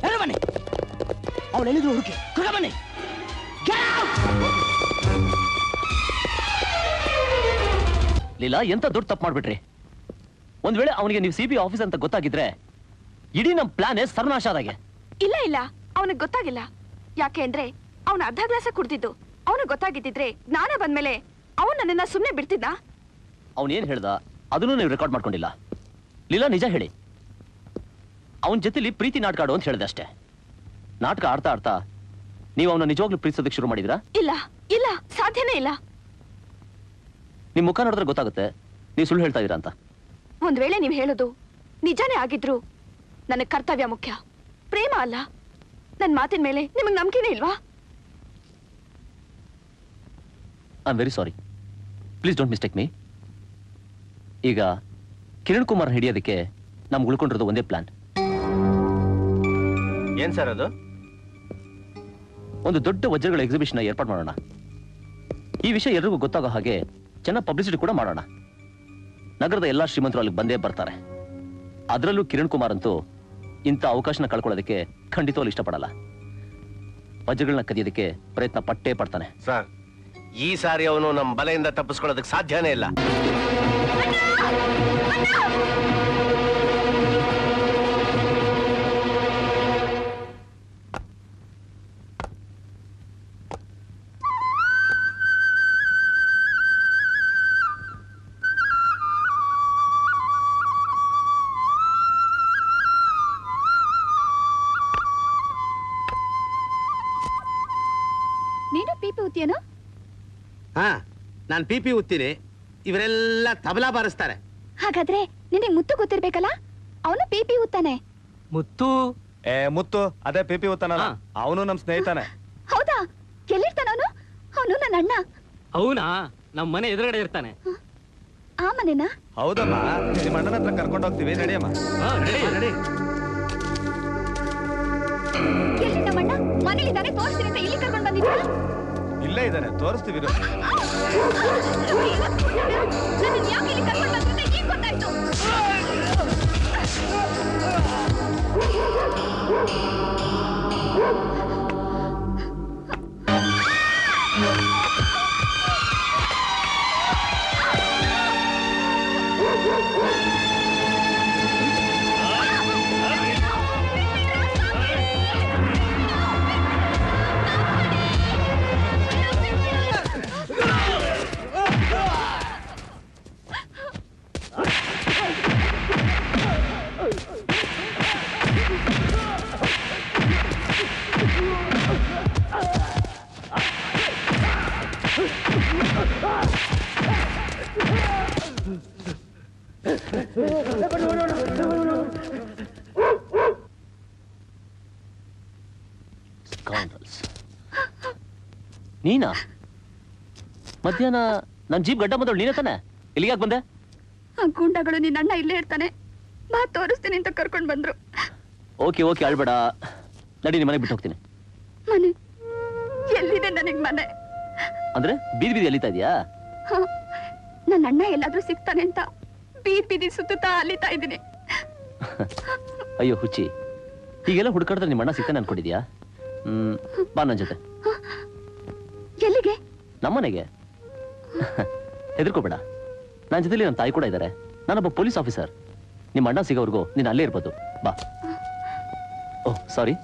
ಎಲ್ಲ ಬನ್ನಿ. ಅವಳು ಹೇಳಿದ್ರು ಹುಡುಕಿ, ಬನ್ನಿ. ಲೀಲಾ, ಎಂತ ದೊಡ್ಡ ತಪ್ಪು ಮಾಡ್ಬಿಟ್ರಿ. ಒಂದ್ ವೇಳೆ ಅವನಿಗೆ ನೀವು ಸಿಬಿ ಆಫೀಸ್ ಅಂತ ಗೊತ್ತಾಗಿದ್ರೆ ಇಡೀ ನಮ್ ಪ್ಲಾನ್ ಸರ್ವನಾಶ ಆದಾಗೆ. ಇಲ್ಲ ಇಲ್ಲ, ಅವನಿಗೆ ಗೊತ್ತಾಗಿಲ್ಲ. ಯಾಕೆ ಅಂದ್ರೆ ಅವನ ಅರ್ಧ ಗ್ಲಾಸ ಕುಡ್ದಿದ್ದು. ಅವನಿಗೆ ಗೊತ್ತಾಗಿದ್ದಿದ್ರೆ ನಾನೇ ಬಂದ್ಮೇಲೆ ಅವನು ನನ್ನನ್ನ ಸುಮ್ಮನೆ ಬಿಡ್ತಿದ್ದ. ಅವನೇನ್ ಹೇಳ್ದ ಅದನ್ನು ನೀವು ರೆಕಾರ್ಡ್ ಮಾಡ್ಕೊಂಡಿಲ್ಲ. ಲೀಲಾ, ನಿಜ ಹೇಳಿ, ಅವನ ಜೊತೆಲಿ ಪ್ರೀತಿ ನಾಟಕ ಆಡು ಅಂತ ಹೇಳಿದೆ ಅಷ್ಟೇ. ನಾಟಕ ಆಡ್ತಾ ಆಡ್ತಾ ನೀವು ಅವನ ನಿಜವಾಗ್ಲೂ ಪ್ರೀತಿಸೋದಕ್ಕೆ ಶುರು ಮಾಡಿದ್ರಾ? ಇಲ್ಲ ಇಲ್ಲ, ಸಾಧ್ಯನೇ ಇಲ್ಲ. ನಿಮ್ ಮುಖ ನೋಡಿದ್ರೆ ಗೊತ್ತಾಗುತ್ತೆ ನೀವು ಸುಳ್ಳು ಹೇಳ್ತಾ ಇದೀರಾ ಅಂತ. ಒಂದ್ ವೇಳೆ ನೀವ್ ಹೇಳೋದು ನಿಜಾನೇ ಆಗಿದ್ರು ನನಗ್ ಕರ್ತವ್ಯ ಮುಖ್ಯ, ಪ್ರೇಮ ಅಲ್ಲ. ನನ್ ಮಾತಿನ ಮೇಲೆ ನಿಮಗ್ ನಂಬಿಕೆನೇ ಇಲ್ವಾ? I am very sorry, please don't mistake me. ಈಗ ಕಿರಣ್ ಕುಮಾರ್ ಹಿಡಿಯೋದಕ್ಕೆ ನಮ್ಗೆ ಉಳ್ಕೊಂಡಿರೋದು ಒಂದೇ ಪ್ಲಾನ್. ಏನ್ ಸರ್ ಅದು? ಒಂದು ದೊಡ್ಡ ವಜ್ರಗಳ ಎಕ್ಸಿಬಿಷನ್ ಏರ್ಪಾಡು ಮಾಡೋಣ. ಈ ವಿಷಯ ಎಲ್ರಿಗೂ ಗೊತ್ತಾಗೋ ಹಾಗೆ ಚೆನ್ನಾಗಿ ಪಬ್ಲಿಸಿಟಿ ಕೂಡ ಮಾಡೋಣ. ನಗರದ ಎಲ್ಲಾ ಶ್ರೀಮಂತರು ಅಲ್ಲಿಗೆ ಬಂದೇ ಬರ್ತಾರೆ. ಅದರಲ್ಲೂ ಕಿರಣ್ ಕುಮಾರ್ ಅಂತೂ ಇಂಥ ಅವಕಾಶನ ಕಳ್ಕೊಳ್ಳೋದಕ್ಕೆ ಖಂಡಿತವಾಗ್ಲೂ ಇಷ್ಟಪಡಲ್ಲ. ವಜ್ರಗಳನ್ನ ಕದಿಯೋದಕ್ಕೆ ಪ್ರಯತ್ನ ಪಟ್ಟೇ ಪಡ್ತಾನೆ. ಸರ್, ಈ ಸಾರಿ ಅವನು ನಮ್ಮ ಬಲೆಯಿಂದ ತಪ್ಪಿಸ್ಕೊಳ್ಳೋದಕ್ಕೆ ಸಾಧ್ಯನೇ ಇಲ್ಲ. ನೀನು ಪಿಪಿ ಉತ್ತೀಯೇನೋ? ಹಾ, ನಾನು ಪಿಪಿ ಉತ್ತೀನಿ, ಇವರೆಲ್ಲ ತಬಲಾ ಬಾರಿಸ್ತಾರೆ. ಹಾಗಾದ್ರೆ ನಿನಗೆ ಮುತ್ತು ಗೊತ್ತಿರ್ಬೇಕಲ್ಲ, ಅವನು ಪಿಪಿ ಉತ್ತಾನೆ. ಮುತ್ತು? ಮುತ್ತು ಅದೇ ಪಿಪಿ ಉತ್ತಾನಲ್ಲ, ಅವನು ನಮ್ ಸ್ನೇಹಿತನೇ. ಹೌದಾ? ಎಲ್ಲಿರ್ತಾನ ಅವನು? ಅವನು ನನ್ನ ಅಣ್ಣ. ಅವನಾ? ನಮ್ಮ ಮನೆ ಎದುರುಗಡೆ ಇರ್ತಾನೆ. ಆ ಮನೆನಾ? ಹೌದಮ್ಮ, ನಿಮ್ಮ ಅಣ್ಣನ ಹತ್ರ ಕರ್ಕೊಂಡು ಹೋಗ್ತೀವಿ, ನಡಿಯಮ್ಮ. ನಡಿ. ಎಲ್ಲಿ ನಮ್ಮಣ್ಣ? ಮನೇಲಿದ್ದಾನೆ, ತೋರಿಸ್ತೀನಿ ಅಂತ ಇಲ್ಲಿ ಕರ್ಕೊಂಡು ಬಂದಿದ್ಯಾ? ಇಲ್ಲೇ ಇದ್ದಾನೆ, ತೋರಿಸ್ತೀವಿ. ನನ್ನನ್ನು ಯಾಕೆ ಇಲ್ಲಿ ಕರ್ಕೊಂಡು ಬಂದಿದ್ದೆ ಈಗ ಗೊತ್ತಾಯ್ತು. ನೀನಾ? ಮಧ್ಯಾಹ್ನ ನನ್ ಜೀಪ್ ಗಡ್ಡ ಬಂದವಳು ನೀನೇ ತಾನೆ? ಇಲ್ಲಿಗೆ ಯಾಕೆ ಬಂದೆ? ಆ ಗೂಂಡಗಳು ನಿನ್ನ ಅಣ್ಣ ಇಲ್ಲೇ ಇರ್ತಾನೆ, ಬಾ ತೋರಿಸ್ತೀನಿ ಅಂತ ಕರ್ಕೊಂಡು ಬಂದ್ರು. ಓಕೆ ಓಕೆ, ಅಳ್ಬೇಡ, ನಡಿ, ನಿಮ್ಮ ಮನೆಗೆ ಬಿಟ್ಟು ಹೋಗ್ತೀನಿ. ಮನೆ ಎಲ್ಲಿದೆ? ನನಗ್ ಮನೆ ಅಂದ್ರೆ ಬೀದಿ ಬೀದಿ ಅಲಿತಾ ಇದೆಯಾ? ನನ್ನ ಅಣ್ಣ ಎಲ್ಲಾದ್ರೂ ಸಿಗ್ತಾನೆ ಅಂತ ಬೀದಿ ಬೀದಿ ಸುತ್ತಾ ಅಲಿತಾ ಇದ್ದೀನಿ. ಅಯ್ಯೋ ಹುಚ್ಚಿ, ಹೀಗೆಲ್ಲ ಹುಡುಕಾಡಿದ್ರೆ ನಿಮ್ಮ ಅಣ್ಣ ಸಿಗ್ತಾನೆ ಅನ್ಕೊಂಡಿದ್ಯಾ? ಬಾ ನನ್ನ ಜೊತೆ. ಎಲ್ಲಿಗೆ? ನಮ್ಮನೆಗೆ. ಹೆದರ್ಕೋಬೇಡ, ನನ್ನ ಜೊತೆಲಿ ನಮ್ಮ ತಾಯಿ ಕೂಡ ಇದ್ದಾರೆ. ನಾನೊಬ್ಬ ಪೊಲೀಸ್ ಆಫೀಸರ್. ನಿಮ್ಮ ಅಣ್ಣ ಸಿಗೋವರೆಗೂ ನೀನು ಅಲ್ಲೇ ಇರ್ಬೋದು. ಬಾ. ಓಹ್ ಸಾರಿ.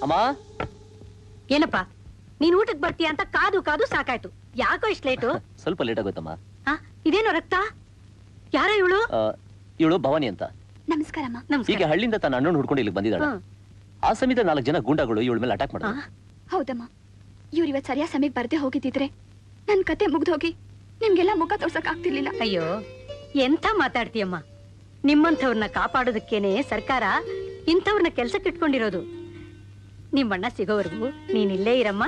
ಅಮ್ಮ. ಏನಪ್ಪ, ನೀನ್ ಊಟಕ್ಕೆ ಬರ್ತೀಯ ಅಂತ ಕಾದು ಕಾದು ಸಾಕಾಯ್ತು. ಯಾಕೋ ಇಷ್ಟು ಲೇಟು? ಸ್ವಲ್ಪ ಲೇಟ್ ಆಗೋಯ್ತಮ್ಮ. ಇದೇನೋ ರಕ್ತ? ಯಾರ ಇವಳು? ಇವಳು ಭವಾನಿ ಅಂತ. ನಮಸ್ಕಾರಮ್ಮ. ಈಗ ಹಳ್ಳಿಯಿಂದ ತನ್ನ ಅಣ್ಣನ ಹುಡ್ಕೊಂಡು ಇಲ್ಲಿಗೆ ಬಂದಿದ್ದಾಳೆ. ಆ ಸಮಯದ 4 ಜನ ಗೂಂಡಾಗಳು ಇವಳ ಮೇಲೆ ಅಟ್ಯಾಕ್ ಮಾಡಿದ್ರು. ಹೌದಮ್ಮ, ಇವ್ರು ಇವತ್ತು ಸರಿಯಾದ ಸಮಯಕ್ಕೆ ಬರ್ದೆ ಹೋಗಿದ್ದಿದ್ರೆ ನನ್ ಕತೆ ಮುಗ್ದೋಗಿ ನಿಮ್ಗೆಲ್ಲ ಮುಖ ತೋರ್ಸಕ್ ಆಗ್ತಿರ್ಲಿಲ್ಲ. ಅಯ್ಯೋ, ಎಂತ ಮಾತಾಡ್ತೀಯಮ್ಮ. ನಿಮ್ಮಂಥವ್ರನ್ನ ಕಾಪಾಡೋದಕ್ಕೇನೆ ಸರ್ಕಾರ ಇಂಥವ್ರನ್ನ ಕೆಲ್ಸಕ್ಕೆ ಇಟ್ಕೊಂಡಿರೋದು. ನಿಮ್ಮಣ್ಣ ಸಿಗೋವರೆಗೂ ನೀನ್ ಇಲ್ಲೇ ಇರಮ್ಮ.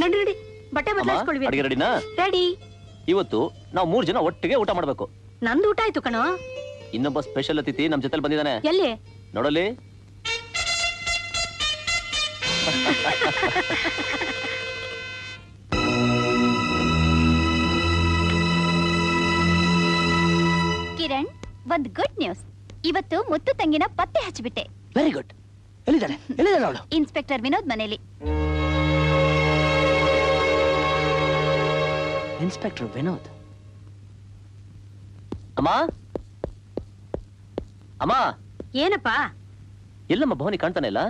ನಡಿ ನಡಿ, ಬಟ್ಟೆ ಬದಲಾಯಿಸ್ಕೊಳ್ವಿ. ಅಡಿಗೆ ರೆಡಿನಾ? ರೆಡಿ. ಇವತ್ತು ನಾವು 3 ಜನ ಒಟ್ಟಿಗೆ ಊಟ ಮಾಡ್ಬೇಕು. ನಂದು ಊಟ ಆಯ್ತು ಕಣೋ. ಇನ್ನೊಬ್ಬ ಸ್ಪೆಷಲ್ ಅತಿಥಿ ನಮ್ ಜೊತೆಲಿ ಬಂದಿದ್ದಾನೆ. ಎಲ್ಲಿ ನೋಡಲಿ. ಕಿರಣ್, ಒಂದ್ ಗುಡ್ ನ್ಯೂಸ್. ಇವತ್ತು ಮುತ್ತು ತಂಗಿನ ಪತ್ತೆ ಹಚ್ಚಿಬಿಟ್ಟೆ. Very good. ಎಲ್ಲಿದ್ದಾಳೆ? ಎಲ್ಲಿದ್ದಾಳೆ ಅವಳು? ಇನ್ಸ್ಪೆಕ್ಟರ್ ವಿನೋದ್ ಮನೇಲಿ. ಇನ್ಸ್ಪೆಕ್ಟರ್ ವಿನೋದ್. ಅಮ್ಮ, ಅಮ್ಮ. ಏನಪ್ಪ? ಎಲ್ಲಮ್ಮ ಭವಾನಿ ಕಾಣ್ತಾನೆ ಇಲ್ಲ?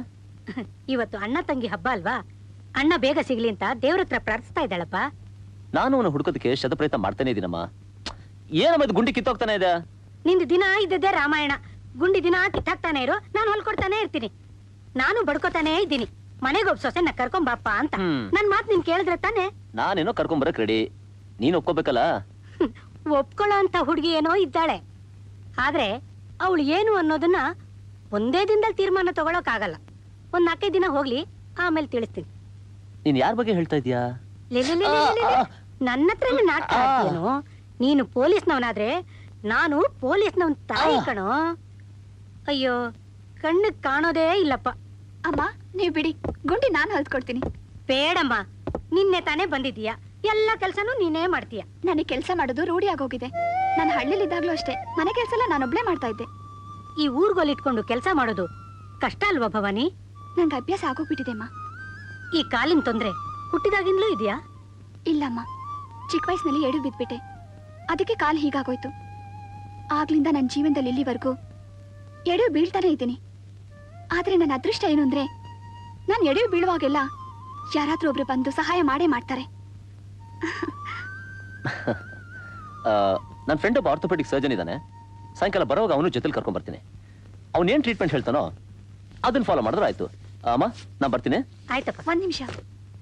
ಇವತ್ತು ಅಣ್ಣ ತಂಗಿ ಹಬ್ಬ ಅಲ್ವಾ? ಅಣ್ಣ ಬೇಗ ಸಿಗ್ಲಿ ಅಂತ ದೇವ್ರ ಹತ್ರ ಪ್ರಾರ್ಥಿಸ್ತಾ ಇದ್ದಾಳಪ್ಪ. ನಾನು ಅವನು ಹುಡುಕೋದಕ್ಕೆ ಶತಪ್ರಯತ್ನ ಮಾಡ್ತಾನೆ ಇದೀನಮ್ಮ. ಏನಮ್ಮ ಇದು ಗುಂಡಿ ಕಿತ್ತೋಗ್ತಾನೆ ಇದೆ? ನಿಂದು ದಿನ ಇದ್ದದ್ದೇ ರಾಮಾಯಣ. ಗುಂಡಿ ದಿನ ಕಿತ್ತಾಕ್ತಾನೆ ಇರು, ನಾನು ಹೊಲ್ಕೊಡ್ತಾನೆ ಇರ್ತೀನಿ. ನಾನು ಬಡ್ಕೋತಾನೆ ಇದ್ದೀನಿ. ಮನೆಗೊಬ್ಬ ಸೊಸೆನ ಕರ್ಕೊಂಬಾಪ ಅಂತ. ನನ್ ಮಾತ್ ನೀನ್ ಕೇಳಿದ್ರೆ ತಾನೆ? ನಾನೇನೋ ಕರ್ಕೊಂಬರಕ್ ರೆಡಿ, ನೀನ್ ಒಪ್ಕೋಬೇಕಲ್ಲ. ಒಪ್ಕೊಳ್ಳೋ ಅಂತ ಹುಡುಗಿ ಏನೋ ಇದ್ದಾಳೆ. ಆದ್ರೆ ಅವಳು ಏನು ಅನ್ನೋದನ್ನ ಒಂದೇ ದಿನದಲ್ಲಿ ತೀರ್ಮಾನ ತಗೊಳಕ್ ಆಗಲ್ಲ. ಒಂದ್ 4 ದಿನ ಹೋಗ್ಲಿ, ಆಮೇಲೆ ತಿಳಿಸ್ತೀನಿ. ನೀನ್ ಯಾರ ಬಗ್ಗೆ ಹೇಳ್ತಾ ಇದೀಯಾ? ನನ್ನ ಹತ್ರ ನಾಟಕ ಆಡ್ತೀಯೇನು? ನೀನು ಪೊಲೀಸ್ನವನಾದ್ರೆ ನಾನು ಪೊಲೀಸ್ನವನ್ ತಾಯಿ ಕಣೋ. ಅಯ್ಯೋ, ಕಣ್ಣಿಗೆ ಕಾಣೋದೇ ಇಲ್ಲಪ್ಪ. ಅಮ್ಮ, ನೀವ್ ಬಿಡಿ, ಗುಂಡಿ ನಾನು ಹೊಲ್ದ್ಕೊಡ್ತೀನಿ. ಬೇಡಮ್ಮ, ನಿನ್ನೆ ತಾನೇ ಬಂದಿದೀಯ, ಎಲ್ಲ ಕೆಲ್ಸನೂ ನೀನೇ ಮಾಡ್ತೀಯ. ನನಗೆ ಕೆಲಸ ಮಾಡೋದು ರೂಢಿ ಆಗೋಗಿದೆ. ನಾನು ಹಳ್ಳಿಲಿದ್ದಾಗ್ಲೂ ಅಷ್ಟೇ ಮನೆ ಕೆಲಸ ಎಲ್ಲ ನಾನೊಬ್ಳೇ ಮಾಡ್ತಾ ಇದ್ದೆ. ಈ ಊರ್ಗೋಲಿಟ್ಕೊಂಡು ಕೆಲಸ ಮಾಡೋದು ಕಷ್ಟ ಅಲ್ವಾ ಭವಾನಿ? ನಂಗೆ ಅಭ್ಯಾಸ ಆಗೋಗ್ಬಿಟ್ಟಿದೆ ಅಮ್ಮ. ಈ ಕಾಲಿನ ತೊಂದ್ರೆ ಹುಟ್ಟಿದಾಗಿಂದಲೂ ಇದೆಯಾ? ಇಲ್ಲಮ್ಮ, ಚಿಕ್ಕ ವಯಸ್ಸಿನಲ್ಲಿ ಎಡು ಬಿದ್ಬಿಟ್ಟೆ. ಅದಕ್ಕೆ ಕಾಲು ಹೀಗಾಗೋಯ್ತು. ಆಗ್ಲಿಂದ ನನ್ನ ಜೀವನದಲ್ಲಿ ಇಲ್ಲಿವರೆಗೂ ಎಡು ಬೀಳ್ತಾನೆ ಇದ್ದೀನಿ. ಆದ್ರೆ ನನ್ನ ಅದೃಷ್ಟ ಏನು ಅಂದ್ರೆ, ನಾನು ಎಡು ಬೀಳುವಾಗೆಲ್ಲ ಯಾರಾದ್ರೂ ಒಬ್ರು ಬಂದು ಸಹಾಯ ಮಾಡೇ ಮಾಡ್ತಾರೆ. ನನ್ನ ಫ್ರೆಂಡ್ ಒಬ್ಬ ಆರ್ಥೋಪೆಡಿಕ್ ಸರ್ಜನ್ ಇದ್ದಾನೆ. ಸಾಯಂಕಾಲ ಬರೋವಾಗ ಅವನು ಜೊತೆಲಿ ಕರ್ಕೊಂಡ್ ಬರ್ತೀನಿ. ಅವನೇನ್ ಟ್ರೀಟ್ಮೆಂಟ್ ಹೇಳ್ತಾನೋ ಅದನ್ನ ಫಾಲೋ ಮಾಡಿದ್ರೆ ಆಯ್ತು. ಅಮ್ಮ, ನಾ ಬರ್ತೀನಿ. ಆಯ್ತಪ್ಪ. 1 ನಿಮಿಷ,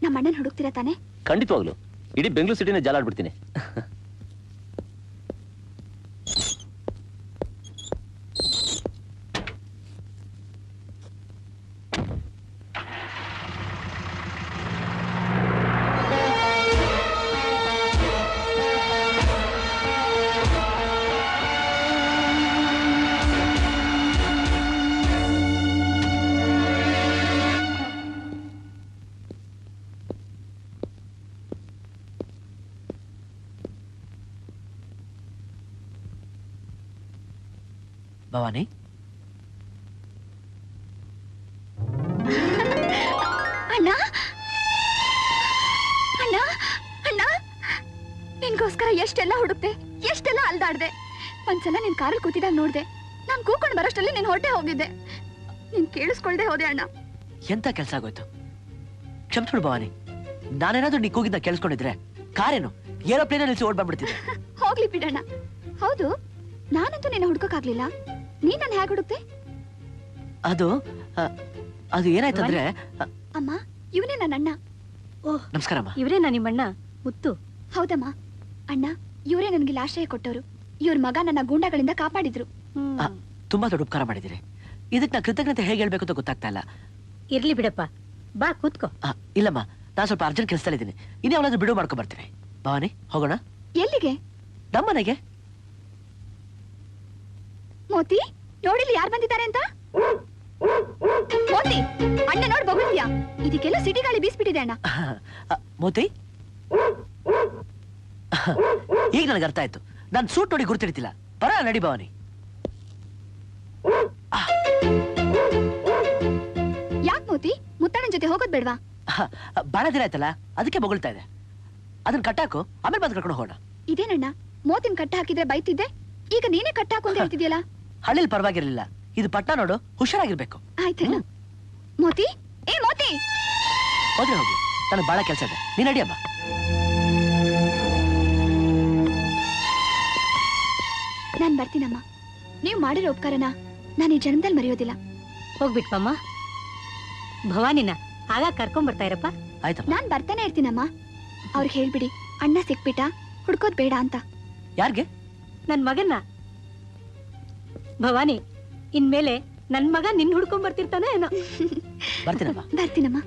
ನಮ್ಮ ಅಣ್ಣನ್ ಹುಡುಕ್ತೀರಾ ತಾನೆ? ಖಂಡಿತವಾಗ್ಲು ಇಡೀ ಬೆಂಗಳೂರು ಸಿಟಿನ ಜಾಲಾಡ್ಬಿಡ್ತೀನಿ. ಭವಾನಿ, ಅಣ್ಣ ಅಣ್ಣ ಅಣ್ಣ, ನಿನ್ಗೋಸ್ಕರ ಎಷ್ಟೆಲ್ಲ ಹುಡುಕ್ತೆ, ಎಷ್ಟೆಲ್ಲ ಅಲ್ದಾಡ್ದೆ. ಒಂದ್ಸಲ ನಿನ್ ಕಾರಲ್ಲಿ ಕೂತಿದಾಗ ನೋಡ್ದೆ. ನಾನ್ ಕೂಕೊಂಡು ಬರೋಷ್ಟಲ್ಲಿ ನಿನ್ ಹೊಟ್ಟೆ ಹೋಗಿದ್ದೆ. ನೀನ್ ಕೇಳಿಸ್ಕೊಳ್ದೆ ಹೋದೆ ಅಣ್ಣ. ಎಂತ ಕೆಲ್ಸ ಆಗೋಯ್ತು? ಕ್ಷಮಿಸ್ಬಿಡು ಭವಾನಿ. ನಾನೇನಾದ್ರೂ ನೀ ಕೂಗಿದ್ದ ಕೇಳಿಸ್ಕೊಂಡಿದ್ರೆ ಕಾರೇನು ಏರೋಪ್ಲೇನ್ ನಿಲ್ಸಿ ಓಡ್ ಬಂದ್ಬಿಡ್ತಿದ್ದೆ. ಹೋಗ್ಲಿ ಬಿಡಣ್ಣ. ಹೌದು, ನಾನಂತೂ ನಿನ್ನ ಹುಡ್ಕೋಕಾಗ್ಲಿಲ್ಲ. ನೀ ನನ್ನ ಹೇಗೆ ಹುಡುಕ್ತೆ? ಅದು ಏನಾಯ್ತಂದ್ರೆ, ಅಮ್ಮ, ಇವನೇ ನನ್ನ ಅಣ್ಣ. ಓಹ್, ನಮಸ್ಕಾರಮ್ಮ. ಇವರೇನಾ ನಿಮ್ಮಣ್ಣ ಮುತ್ತು? ಹೌದಮ್ಮ. ಅಣ್ಣ, ಇವರೇ ನನ್ಗೆ ಆಶ್ರಯ ಕೊಟ್ಟವರು. ಇವ್ರ ಮಗ ನನ್ನ ಗೂಂಡಾಗಳಿಂದ ಕಾಪಾಡಿದ್ರು. ತುಂಬಾ ದೊಡ್ಡ ಉಪಕಾರ ಮಾಡಿದಿರಿ. ಇದಕ್ಕೆ ನಾ ಕೃತಜ್ಞತೆ ಹೇಗೆ ಹೇಳ್ಬೇಕು ಅಂತ ಗೊತ್ತಾಗ್ತಾ ಇಲ್ಲ. ಇರ್ಲಿ ಬಿಡಪ್ಪ, ಬಾ ಕೂತ್ಕೋ. ಇಲ್ಲಮ್ಮ, ನಾನ್ ಸ್ವಲ್ಪ ಅರ್ಜೆಂಟ್ ಕೆಲಸದಲ್ಲಿ ಇದ್ದೀನಿ. ಇನ್ನೇ ಅವಳಾದ್ರೂ ಬಿಡುವು ಮಾಡ್ಕೊ ಬರ್ತೀನಿ. ಭವಾನಿ, ಹೋಗೋಣ. ಎಲ್ಲಿಗೆ? ನಮ್ಮನೆಗೆ. ಮೋತಿ, ನೋಡಿಲ್ಲಿ ಯಾರು ಬಂದಿದ್ದಾರೆ ಅಂತ. ಮೋತಿ, ಅಣ್ಣ ನೋಡ್ ಬಗುಳ್ತೀಯಾ? ಇದಕ್ಕೆಲ್ಲ ಸಿಟಿ ಗಾಳಿ ಬೀಸ್ಬಿಟ್ಟಿದೆ ಅಣ್ಣ. ಮೋತಿ, ಈಗ ನನಗೆ ಅರ್ಥ ಆಯ್ತು. ನಾನ್ ಸೂಟ್ ನೋಡಿ ಗುರ್ತಿಡ್ತಿಲ್ಲ. ಬರ ನಡಿ ಭವಾನಿ. ಯಾಕೆ ಮೋತಿ, ಮುತ್ತಣ್ಣನ ಜೊತೆ ಹೋಗೋದ್ ಬೇಡ್ವಾ? ಬಹಳ ದಿನ ಆಯ್ತಲ್ಲ, ಅದಕ್ಕೆ ಬೊಗಳ್ತಾ ಇದೆ. ಅದನ್ನ ಕಟ್ಟಾಕು, ಆಮೇಲೆ ಬಂದು ಕರ್ಕೊಂಡು ಹೋಗೋಣ. ಇದೇನಣ್ಣ, ಮೋತಿನ ಕಟ್ಟ ಹಾಕಿದ್ರೆ ಬೈತಿದ್ದೆ, ಈಗ ನೀನೇ ಕಟ್ಟಾಕು ಅಂತ ಹೇಳ್ತಿದ್ಯಲ್ಲ. ಹಳ್ಳಿಲ್ ಪರವಾಗಿರ್ಲಿಲ್ಲ, ಇದು ಪಟ್ಟ ನೋಡು, ಹುಷಾರಾಗಿರ್ಬೇಕು. ಆಯ್ತಣ್ಣ. ಮೋತಿ, ಏ ಮೋತಿ, ಹೋದ್ರೆ ಹೋಗಿ, ನನಗೆ ಬಹಳ ಕೆಲಸ ಇದೆ. ನೀನ್ ನಡಿಯಮ್ಮ. ನಾನ್ ಬರ್ತೀನಮ್ಮ. ನೀವು ಮಾಡಿರೋ ಉಪಕಾರನ ನಾನು ಈ ಜನ್ಮದಲ್ಲಿ ಮರೆಯೋದಿಲ್ಲ. ಹೋಗ್ಬಿಟ್ವಮ್ಮ. ಭವಾನಿನ ಆಗ ಕರ್ಕೊಂಡ್ ಬರ್ತಾ ಇರಪ್ಪ. ನಾನ್ ಬರ್ತಾನೆ ಇರ್ತೀನಮ್ಮ. ಅವ್ರಿಗೆ ಹೇಳ್ಬಿಡಿ ಅಣ್ಣ ಸಿಕ್ಬಿಟ್ಟ, ಹುಡ್ಕೋದ್ ಬೇಡ ಅಂತ. ಯಾರ್ಗೆ? ನನ್ ಮಗನ್ನ. ಭವಾನಿ, ಇನ್ಮೇಲೆ ನನ್ ಮಗ ನಿನ್ ಹುಡ್ಕೊಂಡ್ ಬರ್ತಿರ್ತಾನೆ ಏನೋ. ಬರ್ತೀನಮ್ಮ.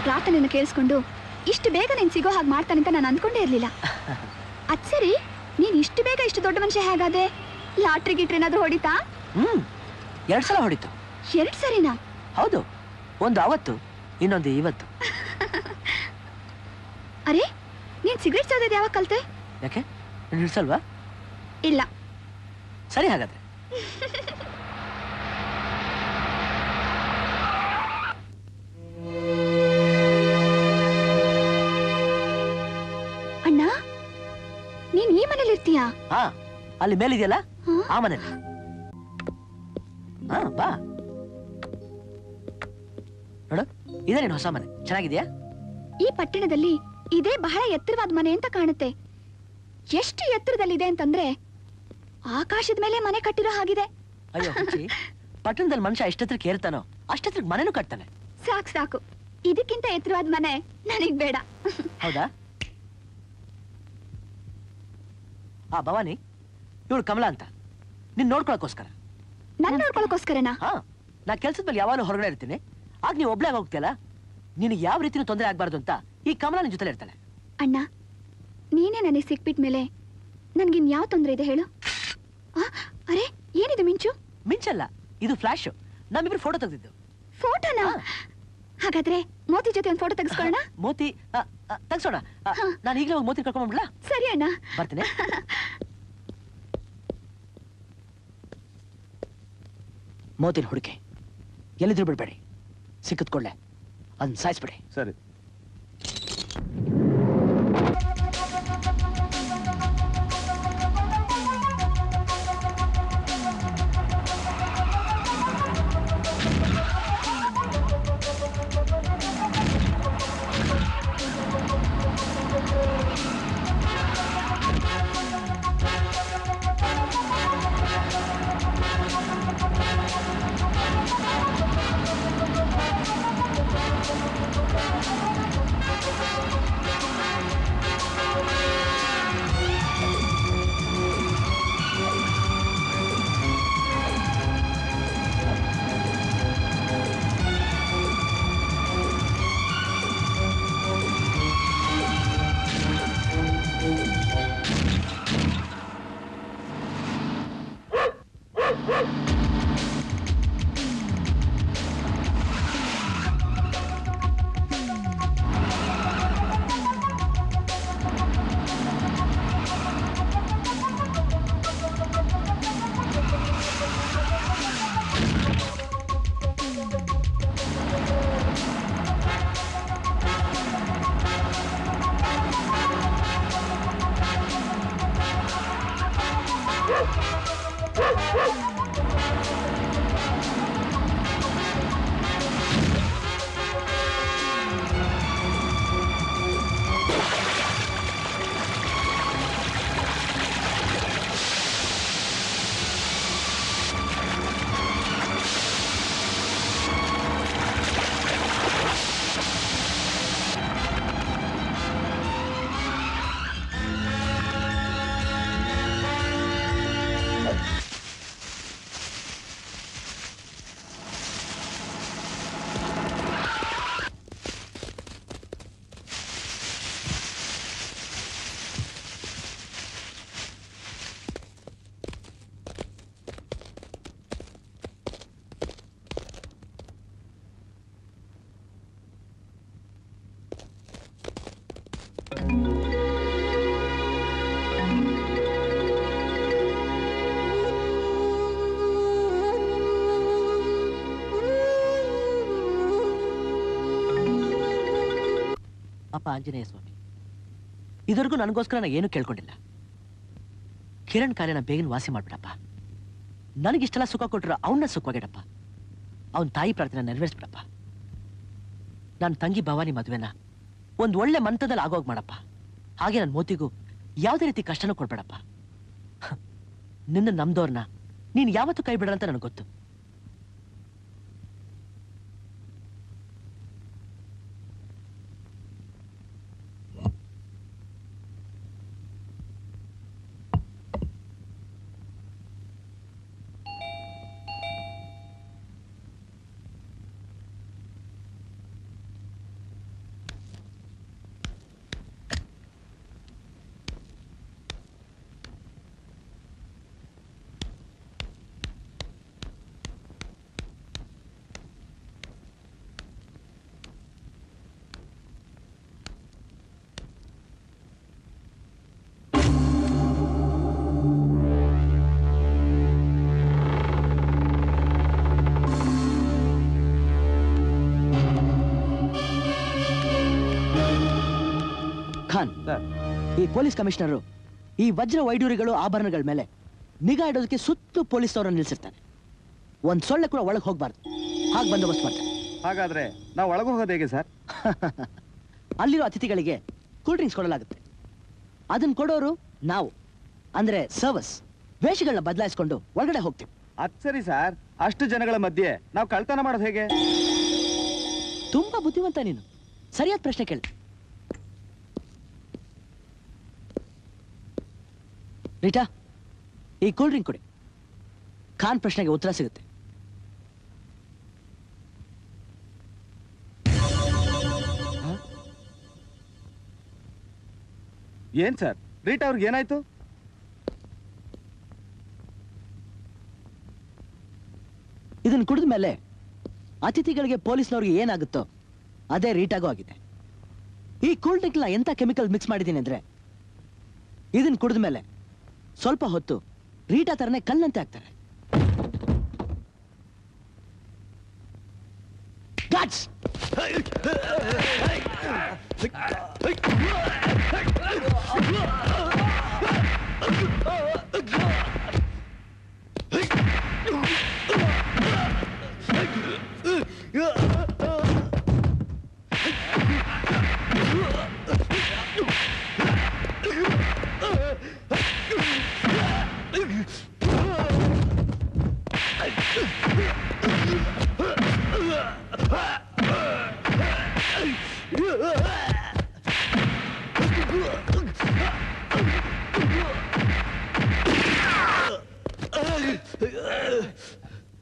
ಪ್ರಾರ್ಥನೆಯನ್ನು ಕೇಳಿಸ್ಕೊಂಡು ಇಷ್ಟು ಬೇಗ ನೀನ್ ಸಿಗೋ ಹಾಗೆ ಮಾಡ್ತಾನೆ ಅಂತ ನಾನು ಅಂದ್ಕೊಂಡೇ ಇರ್ಲಿಲ್ಲ. ಅದ್ ಸರಿ, ನೀನ್ ಇಷ್ಟು ಬೇಗ ಇಷ್ಟು ದೊಡ್ಡ ಮನುಷ್ಯ ಹೇಗಾದೆ? ಲಾಟ್ರಿ ಗಿಟ್ರಿ ಏನಾದ್ರೂ ಹೊಡಿತಾ? 2 ಸಲ ಹೊಡಿತು. 2 ಸರಿನಾ? ಹೌದು, ಒಂದು ಅವತ್ತು, ಇನ್ನೊಂದು ಇವತ್ತು. ಅರೆ, ನೀನ್ ಸಿಗರೇಟ್ ಸೇದೋದು ಯಾವಾಗ ಕಲ್ತೆ? ಯಾಕೆ, ಹಿಡ್ಸಲ್ವಾ? ಇಲ್ಲ. ಸರಿ ಹಾಗಾದ್ರೆ. ಅಣ್ಣ, ನೀನ್ ಈ ಮನೇಲಿ ಇರ್ತೀಯಾ? ಹಾ, ಅಲ್ಲಿ ಮೇಲಿದೆಯಲ್ಲ ಆ ಮನೇಲಿ. ಹಾ, ಬಾ ನೋಡು, ಇದೆ ನೀನು ಹೊಸ ಮನೆ. ಚೆನ್ನಾಗಿದ್ಯಾ? ಈ ಪಟ್ಟಣದಲ್ಲಿ ಇದೇ ಬಹಳ ಎತ್ತರವಾದ ಮನೆ ಅಂತ ಕಾಣುತ್ತೆ. ಎಷ್ಟು ಎತ್ತರದಲ್ಲಿದೆ ಅಂತಂದ್ರೆ ಆಕಾಶದ ಮೇಲೆ ಮನೆ ಕಟ್ಟಿರೋ ಹಾಗಿದೆ. ಅಯ್ಯೋ ಹುಚ್ಚಿ, ಪಟ್ಟಣದಲ್ಲಿ ಮನುಷ್ಯ ಎಷ್ಟತ್ರಕ್ಕೆ ಏರ್ತಾನೋ ಅಷ್ಟತ್ರಕ್ಕೆ ಮನೆನೂ ಕಟ್ತಾನೆ. ಸಾಕು ಸಾಕು, ಇದಕ್ಕಿಂತ ಎತ್ತರವಾದ ಮನೆ ನನಗ್ ಬೇಡ. ಹೌದಾ? ಆ ಭವಾನಿ, ಇವಳು ಕಮಲಾ ಅಂತ, ನೀನ್ ನೋಡ್ಕೊಳಕ್ಕೋಸ್ಕರ. ನನ್ ನೋಡ್ಕೊಳಕ್ಕೋಸ್ಕರನಾ? ಹಾ, ನಾ ಕೆಲ್ಸದ ಮೇಲೆ ಯಾವಾಗಲೂ ಹೊರಗಡೆ ಇರ್ತೀನಿ. ಆಗ ನೀವು ಒಬ್ಳೇ ಹೋಗ್ತೀಯಲ್ಲ, ನಿನಗೆ ಯಾವ ರೀತಿನೂ ತೊಂದರೆ ಆಗ್ಬಾರ್ದು ಅಂತ ಈ ಕಮಲಾ ನಿನ್ ಜೊತೆ ಇರ್ತಾಳೆ. ಅಣ್ಣ, ನೀನೇ ನನಗೆ ಸಿಕ್ಬಿಟ್ ಮೇಲೆ ನನ್ಗಿನ್ ಯಾವ ತೊಂದರೆ ಇದೆ ಹೇಳು? ಅರೆ, ಏನಿದು ಮಿಂಚು? ಮಿಂಚಲ್ಲ, ಇದು ಫ್ಲಾಶ್. ನಮ್ಮಿಬ್ರು ಫೋಟೋ ತೆಗೆದಿದ್ದು. ಫೋಟೋನಾ? ಹಾಗಾದ್ರೆ ಮೋತಿ ಜೊತೆ ಒಂದು ಫೋಟೋ ತೆಗೆಸ್ಕೊಳ್ಳೋಣ. ಮೋತಿ ತೆಗ್ಸೋಣ. ನಾನು ಈಗಲೇ ಹೋಗಿ ಮೋತಿ ಕರ್ಕೊಂಡ್ಬಿಡ್ಲಾ? ಸರಿ ಅಣ್ಣ, ಬರ್ತೀನಿ. ಮೋತಿನ ಹುಡುಕೆ ಎಲ್ಲಿದ್ರು ಬಿಡ್ಬೇಡಿ, ಸಿಕ್ಕದ್ಕೊಳ್ಳೆ ಅದನ್ನ ಸಾಯಿಸ್ಬಿಡಿ. ಸರಿ. ಆಂಜನೇಯ ಸ್ವಾಮಿ, ಇದುವರೆಗೂ ನನಗೋಸ್ಕರ ನಾನು ಏನು ಕೇಳ್ಕೊಂಡಿಲ್ಲ. ಕಿರಣ್ ಕಾರ್ಯನ ಬೇಗನೆ ವಾಸಿ ಮಾಡ್ಬಿಡಪ್ಪ. ನನಗಿಷ್ಟೆಲ್ಲ ಸುಖ ಕೊಟ್ಟರು ಅವನ್ನ ಸುಖವಾಗಿಡಪ್ಪ. ಅವನ ತಾಯಿ ಪ್ರಾರ್ಥನೆ ನೆರವೇರಿಸ್ಬಿಡಪ್ಪ. ನನ್ನ ತಂಗಿ ಭವಾನಿ ಮದುವೆನ ಒಂದು ಒಳ್ಳೆ ಮಂತ್ರದಲ್ಲಿ ಆಗೋಗ್ ಮಾಡಪ್ಪ. ಹಾಗೆ ನನ್ನ ಮೋತಿಗೂ ಯಾವುದೇ ರೀತಿ ಕಷ್ಟನೂ ಕೊಡ್ಬೇಡಪ್ಪ. ನಿನ್ನ ನಮ್ದವ್ರನ್ನ ನೀನು ಯಾವತ್ತೂ ಕೈ ಬಿಡಲ್ಲ ಅಂತ ನನಗೆ ಗೊತ್ತು. ಖಾನ್, ಈ ಪೊಲೀಸ್ ಕಮಿಷನರು ಈ ವಜ್ರ ವೈಡೂರಿಗಳು ಆಭರಣಗಳ ಮೇಲೆ ನಿಗಾ ಇಡೋದಕ್ಕೆ ಸುತ್ತು ಪೊಲೀಸ್ ಅವರನ್ನು ನಿಲ್ಸಿರ್ತಾನೆ. ಒಂದ್ ಸೊಳ್ಳೆ ಕೂಡ ಒಳಗೆ ಹೋಗ್ಬಾರ್ದು, ಹಾಗೆ ಬಂದೋಬಸ್ತ್ ಮಾಡ್ತಾನೆ. ಹಾಗಾದ್ರೆ ನಾವು ಒಳಗೆ ಹೋಗೋದು ಹೇಗೆ ಸರ್? ಅಲ್ಲಿರೋ ಅತಿಥಿಗಳಿಗೆ ಕೂಲ್ ಡ್ರಿಂಕ್ಸ್ ಕೊಡಲಾಗುತ್ತೆ. ಅದನ್ನ ಕೊಡೋರು ನಾವು, ಅಂದ್ರೆ ಸರ್ವಸ್. ವೇಷಗಳನ್ನ ಬದಲಾಯಿಸ್ಕೊಂಡು ಒಳಗಡೆ ಹೋಗ್ತೀವಿ. ಅದ್ ಸರಿ ಸರ್, ಅಷ್ಟು ಜನಗಳ ಮಧ್ಯೆ ನಾವು ಕಳ್ತನ ಮಾಡೋದು ಹೇಗೆ? ತುಂಬಾ ಬುದ್ಧಿವಂತ ನೀನು. ಸರಿಯಾದ ಪ್ರಶ್ನೆ ಕೇಳಿ. ರೀಟಾ, ಈ ಕೂಲ್ ಡ್ರಿಂಕ್ ಕೊಡಿ. ಖಾನ್ ಪ್ರಶ್ನೆಗೆ ಉತ್ತರ ಸಿಗುತ್ತೆ. ಏನ್ ಸರ್, ರೀಟಾ ಅವ್ರಿಗೆ ಏನಾಯ್ತು? ಇದನ್ನ ಕುಡಿದ ಮೇಲೆ ಅತಿಥಿಗಳಿಗೆ ಪೊಲೀಸ್ನವ್ರಿಗೆ ಏನಾಗುತ್ತೋ ಅದೇ ರೀಟಾಗೂ ಆಗಿದೆ. ಈ ಕೂಲ್ ಡ್ರಿಂಕ್ ಎಂತ ಕೆಮಿಕಲ್ ಮಿಕ್ಸ್ ಮಾಡಿದ್ದೀನಿ ಅಂದ್ರೆ ಇದನ್ನ ಕುಡಿದ ಮೇಲೆ ಸ್ವಲ್ಪ ಹೊತ್ತು ರೀಟಾ ತರನೇ ಕಲ್ಲಂತೆ ಆಗ್ತಾರೆ.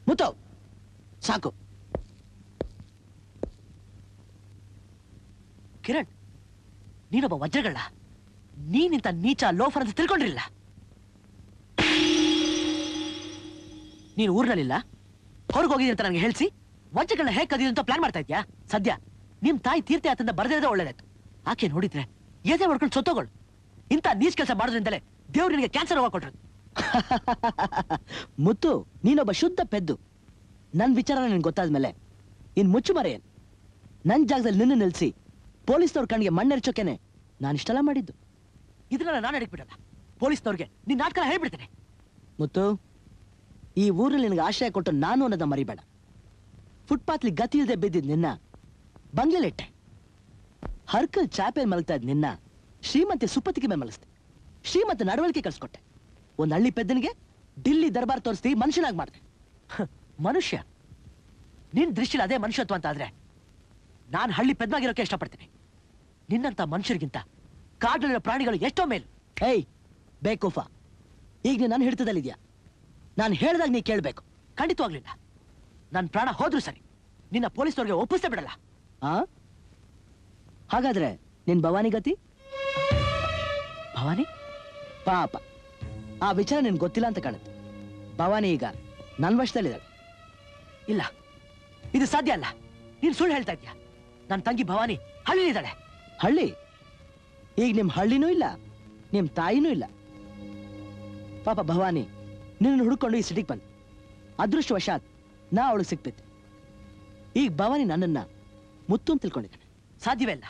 ಮುತ್ತು, ಸಾಕು. ಕಿರಣ್, ನೀನೊಬ್ಬ ವಜ್ರಗಳ. ನೀನಿಂತ ನೀಚ ಲೋಫರ್ ಅಂತ ತಿಳ್ಕೊಂಡಿರಲಿಲ್ಲ. ನೀನು ಊರ್ನಲ್ಲಿಲ್ಲ, ಹೊರಗೆ ಹೋಗಿದ್ದೆ ಅಂತ ನನಗೆ ಹೇಳಿಸಿ ವಜ್ರಗಳನ್ನ ಹೇಗೆ ಕದಿಯೋದು ಅಂತ ಪ್ಲಾನ್ ಮಾಡ್ತಾ ಇದ್ಯಾ? ಸದ್ಯ ನಿಮ್ ತಾಯಿ ತೀರ್ಥಯಾತ್ರೆಯಿಂದ ಬರೆದಿರೋದೇ ಒಳ್ಳೇದಾಯ್ತು. ಆಕೆ ನೋಡಿದ್ರೆ ಎದೆ ಹೊಡ್ಕೊಂಡು ಸೊತ್ತೋಗಳು. ಇಂಥ ನೀಚ್ ಕೆಲಸ ಮಾಡೋದ್ರಿಂದಲೇ ದೇವ್ರು ನಿನಗೆ ಕ್ಯಾನ್ಸರ್ ರೋಗ ಕೊಟ್ರು. ಮುತ್ತು, ನೀನೊಬ್ಬ ಶುದ್ಧ ಪೆದ್ದು. ನನ್ ವಿಚಾರ ನಿನ್ಗೆ ಗೊತ್ತಾದ್ಮೇಲೆ ಇನ್ ಮುಚ್ಚು ಮರೆ ಏನ್? ನನ್ ಜಾಗದಲ್ಲಿ ನಿನ್ನ ನಿಲ್ಸಿ ಪೊಲೀಸ್ನವ್ರ ಕಣ್ಣಿಗೆ ಮಣ್ಣೆರ್ಚೋಕೆನೆ ನಾನಿಷ್ಟೆಲ್ಲ ಮಾಡಿದ್ದು. ಇದನ್ನ ನಾನು ಅಡಕ್ಬಿಡಲ್ಲ. ಪೊಲೀಸ್ನವ್ರಿಗೆ ನಿನ್ ನಾಟಕ ಹೇಳ್ಬಿಡ್ತೇನೆ. ಮುತ್ತು, ಈ ಊರಲ್ಲಿ ನಿನಗೆ ಆಶ್ರಯ ಕೊಟ್ಟು ನಾನು ಅನ್ನೋದ ಮರಿಬೇಡ. ಫುಟ್ಪಾತ್ಲಿ ಗತಿ ಇಲ್ಲದೆ ಬಿದ್ದಿದ್ ನಿನ್ನ ಬಂಗ್ಲೆಲಿಟ್ಟೆ. ಹರ್ಕಲ್ ಚಾಪೆಲ್ ಮಲಗ್ತಾ ಇದ್ ನಿನ್ನ ಶ್ರೀಮಂತೆ ಸುಪ್ಪತ್ತಿಗೆ ಮೇಲೆ ಮಲಸ್ತೆ. ಶ್ರೀಮಂತ ನಡವಳಿಕೆ ಕಳ್ಸ್ಕೊಟ್ಟೆ. ಒಂದ್ ಹಳ್ಳಿ ಪೆದ್ದನಿಗೆ ಡಿಲ್ಲಿ ದರ್ಬಾರ್ ತೋರಿಸ್ತಿ ಮನುಷ್ಯನಾಗಿ ಮಾಡ್ದೆ. ಮನುಷ್ಯ ನಿನ್ ದೃಷ್ಟಿಲಿ ಅದೇ ಮನುಷ್ಯತ್ವ ಅಂತ ಆದ್ರೆ ನಾನು ಹಳ್ಳಿ ಪೆದ್ದಾಗಿರೋಕೆ ಇಷ್ಟಪಡ್ತೀನಿ. ನಿನ್ನಂತ ಮನುಷ್ಯರಿಗಿಂತ ಕಾಡಲ್ಲಿರೋ ಪ್ರಾಣಿಗಳು ಎಷ್ಟೋ ಮೇಲು. ಏಯ್ ಬೇಕೂಫಾ, ಈಗ ನೀನ್ ನನ್ನ ಹಿಡಿತದಲ್ಲಿದ್ಯಾ. ನಾನು ಹೇಳ್ದಾಗ ನೀ ಕೇಳ್ಬೇಕು. ಖಂಡಿತವಾಗ್ಲಿಲ್ಲ. ನನ್ನ ಪ್ರಾಣ ಹೋದ್ರು ಸರಿ, ನಿನ್ನ ಪೊಲೀಸ್ನವ್ರಿಗೆ ಒಪ್ಪಿಸ್ತೇ ಬಿಡಲ್ಲ. ಹಾಗಾದ್ರೆ ನಿನ್ ಭವಾನಿ ಗತಿ? ಭವಾನಿ ಪಾಪ, ಆ ವಿಚಾರ ನಿನ್ ಗೊತ್ತಿಲ್ಲ ಅಂತ ಕಾಣುತ್ತೆ. ಭವಾನಿ ಈಗ ನನ್ನ ವಶದಲ್ಲಿದ್ದಾಳೆ. ಇಲ್ಲ, ಇದು ಸಾಧ್ಯ ಅಲ್ಲ. ನೀನ್ ಸುಳ್ಳು ಹೇಳ್ತಾ ಇದ್ಯಾ. ನನ್ನ ತಂಗಿ ಭವಾನಿ ಹಳ್ಳಿಲಿದ್ದಾಳೆ. ಹಳ್ಳಿ? ಈಗ ನಿಮ್ ಹಳ್ಳಿನೂ ಇಲ್ಲ, ನಿಮ್ ತಾಯಿನೂ ಇಲ್ಲ. ಪಾಪ ಭವಾನಿ ನಿನ್ನ ಹುಡ್ಕೊಂಡು ಈ ಸಿಟಿಗೆ ಬಂದು ಅದೃಷ್ಟವಶಾತ್ ನಾ ಅವಳಿಗೆ ಸಿಕ್ಬಿದ್ದೆ. ಈಗ ಭವಾನಿ ನನ್ನನ್ನ ಮುತ್ತು ಅಂತ ತಿಳ್ಕೊಂಡಿದ್ದಾನೆ. ಸಾಧ್ಯವೇ ಇಲ್ಲ.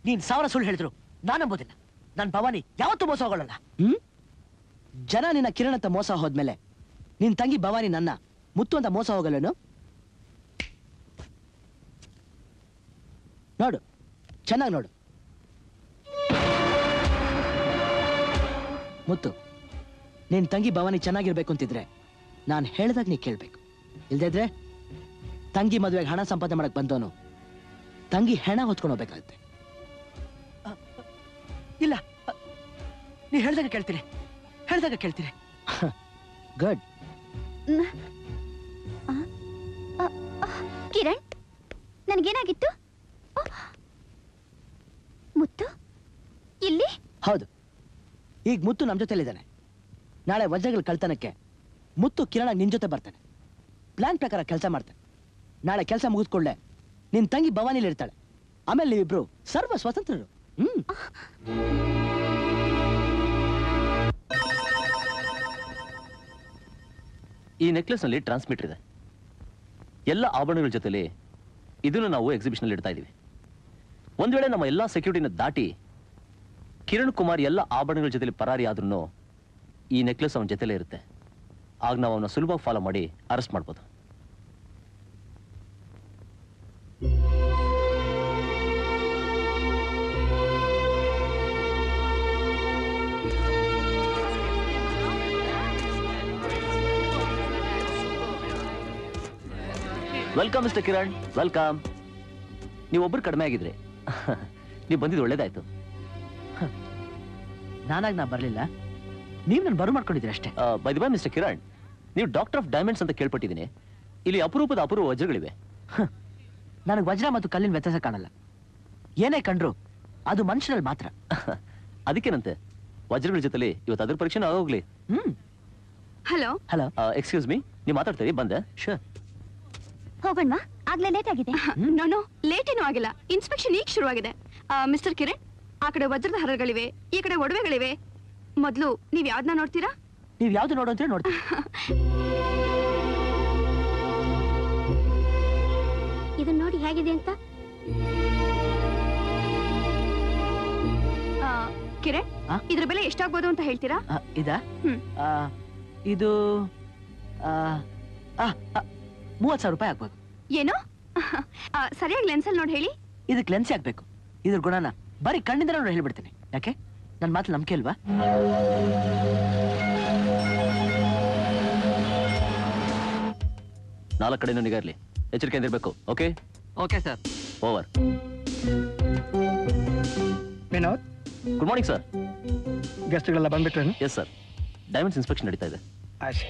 ನೀನ್ 1000 ಸುಳ್ಳು ಹೇಳಿದ್ರು ನಾನು ನಂಬೋದಿಲ್ಲ. ನನ್ ಭವಾನಿ ಯಾವತ್ತೂ ಮೋಸ ಹೋಗೋಲ್ಲ. ಜನ ನಿನ್ನ ಕಿರಣ್ ಅಂತ ಮೋಸ ಹೋದ್ಮೇಲೆ ನಿನ್ ತಂಗಿ ಭವಾನಿ ನನ್ನ ಮುತ್ತು ಅಂತ ಮೋಸ ಹೋಗಲ್ಲೇನು? ನೋಡು, ಚೆನ್ನಾಗಿ ನೋಡು. ಮುತ್ತು, ನಿನ್ ತಂಗಿ ಭವಾನಿ ಚೆನ್ನಾಗಿರ್ಬೇಕು ಅಂತಿದ್ರೆ ನಾನು ಹೇಳ್ದಾಗ ನೀ ಕೇಳ್ಬೇಕು. ಇಲ್ದಿದ್ರೆ ತಂಗಿ ಮದುವೆಗೆ ಹಣ ಸಂಪಾದನೆ ಮಾಡಕ್ ಬಂದವನು ತಂಗಿ ಹೆಣ ಹೊತ್ಕೊಂಡು ಹೋಗ್ಬೇಕಾಗುತ್ತೆ. ಇಲ್ಲ, ನೀ ಹೇಳ್ದಾಗ ಕೇಳ್ತೀನಿ, ಹೇಳ್ದಾಗ ಕೇಳ್ತೀನಿ. ಗುಡ್. ಕಿರಣ್, ನನಗೇನಾಗಿತ್ತು? ಮುತ್ತು ಇಲ್ಲಿ? ಹೌದು, ಈಗ ಮುತ್ತು ನಮ್ ಜೊತೆಲಿದ್ದಾನೆ. ನಾಳೆ ವಜ್ರಗಳ ಕಳ್ತನಕ್ಕೆ ಮುತ್ತು ಕಿರಣ್ ನಿನ್ ಜೊತೆ ಬರ್ತಾನೆ. ಪ್ಲಾನ್ ಪ್ರಕಾರ ಕೆಲಸ ಮಾಡ್ತಾನೆ. ನಾಳೆ ಕೆಲಸ ಮುಗಿದ್ಕೊಳ್ಳೆ ನಿನ್ ತಂಗಿ ಭವಾನಿಲಿ ಇರ್ತಾಳೆ. ಆಮೇಲೆ ನೀವಿಬ್ರು ಸರ್ವ ಸ್ವತಂತ್ರರು. ಈ ನೆಕ್ಲೆಸ್ ನಲ್ಲಿ ಟ್ರಾನ್ಸ್ಮಿಟರ್ ಇದೆ. ಎಲ್ಲ ಆಭರಣಗಳ ಜೊತೆಲಿ ಇದನ್ನು ನಾವು ಎಕ್ಸಿಬಿಷನ್ ಅಲ್ಲಿ ಇಡ್ತಾ ಇದೀವಿ. ಒಂದ್ ವೇಳೆ ನಮ್ಮ ಎಲ್ಲಾ ಸೆಕ್ಯೂರಿಟಿನ ದಾಟಿ ಕಿರಣ್ ಕುಮಾರ್ ಎಲ್ಲ ಆಭರಣಗಳ ಜೊತೆಲಿ ಪರಾರಿ ಆದ್ರೂ ಈ ನೆಕ್ಲೆಸ್ ಅವನ ಜೊತೆಲೇ ಇರುತ್ತೆ. ಆಗ ನಾವು ಅವನ್ನ ಸುಲಭವಾಗಿ ಫಾಲೋ ಮಾಡಿ ಅರೆಸ್ಟ್ ಮಾಡ್ಬೋದು. Welcome Mister Kiran, welcome. ನೀವೊಬ್ರು ಕಡಿಮೆ ಆಗಿದ್ರಿ. ನೀವು ಬಂದಿದ್ದು ಒಳ್ಳೇದಾಯ್ತು. ನಾನಾಗ ನಾ ಬರ್ಲಿಲ್ಲ, ನೀವು ನಾನು ಬರು ಮಾಡ್ಕೊಂಡಿದ್ರಿ ಅಷ್ಟೇ. By the by mister Kiran, ನೀವು ಡಾಕ್ಟರ್ ಆಫ್ ಡೈಮಂಡ್ಸ್ ಅಂತ ಕೇಳ್ಪಟ್ಟಿದ್ದೀನಿ. ಇಲ್ಲಿ ಅಪರೂಪದ ಅಪೂರ್ವ ವಜ್ರಗಳಿವೆ. ನನಗೆ ವಜ್ರ ಮತ್ತು ಕಲ್ಲಿನ ವ್ಯತ್ಯಾಸ ಕಾಣಲ್ಲ. ಏನೇ ಕಂಡ್ರು ಅದು ಮನುಷ್ಯರಲ್ಲಿ ಮಾತ್ರ. ಅದಕ್ಕೇನಂತೆ, ವಜ್ರಗಳ ಜೊತೆಲಿ ಇವತ್ತು ಅದ್ರ ಪರೀಕ್ಷೆ ಆಗೋಗ್ಲಿ. ಹಲೋ ಹಲೋ, ಎಕ್ಸ್ಕ್ಯೂಸ್ ಮೀ, ನೀವು ಮಾತಾಡ್ತೀರಿ? ಬಂದೆ. ಶೂರ್. ಹೋಗೋಣ, ಆಗ್ಲೇ ಲೇಟ್ ಆಗಿದೆ. ನೋ ಲೇಟ್ ಏನೂ ಆಗಿಲ್ಲ. ಇನ್ಸ್ಪೆಕ್ಷನ್ ಈಗ ಶುರುವಾಗಿದೆ. ಮಿಸ್ಟರ್ ಕಿರಣ್, ಆ ಕಡೆ ವಜ್ರದ ಹರಗಳಿವೆ, ಈ ಕಡೆ ಒಡವೆಗಳಿವೆ. ಮೊದಲು ನೀವ್ ಯಾವ್ದನ್ನ ನೋಡ್ತೀರಾ? ನೀವ್ ಯಾವ್ದು ನೋಡು ಅಂತ ನೋಡ್ತೀರಾ? ಇದನ್ನ ನೋಡಿ ಹೇಗಿದೆ ಅಂತ. ಕಿರಣ್, ಇದ್ರ ಬೆಲೆ ಎಷ್ಟಾಗ್ಬೋದು ಅಂತ ಹೇಳ್ತೀರಾ? ಇದಾ? ಇದು 30,000 ರೂಪಾಯಿ ಆಗ್ಬೋದು. ಏನು? ಸರಿಯಾಗಿ ಲೆನ್ಸಲ್ಲಿ ನೋಡಿ ಹೇಳಿ. ಇದಕ್ಕೆ ಲೆನ್ಸ್ ಆಗ್ಬೇಕು. ಇದ್ರ ಗುಣನ ಬರೀ ಕಣ್ಣಿಂದ ನೋಡಿ ಹೇಳ್ಬಿಡ್ತೀನಿ. ಯಾಕೆ ನನ್ನ ಮಾತು ನಂಬಿಕೆ ಅಲ್ವಾ? ನಾಲ್ಕು ಕಡೆನೂ ನಿಗಾ ಇರ್ಲಿ, ಎಚ್ಚರಿಕೆಯಿಂದ ಇರಬೇಕು. Okay okay sir. Over. Vinod, good morning sir. ಗೆಸ್ಟ್ಗಳೆಲ್ಲ ಬಂದ್ಬಿಟ್ರೇನು? ಎಸ್ ಸರ್, ಡೈಮಂಡ್ಸ್ ಇನ್ಸ್ಪೆಕ್ಷನ್ ನಡೀತಾ ಇದೆ. ಆಯ್ತು.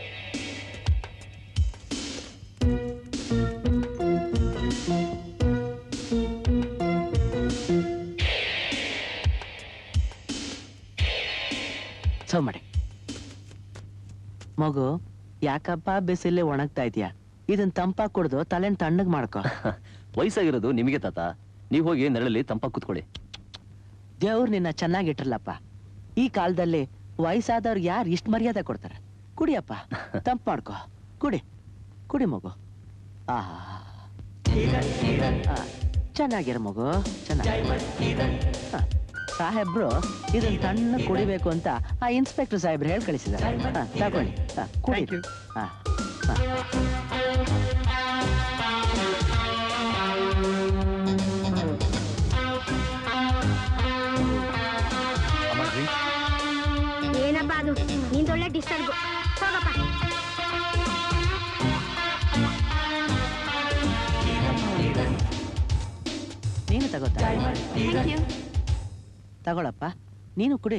ಸರ್ವ್ ಮಾಡಿ. ಮಗು, ಯಾಕಪ್ಪ ಬಿಸಿಲೇ ಒಣಗ್ತಾ ಇದೆಯಾ? ಇದನ್ನ ತಂಪಾಗಿ ಕುಡ್ದು ತಲೆನ್ ತಣ್ಣಗ್ ಮಾಡ್ಕೋ. ವಯಸ್ಸಾಗಿರೋದು ನಿಮಗೆ ತಾತ, ನೀವು ಹೋಗಿ ನೆರಳಲ್ಲಿ ತಂಪಾಗಿ ಕುತ್ಕೊಳ್ಳಿ. ದೇವ್ರು ನಿನ್ನ ಚೆನ್ನಾಗಿಟ್ರಲ್ಲಪ್ಪ. ಈ ಕಾಲದಲ್ಲಿ ವಯಸ್ಸಾದವ್ರು ಯಾರು ಇಷ್ಟು ಮರ್ಯಾದೆ ಕೊಡ್ತಾರೆ? ಕುಡಿಯಪ್ಪ, ತಂಪು ಮಾಡ್ಕೋ. ಕುಡಿ ಕುಡಿ ಮಗು. ಚೆನ್ನಾಗಿರ ಮಗು, ಚೆನ್ನಾಗಿ. ಸಾಹೇಬ್ರು ಇದನ್ನ ತಣ್ಣ ಕುಡಿಬೇಕು ಅಂತ ಆ ಇನ್ಸ್ಪೆಕ್ಟರ್ ಸಾಹೇಬ್ರು ಹೇಳಿ ಕಳಿಸಿದ್ದಾರೆ. ತಗೊಳ್ಳಿ, ಕುಡಿ. ಏನಪ್ಪ ಅದು? ನಿಂದೊಳ್ಳೆ ಡಿಸ್ಟರ್ಬ್. ಹೋಗಪ್ಪ. ನೀನು ತಗೋತಾ? ತಗೊಳಪ್ಪ, ನೀನು ಕುಡಿ.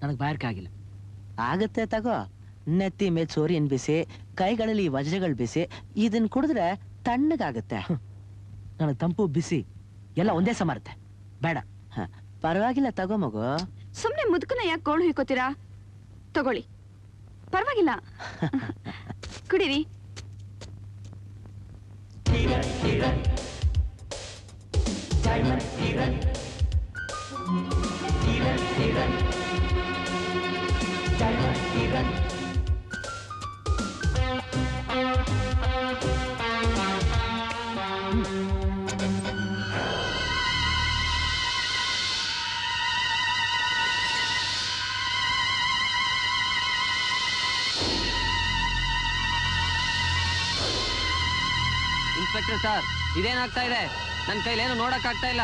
ನನಗೆ ಬಾಯರ್ಕಾಗಿಲ್ಲ. ಆಗತ್ತೆ, ತಗೋ. ನೆತ್ತಿ ಮೇಲೆ ಸೋರಿನ ಬಿಸಿ, ಕೈಗಳಲ್ಲಿ ವಜ್ರಗಳು ಬಿಸಿ. ಇದನ್ನ ಕುಡಿದ್ರೆ ತಣ್ಣಗಾಗತ್ತೆ. ನನಗೆ ತಂಪು ಬಿಸಿ ಎಲ್ಲ ಒಂದೇ ಸಮರುತ್ತೆ. ಬೇಡ, ಪರವಾಗಿಲ್ಲ, ತಗೋ ಮಗು. ಸುಮ್ನೆ ಮುದುಕನ ಯಾಕೆ ಗೋಳು ಹಿಕ್ಕೋತೀರಾ? ತಗೊಳ್ಳಿ, ಪರವಾಗಿಲ್ಲ, ಕುಡೀರಿ. ಇನ್ಸ್ಪೆಕ್ಟರ್ ಸರ್, ಇದೇನಾಗ್ತಾ ಇದೆ? ನನ್ನ ಕೈಲೇನು ನೋಡಕ್ ಆಗ್ತಾ ಇಲ್ಲ.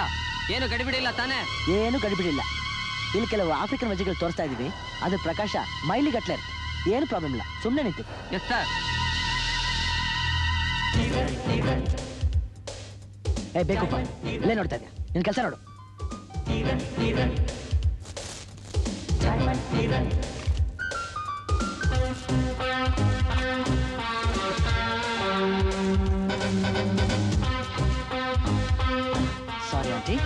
ಏನು ಗಡಿಬಿಡಿಲ್ಲ ತಾನೇ? ಏನು ಗಡಿಬಿಡಿಲ್ಲ. ಇಲ್ಲಿ ಕೆಲವು ಆಫ್ರಿಕನ್ ವಜ್ರಗಳು ತೋರಿಸ್ತಾ ಇದೀವಿ. ಅದ್ರ ಪ್ರಕಾಶ ಮೈಲಿ ಗಟ್ಲೆ ಏನು ಪ್ರಾಬ್ಲಮ್ ಇಲ್ಲ. ಸುಮ್ಮನೆ ನಿಂತು. Yes sir. ಬೇಕಪ್ಪ, ಇಲ್ಲೇ ನೋಡ್ತಾ ಇದ್ಯಾ? ನಿನ್ ಕೆಲಸ ನೋಡು. Sorry aunty.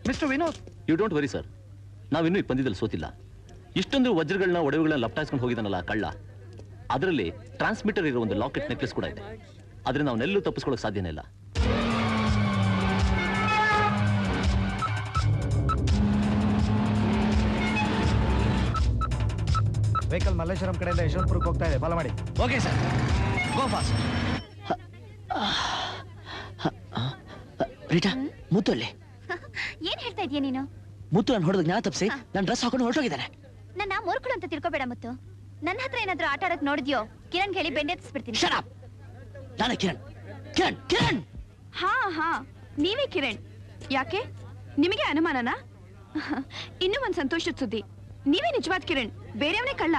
Mister Vinod, you don't worry sir, ನಾವಿನ್ನೂ ಈ ಪಂದ್ಯದಲ್ಲಿ ಸೋತಿಲ್ಲ. ಇಷ್ಟೊಂದು ವಜ್ರಗಳನ್ನ ಒಡವೆಗಳನ್ನ ಲಪ್ಟಾಯಿಸ್ಕೊಂಡು ಹೋಗಿದ್ದಾನಲ್ಲ ಕಳ್ಳ, ಅದರಲ್ಲಿ ಟ್ರಾನ್ಸ್ಮಿಟರ್ ಇರೋ ಒಂದು ಲಾಕೆಟ್ ನೆಕ್ಲೆಸ್ ಕೂಡ ಇದೆ. ಆದ್ರೆ ನಾವನ್ನೆಲ್ಲೂ ತಪ್ಪಿಸ್ಕೊಳ್ಳೋಕೆ ಸಾಧ್ಯನೇ ಇಲ್ಲ. ವೆಹಿಕಲ್ ಮಲ್ಲೇಶ್ವರಂ ಕಡೆಯಿಂದ ಯಶವಂತಪುರಕ್ಕೆ ಹೋಗ್ತಾ ಇದೆ, ಫಾಲೋ ಮಾಡಿ. Okay sir, go fast. Rita, ಮುತ್ತು ಅಲ್ಲಿ. ಏನ್ ಹೇಳ್ತಾ ಇದೀಯ ನೀನು? ಮುತ್ತು ನಾನು ಹೊಡೆದ ಜ್ಞಾನ ತಪ್ಪಿಸಿ ನನ್ನ ಡ್ರೆಸ್ ಹಾಕೊಂಡು ಹೊರಟೋಗಿದ್ದಾನೆ. ನನ್ನ ಮೂರ್ಖಳು ಅಂತ ತಿಳ್ಕೊಬೇಡ ಮುತ್ತು. ನನ್ನ ಹತ್ರ ಏನಾದ್ರೂ ಆಟ ಆಡಕ್ ನೋಡಿದ್ಯೋ ಕಿರಣ್ ಹೇಳಿ ಬೆಂಡೆತ್ತಿಸ್ಬಿಡ್ತೀನಿ. ನಾನು ಕಿರಣ್ ಕಿರಣ್ ಕಿರಣ್. ಹಾ ನೀವೇ ಕಿರಣ್. ಯಾಕೆ ನಿಮಗೆ ಅನುಮಾನನಾ? ಇನ್ನೂ ಒಂದ್ ಸಂತೋಷದ ಸುದ್ದಿ, ನೀವೇ ನಿಜವಾದ ಕಿರಣ್, ಬೇರೆಯವನೇ ಕಳ್ಳ.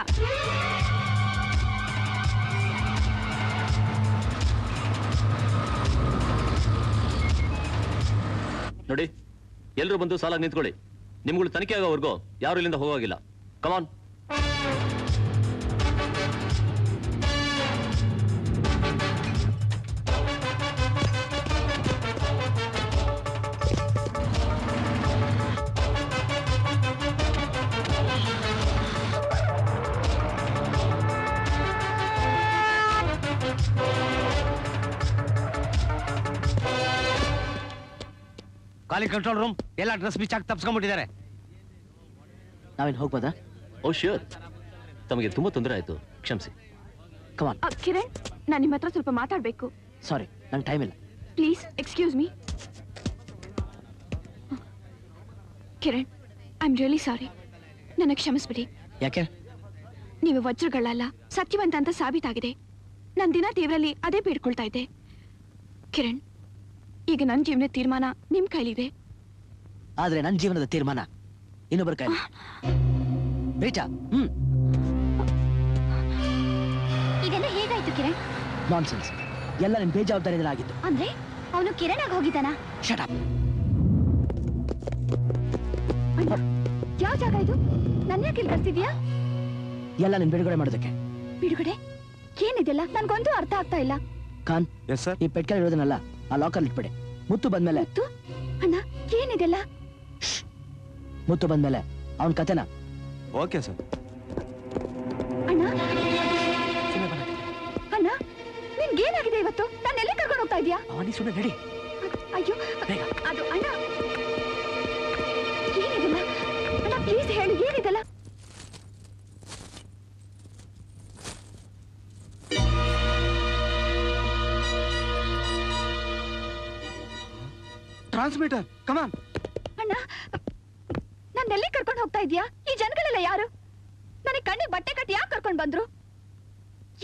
ನೋಡಿ, ಎಲ್ಲರೂ ಬಂದು ಸಾಲಾಗಿ ನಿಂತ್ಕೊಳ್ಳಿ. ನಿಮ್ಗಳು ತನಿಖೆ ಆಗೋವರೆಗೂ ಯಾರು ಇಲ್ಲಿಂದ ಹೋಗೋಗಿಲ್ಲ. ಕಮಾನ್. ಕಾಲಿಂಗ್ ಕಂಟ್ರೋಲ್ ರೂಮ್, ಎಲ್ಲ ಡ್ರೆಸ್ ಬಿಚ್ಚಾಕಿ ತಪ್ಸ್ಕೊಂಡ್ಬಿಟ್ಟಿದ್ದಾರೆ. ನಾವೇನು ಹೋಗ್ಬೋದಾ? ಓ ಶ್ಯೂರ್. ತಮಗೆ ತುಂಬಾ ತೊಂದರೆ ಆಯ್ತು, ಕ್ಷಮಿಸಿ. ಕಮಾನ್. ಕಿರಣ್, ನಾನು ನಿಮ್ಮ ಹತ್ರ ಸ್ವಲ್ಪ ಮಾತಾಡ್ಬೇಕು. ಸಾರಿ, ನಂಗೆ ಟೈಮ್ ಇಲ್ಲ. Please excuse me. Kiran, I am really sorry. ನನಗೆ ಕ್ಷಮಿಸ್ಬಿಡಿ. ಯಾಕೆ? ನೀವು ವಜ್ರಗಳಲ್ಲ, ಸತ್ಯವಂತ ಅಂತ ಸಾಬೀತಾಗಿದೆ. ನಾನು ದಿನ ದೇವರಲ್ಲಿ ಅದೇ ಬೇಡ್ಕೊಳ್ತಾ ಇದ್ದೆ. ಕಿರಣ್, ಈಗ ನನ್ನ ಜೀವನದ ತೀರ್ಮಾನ ನಿಮ್ ಕೈಲಿದೆ. ಆದ್ರೆ ನನ್ನ ಜೀವನದ ತೀರ್ಮಾನ ಇನ್ನೊಬ್ಬರ ಕೈಲಿ. ರೀಟಾ, ಇದೆಲ್ಲ ಹೇಗಾಯ್ತು ಕಿರಣ್? ನಾನ್ಸೆನ್ಸ್. ಎಲ್ಲ ನಿನ್ ಬೇಜವಾಬ್ದಾರಿಯಿಂದ ಆಗಿತ್ತು. ಅಂದ್ರೆ ಅವನು ಕಿರಣ್ ಆಗಿ ಹೋಗಿದ್ದಾನ? Shut up. ಯಾವ ಜಾಗ ಇದು? ನನ್ನ ಯಾಕೆ ಇಲ್ಲಿ ಬರ್ತಿದ್ಯಾ? ಎಲ್ಲ ನಿನ್ ಬಿಡುಗಡೆ ಮಾಡೋದಕ್ಕೆ. ಬಿಡುಗಡೆ? ಏನಿದೆಲ್ಲ? ನನ್ಗೊಂದು ಅರ್ಥ ಆಗ್ತಾ ಇಲ್ಲ. ಖಾನ್, ಈ ಪೆಟ್ಕಲ್ ಇರೋದನ್ನೆಲ್ಲ ಆ ಲಾಕರ್ ಇಟ್ಬಿಡಿ. ಮುತ್ತು ಬಂದ್ಮೇಲೆ. ಅಣ್ಣ, ಏನಿದೆಲ್ಲ? ಮುತ್ತು ಬಂದ್ಮೇಲೆ ಅವನ್ ಕತೆನ. Okay sir. ಅಣ್ಣ ಅಣ್ಣ, ನಿನ್ಗೇನಾಗಿದೆ ಇವತ್ತು? ನಾನು ಎಲ್ಲಿ ಕರ್ಕೊಂಡು ಹೋಗ್ತಾ ಇದೀಯಾ? ಅವನಿ ಸುಮ್ಮನೆ ನಡಿ. ಅಯ್ಯೋ, ಅದು ಅಣ್ಣ, ಏನಿದೆಲ್ಲ? ಅಣ್ಣ ಪ್ಲೀಸ್ ಹೇಳಿ, ಏನಿದೆಲ್ಲ? ಟ್ರಾನ್ಸ್ಮಿಟರ್, ಕಮಾನ್. ಅಣ್ಣ, ನನ್ನೆಲ್ಲಿ ಕರ್ಕೊಂಡು ಹೋಗ್ತಾ ಇದೀಯಾ? ಈ ಜನಗಳೆಲ್ಲ ಯಾರು? ನನಗೆ ಕಣ್ಣಿಗೆ ಬಟ್ಟೆ ಕಟ್ಟಿ ಯಾಕೆ ಕರ್ಕೊಂಡು ಬಂದ್ರು?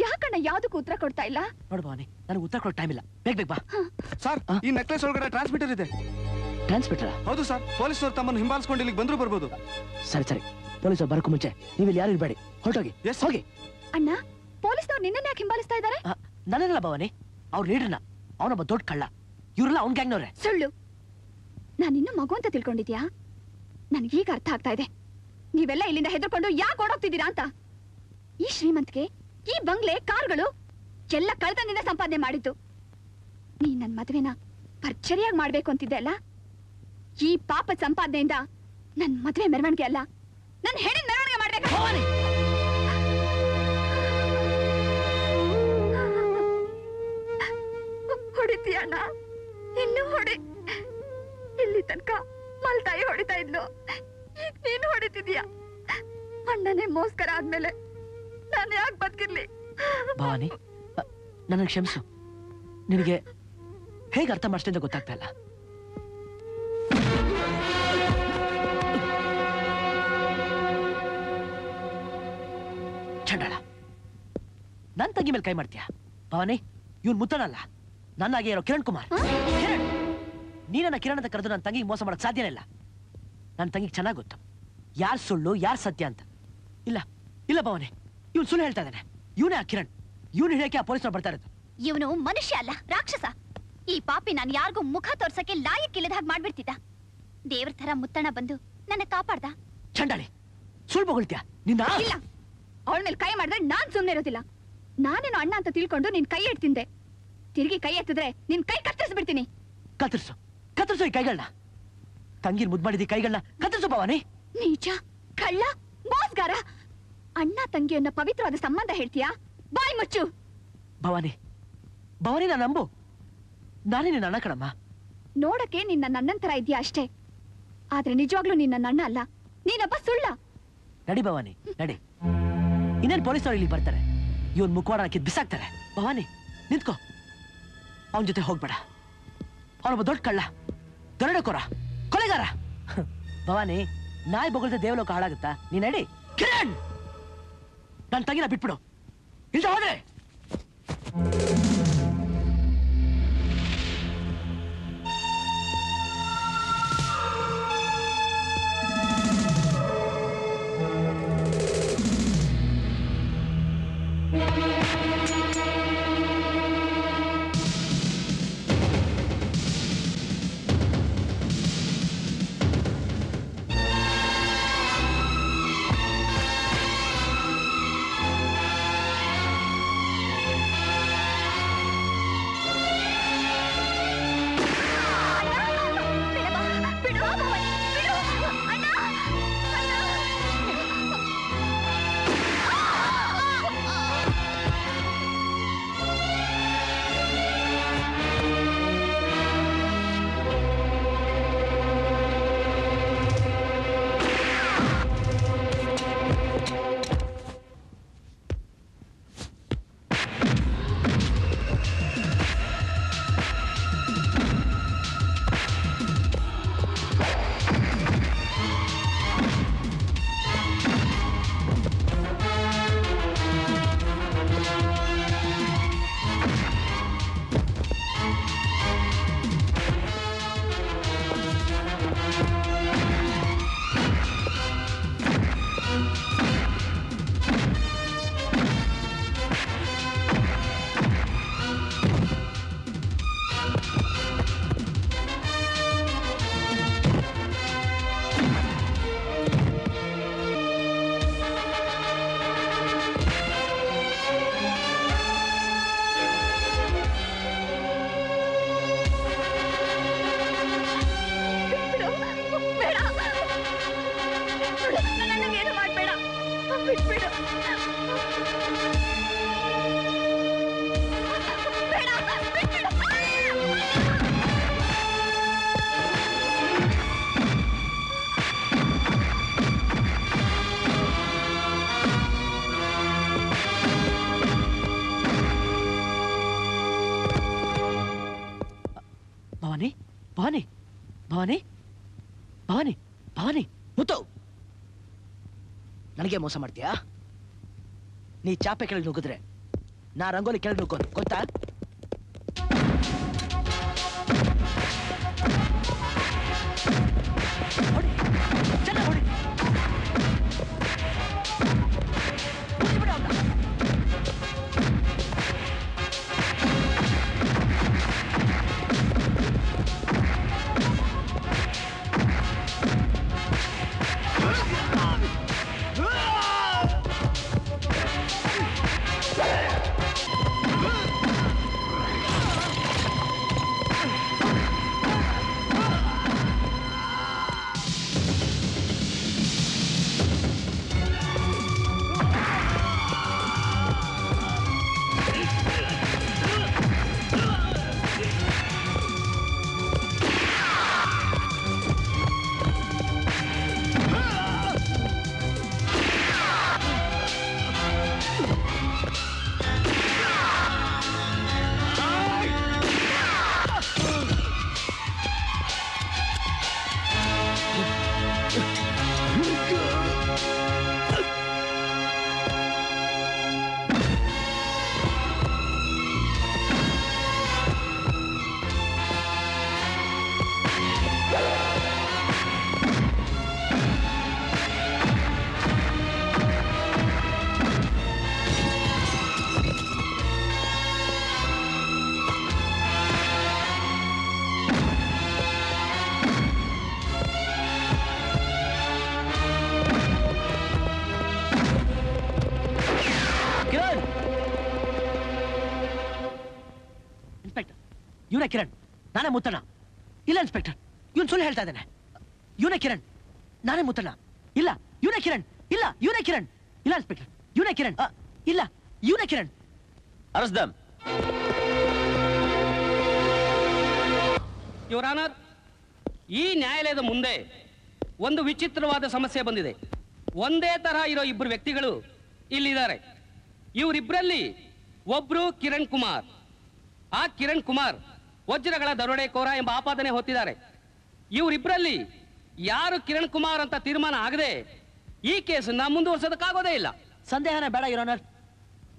ಯಾಕಣ್ಣ ಯಾವ್ದಕ್ಕೂ ಉತ್ತರ ಕೊಡ್ತಾ ಇಲ್ಲ? ನೋಡು ಭವಾನಿ, ನನಗೆ ಉತ್ತರ ಕೊಡೋ ಟೈಮ್ ಇಲ್ಲ. ಬೇಗ ಬಾ. ಸರ್, ಈ ನೆಕ್ಲೆಸ್ ಒಳಗಡೆ ಟ್ರಾನ್ಸ್ಮಿಟರ್ ಇದೆ. ಟ್ರಾನ್ಸ್ಮಿಟರ್? ಹೌದು ಸರ್. ಪೊಲೀಸರು ತಮ್ಮನ್ನು ಹಿಂಬಾಲಿಸ್ಕೊಂಡು ಇಲ್ಲಿಗೆ ಬಂದ್ರು ಬರ್ಬೋದು. ಸರಿ, ಪೊಲೀಸರು ಬರಕ್ಕೂ ಮುಂಚೆ ನೀವು ಇಲ್ಲಿ ಯಾರು ಇರಬೇಡಿ, ಹೊರಟೋಗಿ. ಹೋಗಿ. ಅಣ್ಣ, ಪೊಲೀಸ್ನವ್ರು ನಿನ್ನನ್ನ ಯಾಕೆ ಹಿಂಬಾಲಿಸ್ತಾ ಇದ್ದಾರೆ? ನನ್ನಲ್ಲ ಭವಾನಿ, ಅವ್ರ ಲೀಡರ್ನ. ಅವನೊಬ್ಬ ದೊಡ್ಡ ಕಳ್ಳ. ಇವರೆಲ್ಲ ಅವ್ನ ಗ್ಯಾಂಗ್ನವ್ರೆ. ಸುಳ್ಳು. ನಾನಿನ್ನೂ ಮಗು ಅಂತ ತಿಳ್ಕೊಂಡಿದ್ಯಾ? ನನಗೀಗ ಅರ್ಥ ಆಗ್ತಾ ಇದೆ. ನೀವೆಲ್ಲ ಇಲ್ಲಿಂದ ಹೆದರ್ಕೊಂಡು ಯಾಕೆ ಓಡೋಗ್ತಿದ್ದೀರಾ ಅಂತ. ಈ ಶ್ರೀಮಂತಿಗೆ, ಈ ಬಂಗ್ಲೆ, ಕಾರ್ಗಳು ಎಲ್ಲ ಕಳ್ತನದಿಂದ ಸಂಪಾದನೆ ಮಾಡಿದ್ದು. ನೀ ನನ್ ಮದುವೆನ ಭರ್ಜರಿಯಾಗಿ ಮಾಡ್ಬೇಕು ಅಂತಿದ್ದೆ ಅಲ್ಲ? ಈ ಪಾಪದ ಸಂಪಾದನೆಯಿಂದ ನನ್ ಮದುವೆ ಮೆರವಣಿಗೆ ಅಲ್ಲ, ನನ್ ಹೆಣ್ಣಿನ ಮೆರವಣಿಗೆ ಮಾಡ್ಬೇಕು. ಹೊಡಿತೀಯಣ್ಣ, ಇನ್ನು ಹೊಡಿ. ಇಲ್ಲಿ ತನಕ ಮಲ್ತಾಯಿ ಹೊಡಿತಾ ಇದ್ಲು, ಈಗ ನೀನು ಹೊಡಿತಿದ್ಯಾ? ಅಣ್ಣನೇ ಮೋಸ್ಕರ ಆದ್ಮೇಲೆ ನಾನು ಯಾಕೆ ಬದುಕಿರ್ಲಿ? ಭವಾನಿ, ನನಗೆ ಕ್ಷಮಿಸು. ನಿನಗೆ ಹೇಗೆ ಅರ್ಥ ಮಾಡಿಸ್ತೀನಿ ಅಂತ ಗೊತ್ತಾಗ್ತಾ ಇಲ್ಲ. ಚಂಡಾಳ, ನನ್ ತಂಗಿ ಮೇಲೆ ಕೈ ಮಾಡ್ತೀಯ? ಭವಾನಿ, ಇವನ್ ಮುತ್ತನಲ್ಲ, ನನ್ನಾಗೆ ಇರೋ ಕಿರಣ್ ಕುಮಾರ್. ಕಿರಣ್, ನೀನನ್ನ ಕಿರಣ್ ಅಂತ ಕರೆದು ನನ್ನ ತಂಗಿಗೆ ಮೋಸ ಮಾಡಕ್ ಸಾಧ್ಯನೇ ಇಲ್ಲ. ನನ್ನ ತಂಗಿಗೆ ಚೆನ್ನಾಗಿ ಗೊತ್ತು ಯಾರು ಸುಳ್ಳು ಯಾರು ಸತ್ಯ ಅಂತ. ಇಲ್ಲ ಭವಾನಿ, ಇವನು ಸುಳ್ಳು ಹೇಳ್ತಾ ಇದ್ದಾನೆ. ಇವನೇ ಆ ಕಿರಣ್. ಇವನು ಹೇಳಕ್ಕೆ ಆ ಪೊಲೀಸರು ಬರ್ತಾ ಇರೋದು. ಇವನು ಮನುಷ್ಯ ಅಲ್ಲ, ರಾಕ್ಷಸ. ಈ ಪಾಪಿ ನಾನು ಯಾರಿಗೂ ಮುಖ ತೋರ್ಸಕ್ಕೆ ಲಾಯಕ್ಕಿಲ್ಲದ ಹಾಗೆ ಮಾಡ್ಬಿಡ್ತಿದ್ದ. ದೇವ್ರ ತರ ಮುತ್ತಣ್ಣ ಬಂದು ನನ್ನ ಕಾಪಾಡ್ದ. ಚಂಡಾಳಿ, ಸುಳ್ಳು ಬೊಗಳ್ತೀಯ ನಿನ್ನ? ಇಲ್ಲ, ಅವಳ ಮೇಲೆ ಕೈ ಮಾಡಿದ್ರೆ ನಾನ್ ಸುಮ್ನೆ ಇರೋದಿಲ್ಲ. ನಾನೇನು ಅಣ್ಣ ಅಂತ ತಿಳ್ಕೊಂಡು ನಿನ್ ಕೈ ಎತ್ತಿಂದೆ. ತಿರುಗಿ ಕೈ ಎತ್ತಿದ್ರೆ ನಿನ್ ಕೈ ಕತ್ತರಿಸ್ಬಿಡ್ತೀನಿ. ಕತ್ತರಿಸು ಈ ಕೈಗಳನ್ನ. ತಂಗಿರ್ ಮುದ್ ಮಾಡಿದ ಕೈಗಳನ್ನ ಕತ್ತರಿಸು ಭವಾನಿ. ನೀಚ, ಕಳ್ಳ, ಮೋಸ್ಗಾರ. ಅಣ್ಣ ತಂಗಿಯನ್ನ ಪವಿತ್ರವಾದ ಸಂಬಂಧ ಹೇಳ್ತೀಯಾ? ಬಾಯ್ ಮುಚ್ಚು. ಭವಾನಿ, ನಾನು ನಂಬು. ನಾನೇ ನಿನ್ನ ಅಣ್ಣ ಕಣಮ್ಮ. ನೋಡಕ್ಕೆ ನಿನ್ನ ನನ್ನಂತರ ಇದೆಯಾ ಅಷ್ಟೇ, ಆದ್ರೆ ನಿಜವಾಗ್ಲೂ ನಿನ್ನ ಅಣ್ಣ ಅಲ್ಲ, ನೀನೊಬ್ಬ ಸುಳ್ಳ. ನಡಿ ಭವಾನಿ, ನಡಿ. ಇನ್ನೇನು ಪೊಲೀಸರು ಇಲ್ಲಿ ಬರ್ತಾರೆ. ಇವನ್ ಮುಖವಾಡ ಹಾಕಿದ್ ಬಿಸಾಕ್ತಾರೆ. ಭವಾನಿ, ನಿಂತ್ಕೋ. ಅವನ ಜೊತೆ ಹೋಗ್ಬೇಡ. ಅವನೊಬ್ಬ ದೊಡ್ಡ ಕಳ್ಳ, ದರೋಡೆಕೋರ, ಕೊಲೆಗಾರ. ಭವಾನಿ, ನಾಯಿ ಬೊಗಳ್ದೆ ದೇವಲೋಕ ಹಾಳಾಗುತ್ತಾ? ನೀನ್ ನಡಿ. ಕಿರಣ್, ನನ್ನ ತಂಗಿನ ಬಿಟ್ಬಿಡು. ಇಲ್ದ ಹೋದ್ರೆ ಭವಾನಿ, ಭವಾನಿ, ಭವಾನಿ, ಭವಾನಿ, ಭವಾನಿ, ಮುತ್ತು, ನನಗೆ ಮೋಸ ಮಾಡ್ತೀಯಾ? ನೀ ಚಾಪೆ ಕೆಳಗೆ ನುಗ್ಗಿದ್ರೆ ನಾ ರಂಗೋಲಿ ಕೆಳಗೆ ನುಗ್ಗೋದು ಗೊತ್ತಾ? ಇವನೇ ಕಿರಣ್, ನಾನೇ ಮುತ್ತಣ್ಣ. ಇಲ್ಲ ಇನ್ಸ್ಪೆಕ್ಟರ್, ಇವನ್ ಸುಳ್ಳು ಹೇಳ್ತಾ ಇದ್ದಾನೆ. ಇವನೇ ಕಿರಣ್, ನಾನೇ ಮುತ್ತಣ್ಣ. ಇಲ್ಲ ಇವನೇ ಕಿರಣ್, ಇಲ್ಲ ಇವನೇ ಕಿರಣ್. ಇಲ್ಲ ಇನ್ಸ್ಪೆಕ್ಟರ್, ಇವನೇ ಕಿರಣ್. ಇಲ್ಲ ಇವನೇ ಕಿರಣ್. ಅರಸ್ದಮ್. ಯುವರ್ ಆನರ್, ಈ ನ್ಯಾಯಾಲಯದ ಮುಂದೆ ಒಂದು ವಿಚಿತ್ರವಾದ ಸಮಸ್ಯೆ ಬಂದಿದೆ. ಒಂದೇ ತರಹ ಇರೋ ಇಬ್ಬರು ವ್ಯಕ್ತಿಗಳು ಇಲ್ಲಿದ್ದಾರೆ. ಇವರಿಬ್ಬರಲ್ಲಿ ಒಬ್ರು ಕಿರಣ್ ಕುಮಾರ್. ಆ ಕಿರಣ್ ಕುಮಾರ್ ವಜ್ರಗಳ ದರೋಡೆಕೋರ ಎಂಬ ಆಪಾದನೆ ಹೊತ್ತಿದ್ದಾರೆ. ಇವರಿಬ್ಬರಲ್ಲಿ ಯಾರು ಕಿರಣ್ ಕುಮಾರ್ ಅಂತ ತೀರ್ಮಾನ ಆಗದೆ ಈ ಕೇಸನ್ನ ಮುಂದುವರ್ಸೋದಕ್ಕಾಗೋದೇ ಇಲ್ಲ. ಸಂದೇಹನೇ ಬೇಡ ಯುವರ್.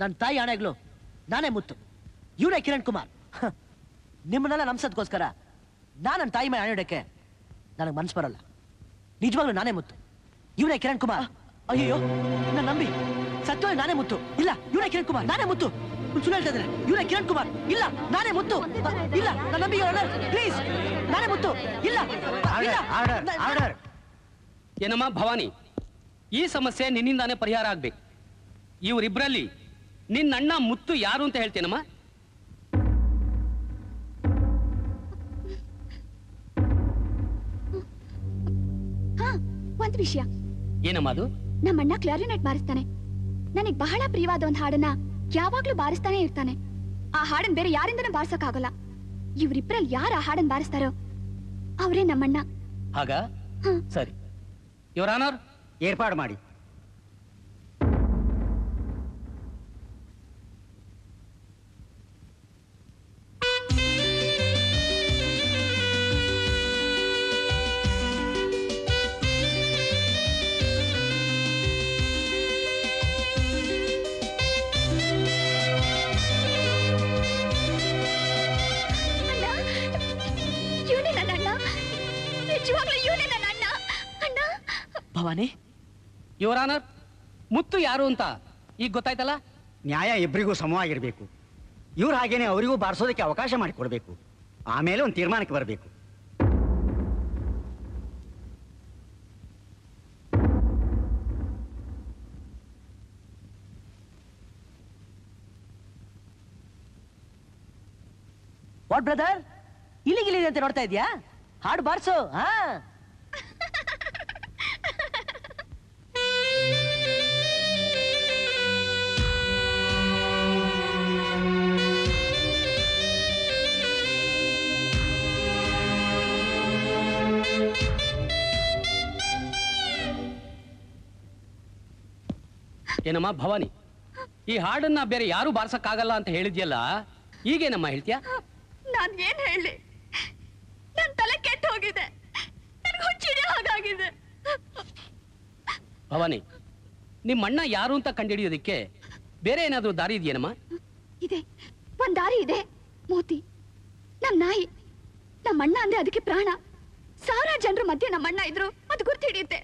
ನನ್ನ ತಾಯಿ ಆಣೆಗಳು, ನಾನೇ ಮುತ್ತು, ಇವನೇ ಕಿರಣ್ ಕುಮಾರ್. ನಿಮ್ಮನ್ನೆಲ್ಲ ನಂಬಿಸೋದಕ್ಕೋಸ್ಕರ ನಾನು ನನ್ನ ತಾಯಿ ಮೇಲೆ ಆಣೆಡಕ್ಕೆ ನನಗೆ ಮನ್ಸು ಬರಲ್ಲ. ನಿಜವಾಗ್ಲೂ ನಾನೇ ಮುತ್ತು, ಇವನೇ ಕಿರಣ್ ಕುಮಾರ್. ಅಯ್ಯೋ, ನನ್ನ ನಂಬಿ ಸತ್ಯ, ನಾನೇ ಮುತ್ತು. ಇಲ್ಲ ಇವನೇ ಕಿರಣ್ ಕುಮಾರ್, ನಾನೇ ಮುತ್ತು. ಸುಳ್ಳು ಹೇಳ್ತಾ ಇದ್ದಾರೆ. ಇವನೇ ಕಿರಣ್ ಕುಮಾರ್. ಇಲ್ಲ ನಾನೇ ಮುತ್ತು. ಇಲ್ಲ ನನ್ನ ನಂಬಿ ಪ್ಲೀಸ್, ನಾನೇ ಮುತ್ತು. ಇಲ್ಲ ಏನಮ್ಮ ಭವಾನಿ, ಈ ಸಮಸ್ಯೆ ನಿನ್ನಿಂದಾನೇ ಪರಿಹಾರ ಆಗ್ಬೇಕು. ಇವರಿಬ್ಬರಲ್ಲಿ ನಿನ್ನಣ್ಣ ಮುತ್ತು ಯಾರು ಅಂತ ಹೇಳ್ತೇನಮ್ಮ? ಒಂದ್ ವಿಷಯ. ಏನಮ್ಮ ಅದು? ನಮ್ಮಣ್ಣ ಕ್ಲಾರಿನೆಟ್ ಬಾರಿಸ್ತಾನೆ. ನನಗ್ ಬಹಳ ಪ್ರಿಯವಾದ ಒಂದ್ ಹಾಡನ್ನ ಯಾವಾಗ್ಲೂ ಬಾರಿಸ್ತಾನೆ ಇರ್ತಾನೆ. ಆ ಹಾಡನ್ ಬೇರೆ ಯಾರಿಂದನೂ ಬಾರಿಸೋಕ್ಕಾಗಲ್ಲ. ಇವ್ರಿಬ್ರಲ್ಲಿ ಯಾರು ಆ ಹಾಡನ್ ಬಾರಿಸ್ತಾರೋ ಅವರೇ ನಮ್ಮಣ್ಣ. ಹಾಗ ಸರಿ, ಯುವರ್ ಆನರ್, ಏರ್ಪಾಡು ಮಾಡಿ. ಭವಾನಿ, ಯುವರ್ ಆನರ್, ಮುತ್ತು ಯಾರು ಅಂತ ಈಗ ಗೊತ್ತಾಯ್ತಲ್ಲ? ನ್ಯಾಯ ಇಬ್ಬರಿಗೂ ಸಮವಾಗಿರ್ಬೇಕು. ಇವ್ರು ಹಾಗೇನೆ ಅವರಿಗೂ ಬಾರಿಸೋದಕ್ಕೆ ಅವಕಾಶ ಮಾಡಿಕೊಡ್ಬೇಕು. ಆಮೇಲೆ ಒಂದು ತೀರ್ಮಾನಕ್ಕೆ ಬರಬೇಕು. ವಾಟ್ ಬ್ರದರ್, ಇಲ್ಲಿಗಿಲ್ಲಿದೆ ಅಂತ ನೋಡ್ತಾ ಇದ್ಯಾ? ಹಾಡು ಬಾರ್ಸು. ಹಾ, ಏನಮ್ಮ ಭವಾನಿ, ಈ ಹಾಡನ್ನ ಬೇರೆ ಯಾರು ಬಾರ್ಸಕ್ಕಾಗಲ್ಲ ಅಂತ ಹೇಳಿದ್ಯಲ್ಲ, ಈಗೇನಮ್ಮ ಹೇಳ್ತೀಯಾ? ನಾನ್ ಏನ್ ಹೇಳಿ, ನನ್ ತಲೆ ಕೆಟ್ಟು ಹೋಗಿದೆ. ನನ್ಗೆ ಹುಚ್ಚಿಡಿಯೋ ಹಾಗಾಗಿದೆ. ಭವಾನಿ, ನಿಮ್ಮ ಅಣ್ಣ ಯಾರು ಅಂತ ಕಂಡುಹಿಡಿಯೋದಕ್ಕೆ ಬೇರೆ ಏನಾದ್ರೂ ದಾರಿ ಇದೆಯೇನಮ್ಮ? ಇದೆ, ಒಂದ್ ದಾರಿ ಇದೆ. ಮೋತಿ ನಮ್ ನಾಯಿ, ನಮ್ಮ ಅಣ್ಣ ಅಂದ್ರೆ ಅದಕ್ಕೆ ಪ್ರಾಣ. ಸಾವಿರಾರು ಜನರ ಮಧ್ಯೆ ನಮ್ಮ ಅಣ್ಣ ಇದ್ರು ಅದು ಗುರ್ತು ಹಿಡಿಯುತ್ತೆ.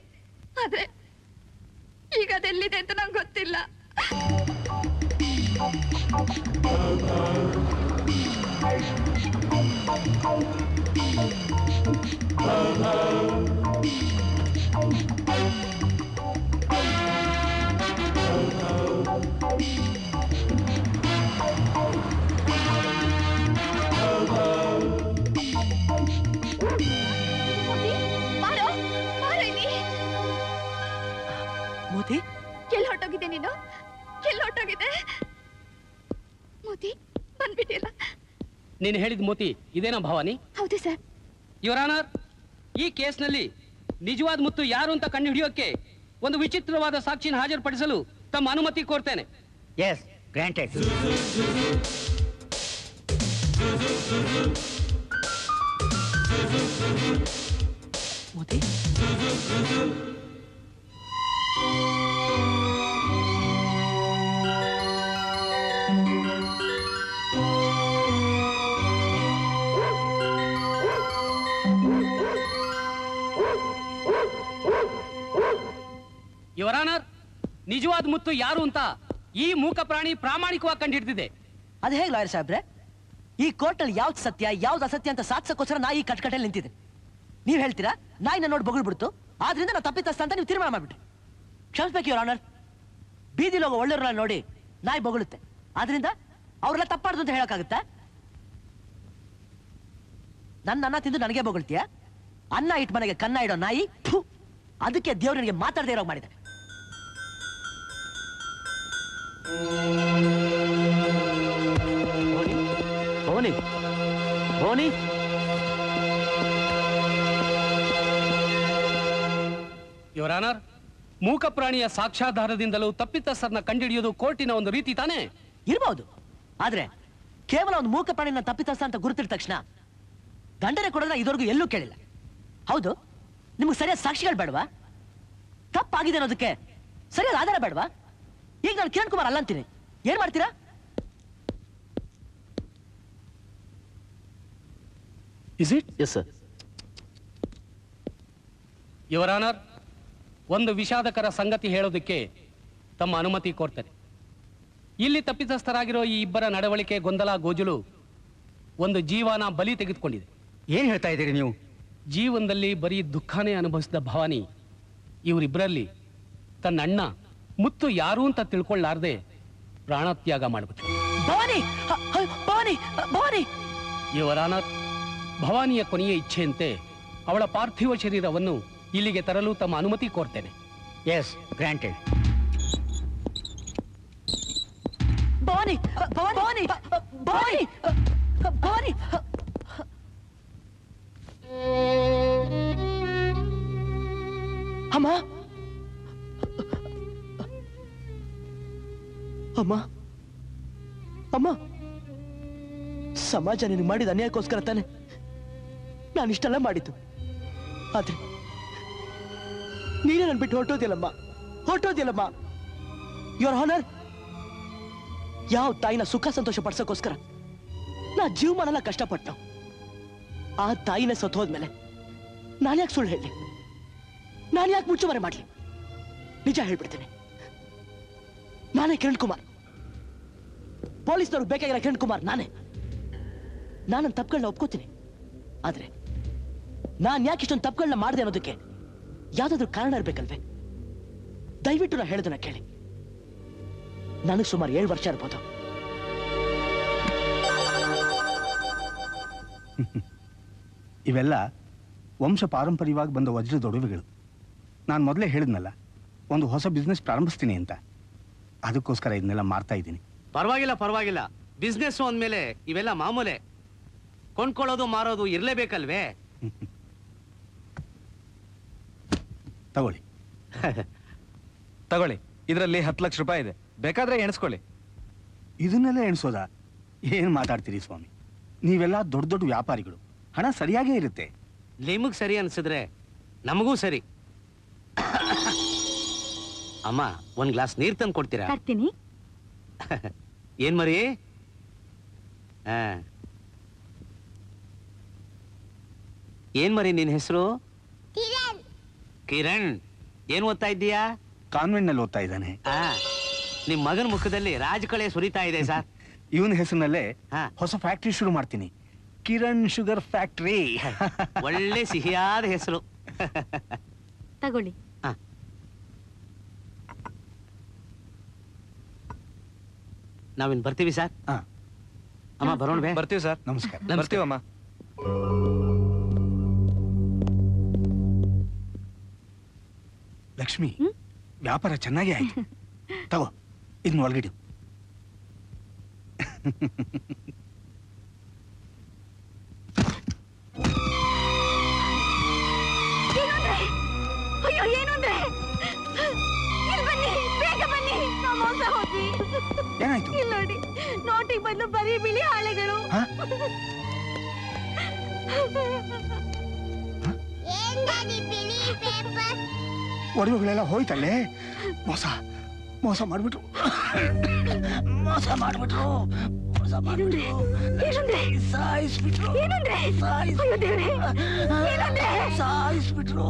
ಆದ್ರೆ ಈಗ ಅದೆಲ್ಲಿದೆ ಅಂತ ನಂಗೆ ಗೊತ್ತಿಲ್ಲ. ಮೋತಿ, ಎಲ್ಲಿ ಹೊಟ್ಟೋಗಿದೆ ನೀನು? ಎಲ್ಲಿ ಹೊಟ್ಟೋಗಿದೆ? ಮೋತಿ ಬಂದ್ಬಿಟ್ಟಿಲ್ಲ. ನೀನು ಹೇಳಿದ ಮೋತಿ ಇದೇನಾ ಭವಾನಿ? ಹೌದು ಸರ್. ಯುವರ್ ಆನರ್, ಈ ಕೇಸ್ನಲ್ಲಿ ನಿಜವಾದ ಮುತ್ತು ಯಾರು ಅಂತ ಕಂಡು ಹಿಡಿಯೋಕೆ ಒಂದು ವಿಚಿತ್ರವಾದ ಸಾಕ್ಷಿನ ಹಾಜರುಪಡಿಸಲು ತಮ್ಮ ಅನುಮತಿ ಕೋರ್ತೇನೆ. Yes, granted. Moti, your honour, ನಿಜವಾದ ಮುತ್ತು ಯಾರು ಅಂತ ಈ ಮೂಕ ಪ್ರಾಣಿ ಪ್ರಾಮಾಣಿಕವಾಗಿ ಕಂಡು ಹಿಡಿದಿದೆ. ಅದು ಹೇಗೆ ಲಾಯರ್ ಸಾಹೇಬ್ರೆ? ಈ ಕೋರ್ಟಲ್ಲಿ ಯಾವ್ದು ಸತ್ಯ ಯಾವ್ದು ಅಸತ್ಯ ಅಂತ ಸಾಧಿಸೋಕೋಸ್ಕರ ನಾ ಈ ಕಟ್ಕಟಲ್ಲಿ ನಿಂತಿದೆ. ನೀವ್ ಹೇಳ್ತೀರಾ ನಾಯಿನ ನೋಡಿ ಬಗಳ್ಬಿಡ್ತು, ಆದ್ರಿಂದ ನಾ ತಪ್ಪಿತಸ್ಥ ಅಂತ ನೀವು ತೀರ್ಮಾನ ಮಾಡ್ಬಿಟ್ರಿ. ಕ್ಷಮಿಸ್ಬೇಕು ಯುವರ್ ಆನರ್. ಬೀದಿಲಿ ಹೋಗೋ ಒಳ್ಳೆಯವ್ರನ್ನ ನೋಡಿ ನಾಯಿ ಬಗಳುತ್ತೆ, ಆದ್ರಿಂದ ಅವ್ರೆಲ್ಲ ತಪ್ಪಾಡ್ದು ಅಂತ ಹೇಳಕ್ಕಾಗುತ್ತಾ? ನನ್ನ ಅನ್ನ ತಿಂದು ನನಗೆ ಬಗಳ್ತೀಯ? ಅನ್ನ ಇಟ್ಟು ಮನೆಗೆ ಕನ್ನ ಇಡೋ ನಾಯಿ, ಅದಕ್ಕೆ ದೇವ್ರು ನನಗೆ ಮಾತಾಡದೆ ಇರೋ ಮಾಡಿದೆ. ಭವಾನಿ, ಭವಾನಿ, ಯುವರ್ ಆನರ್, ಮೂಕ ಪ್ರಾಣಿಯ ಸಾಕ್ಷ್ಯಾಧಾರದಿಂದಲೂ ತಪ್ಪಿತಸ್ಥರನ್ನ ಕಂಡುಹಿಡಿಯೋದು ಕೋರ್ಟಿನ ಒಂದು ರೀತಿ ತಾನೇ? ಇರಬಹುದು, ಆದ್ರೆ ಕೇವಲ ಒಂದು ಮೂಕ ಪ್ರಾಣಿನ ತಪ್ಪಿತಸ್ಥ ಅಂತ ಗುರುತಿದ ತಕ್ಷಣ ದಂಡನೆ ಕೊಡೋದ್ರ ಇದುವರೆಗೂ ಎಲ್ಲೂ ಕೇಳಿಲ್ಲ. ಹೌದು, ನಿಮ್ಗೆ ಸರಿಯಾದ ಸಾಕ್ಷಿಗಳು ಬೇಡವಾ? ತಪ್ಪಾಗಿದೆ ಅನ್ನೋದಕ್ಕೆ ಸರಿಯಾದ ಆಧಾರ ಬೇಡವಾ? ಈಗ ನಾನು ಕಿರಣ್ ಕುಮಾರ್ ಅಲ್ಲ ಅಂತೀನಿ, ಏನ್ ಮಾಡ್ತೀರಾ? Is it? Yes sir. Your honour, ಒಂದು ವಿಷಾದಕರ ಸಂಗತಿ ಹೇಳೋದಕ್ಕೆ ತಮ್ಮ ಅನುಮತಿ ಕೋರ್ತೇನೆ. ಇಲ್ಲಿ ತಪ್ಪಿತಸ್ಥರಾಗಿರೋ ಈ ಇಬ್ಬರ ನಡವಳಿಕೆ ಗೊಂದಲ ಗೋಜಲು ಒಂದು ಜೀವನ ಬಲಿ ತೆಗೆದುಕೊಂಡಿದೆ. ಏನ್ ಹೇಳ್ತಾ ಇದ್ದೀರಿ ನೀವು? ಜೀವನದಲ್ಲಿ ಬರೀ ದುಃಖನೇ ಅನುಭವಿಸಿದ ಭವಾನಿ ಇವರಿಬ್ಬರಲ್ಲಿ ತನ್ನ ಅಣ್ಣ ಮುತ್ತು ಯಾರು ಅಂತ ತಿಳ್ಕೊಳ್ಳಾರ್ದೆ ಪ್ರಾಣತ್ಯಾಗ ಮಾಡಿಬಿಟ್ರು. ಭವಾನಿ, ಭವಾನಿ, ಭವಾನಿ. ಯುವರ್ ಆನರ್, ಭವಾನಿಯ ಕೊನೆಯ ಇಚ್ಛೆಯಂತೆ ಅವಳ ಪಾರ್ಥಿವ ಶರೀರವನ್ನು ಇಲ್ಲಿಗೆ ತರಲು ತಮ್ಮ ಅನುಮತಿ ಕೋರ್ತೇನೆ. Yes, granted. ಭವಾನಿ, ಭವಾನಿ, ಭವಾನಿ, ಭವಾನಿ. ಅಮ್ಮ, ಅಮ್ಮ, ಅಮ್ಮ, ಸಮಾಜ ನಿನಗೆ ಮಾಡಿದ ಅನ್ಯಾಯಕ್ಕೋಸ್ಕರ ತಾನೆ ನಾನು ಇಷ್ಟೆಲ್ಲ ಮಾಡಿದ್ದು. ಆದ್ರೆ ನೀನೇ ನನ್ ಬಿಟ್ಟು ಹೊರಟೋದಿಲ್ಲಮ್ಮ, ಹೊರಟೋದಿಲ್ಲಮ್ಮ. ಯುವರ್ ಆನರ್, ಯಾವ ತಾಯಿನ ಸುಖ ಸಂತೋಷ ಪಡ್ಸೋಕ್ಕೋಸ್ಕರ ನಾ ಜೀವಮಾನೆಲ್ಲ ಕಷ್ಟಪಟ್ಟು ಆ ತಾಯಿನ ಸತ್ತು ಹೋದ್ಮೇಲೆ ನಾನು ಯಾಕೆ ಸುಳ್ಳು ಹೇಳಿ, ನಾನು ಯಾಕೆ ಮುಚ್ಚುಮರೆ ಮಾಡ್ಲಿ? ನಿಜ ಹೇಳ್ಬಿಡ್ತೀನಿ, ನಾನೇ ಕಿರಣ್ ಕುಮಾರ್. ಪೊಲೀಸ್ನವ್ರಿಗೆ ಬೇಕಾಗಿರೋ ಕಿರಣ್ ಕುಮಾರ್ ನಾನೇ. ನಾನು ತಪ್ಪುಗಳನ್ನ ಒಪ್ಕೋತೀನಿ, ಆದ್ರೆ ನಾನು ಯಾಕೆ ಇಷ್ಟೊಂದು ತಪ್ಪುಗಳನ್ನ ಮಾಡಿದೆ ಅನ್ನೋದಕ್ಕೆ ಯಾವ್ದಾದ್ರು ಕಾರಣ ಇರ್ಬೇಕಲ್ವೇ? ದಯವಿಟ್ಟು ನಾ ಹೇಳೋದನ್ನ ಕೇಳಿ. ನನಗೆ ಸುಮಾರು 7 ವರ್ಷ ಇರ್ಬೋದು. ಇವೆಲ್ಲ ವಂಶ ಪಾರಂಪರ್ಯವಾಗಿ ಬಂದ ವಜ್ರದ ಒಡವೆಗಳು. ನಾನು ಮೊದಲೇ ಹೇಳಿದ್ನಲ್ಲ, ಒಂದು ಹೊಸ ಬಿಸ್ನೆಸ್ ಪ್ರಾರಂಭಿಸ್ತೀನಿ ಅಂತ. ಅದಕ್ಕೋಸ್ಕರ ಇದನ್ನೆಲ್ಲ ಮಾಡ್ತಾ ಇದ್ದೀನಿ. ಪರವಾಗಿಲ್ಲ, ಪರವಾಗಿಲ್ಲ. ಬಿಸ್ನೆಸ್ ಅಂದ್ಮೇಲೆ ಇವೆಲ್ಲ ಮಾಮೂಲೆ. ಕೊಂಡ್ಕೊಳ್ಳೋದು ಮಾರೋದು ಇರ್ಲೇಬೇಕಲ್ವೇ? ತಗೊಳ್ಳಿ. ತಗೊಳ್ಳಿ, ಇದರಲ್ಲಿ 10 ಲಕ್ಷ ರೂಪಾಯಿ ಇದೆ, ಬೇಕಾದ್ರೆ ಎಣಿಸ್ಕೊಳ್ಳಿ. ಇದನ್ನೆಲ್ಲ ಎಣಿಸೋದಾ? ಏನ್ ಮಾತಾಡ್ತೀರಿ ಸ್ವಾಮಿ? ನೀವೆಲ್ಲ ದೊಡ್ಡ ದೊಡ್ಡ ವ್ಯಾಪಾರಿಗಳು, ಹಣ ಸರಿಯಾಗೇ ಇರುತ್ತೆ. ನಿಮಗ್ ಸರಿ ಅನ್ಸಿದ್ರೆ ನಮಗೂ ಸರಿ. ಅಮ್ಮ, ಒಂದ್ ಗ್ಲಾಸ್ ನೀರ್ ತಂದು ಕೊಡ್ತೀರಾ? ತರ್ತೀನಿ. ಏನ್ ಮರಿ, ಏನ್ ಮರಿ ನಿನ್ ಹೆಸರು? ಕಿರಣ್. ಏನ್ ಓದ್ತಾ ಇದ್ದೀಯಾ? ಕಾನ್ವೆಂಟ್ ನಲ್ಲಿ ಓದ್ತಾ ಇದ್ದಾನೆ. ನಿಮ್ ಮಗನ ಮುಖದಲ್ಲಿ ರಾಜಕಳೆ ಸುರಿತಾ ಇದೆ ಸರ್. ಇವನ ಹೆಸರಿನಲ್ಲೇ ಹೊಸ ಫ್ಯಾಕ್ಟ್ರಿ ಶುರು ಮಾಡ್ತೀನಿ, ಕಿರಣ್ ಶುಗರ್ ಫ್ಯಾಕ್ಟ್ರಿ. ಒಳ್ಳೆ ಸಿಹಿಯಾದ ಹೆಸರು. ತಗೊಳ್ಳಿ. ನಾವಿನ್ ಬರ್ತೀವಿ ಸರ್. ಅಮ್ಮ ಬರೋಣ. ಬರ್ತೀವಿ ಸರ್. ನಮಸ್ಕಾರ. ಬರ್ತೀವಮ್ಮ. ಲಕ್ಷ್ಮಿ, ವ್ಯಾಪಾರ ಚೆನ್ನಾಗಿ ಆಯ್ತು. ತಗೋ ಇದನ್ನ ಒಳಗಿಡು. ಅಯ್ಯೋ, ಏನು ಅಂದ್ರೆ? ಇಲ್ಲಿ ಬನ್ನಿ, ಬೇಗ ಬನ್ನಿ. ನಾವು ಮೋಸ ಹೋದ್ವಿ. ಏನಾಯ್ತು? ಇಲ್ಲಿ ನೋಡಿ, ನೋಟಿಗೆ ಬದಲು ಬರೀ ಬಿಳಿ ಹಾಳೆಗಳು. ಒಡವೆಗಳೆಲ್ಲ ಹೋಯ್ತಲ್ಲೇ. ಮೋಸ ಮೋಸ ಮಾಡ್ಬಿಟ್ರು. ಮೋಸ ಮಾಡ್ಬಿಟ್ರು. ಮೋಸ ಮಾಡ್ಬಿಟ್ರು. ಸಾಯಿಸ್ಬಿಟ್ರು. ಸಾಯಿಸ್ಬಿಟ್ರು.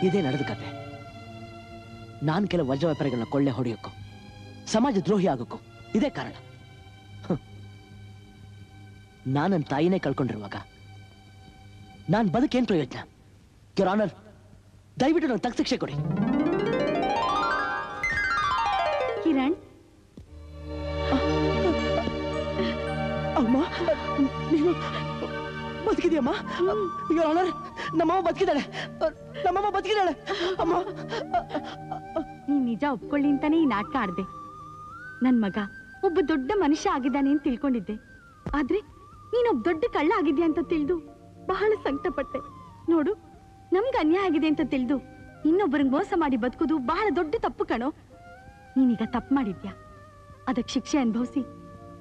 ಇದೇ ನಡೆದ ಕತೆ. ನಾನು ಕೆಲವು ವಜ್ರ ವ್ಯಾಪಾರಿಗಳನ್ನ ಕೊಳ್ಳೆ ಹೊಡೆಯೋಕ್ಕೂ ಸಮಾಜ ದ್ರೋಹಿ ಆಗೋಕ್ಕೂ ಇದೇ ಕಾರಣ. ನಾನು ನನ್ನ ತಾಯಿನೇ ಕಳ್ಕೊಂಡಿರುವಾಗ ನಾನು ಬದುಕೇನ್ ಪ್ರಯೋಜನ? ಯುವರ್ ಆನರ್, ದಯವಿಟ್ಟು ನನಗೆ ತಕ್ಕ ಶಿಕ್ಷೆ ಕೊಡಿ. ಕಿರಣ್, ಅಮ್ಮ ನೀನು ಬದುಕಿದ್ಯಮ್ಮ? ಯುವರ್ ಆನರ್, ನಮ್ಮಮ್ಮ ಬದುಕಿದ್ದಾಳೆ. ನಮ್ಮಮ್ಮ ಬದುಕಿದ್ದಾಳೆ. ಅಮ್ಮ, ನೀನ್ ನಿಜ ಒಪ್ಕೊಳ್ಳಿ ಅಂತಾನೆ ಈ ನಾಟಕ ಆಡ್ದೆ. ನನ್ ಮಗ ಒಬ್ಬ ದೊಡ್ಡ ಮನುಷ್ಯ ಆಗಿದ್ದಾನೆ ಅಂತ ತಿಳ್ಕೊಂಡಿದ್ದೆ. ಆದ್ರೆ ನೀನೊಬ್ಬ ದೊಡ್ಡ ಕಳ್ಳ ಆಗಿದ್ಯಾ ಅಂತ ತಿಳಿದು ಬಹಳ ಸಂಕಟಪಟ್ಟೆ. ನೋಡು, ನಮ್ಗೆ ಅನ್ಯಾಯ ಆಗಿದೆ ಅಂತ ತಿಳಿದು ಇನ್ನೊಬ್ಬರಿಗೆ ಮೋಸ ಮಾಡಿ ಬದುಕೋದು ಬಹಳ ದೊಡ್ಡ ತಪ್ಪು ಕಣೋ. ನೀನೀಗ ತಪ್ಪು ಮಾಡಿದ್ಯಾ, ಅದಕ್ಕೆ ಶಿಕ್ಷೆ ಅನುಭವಿಸಿ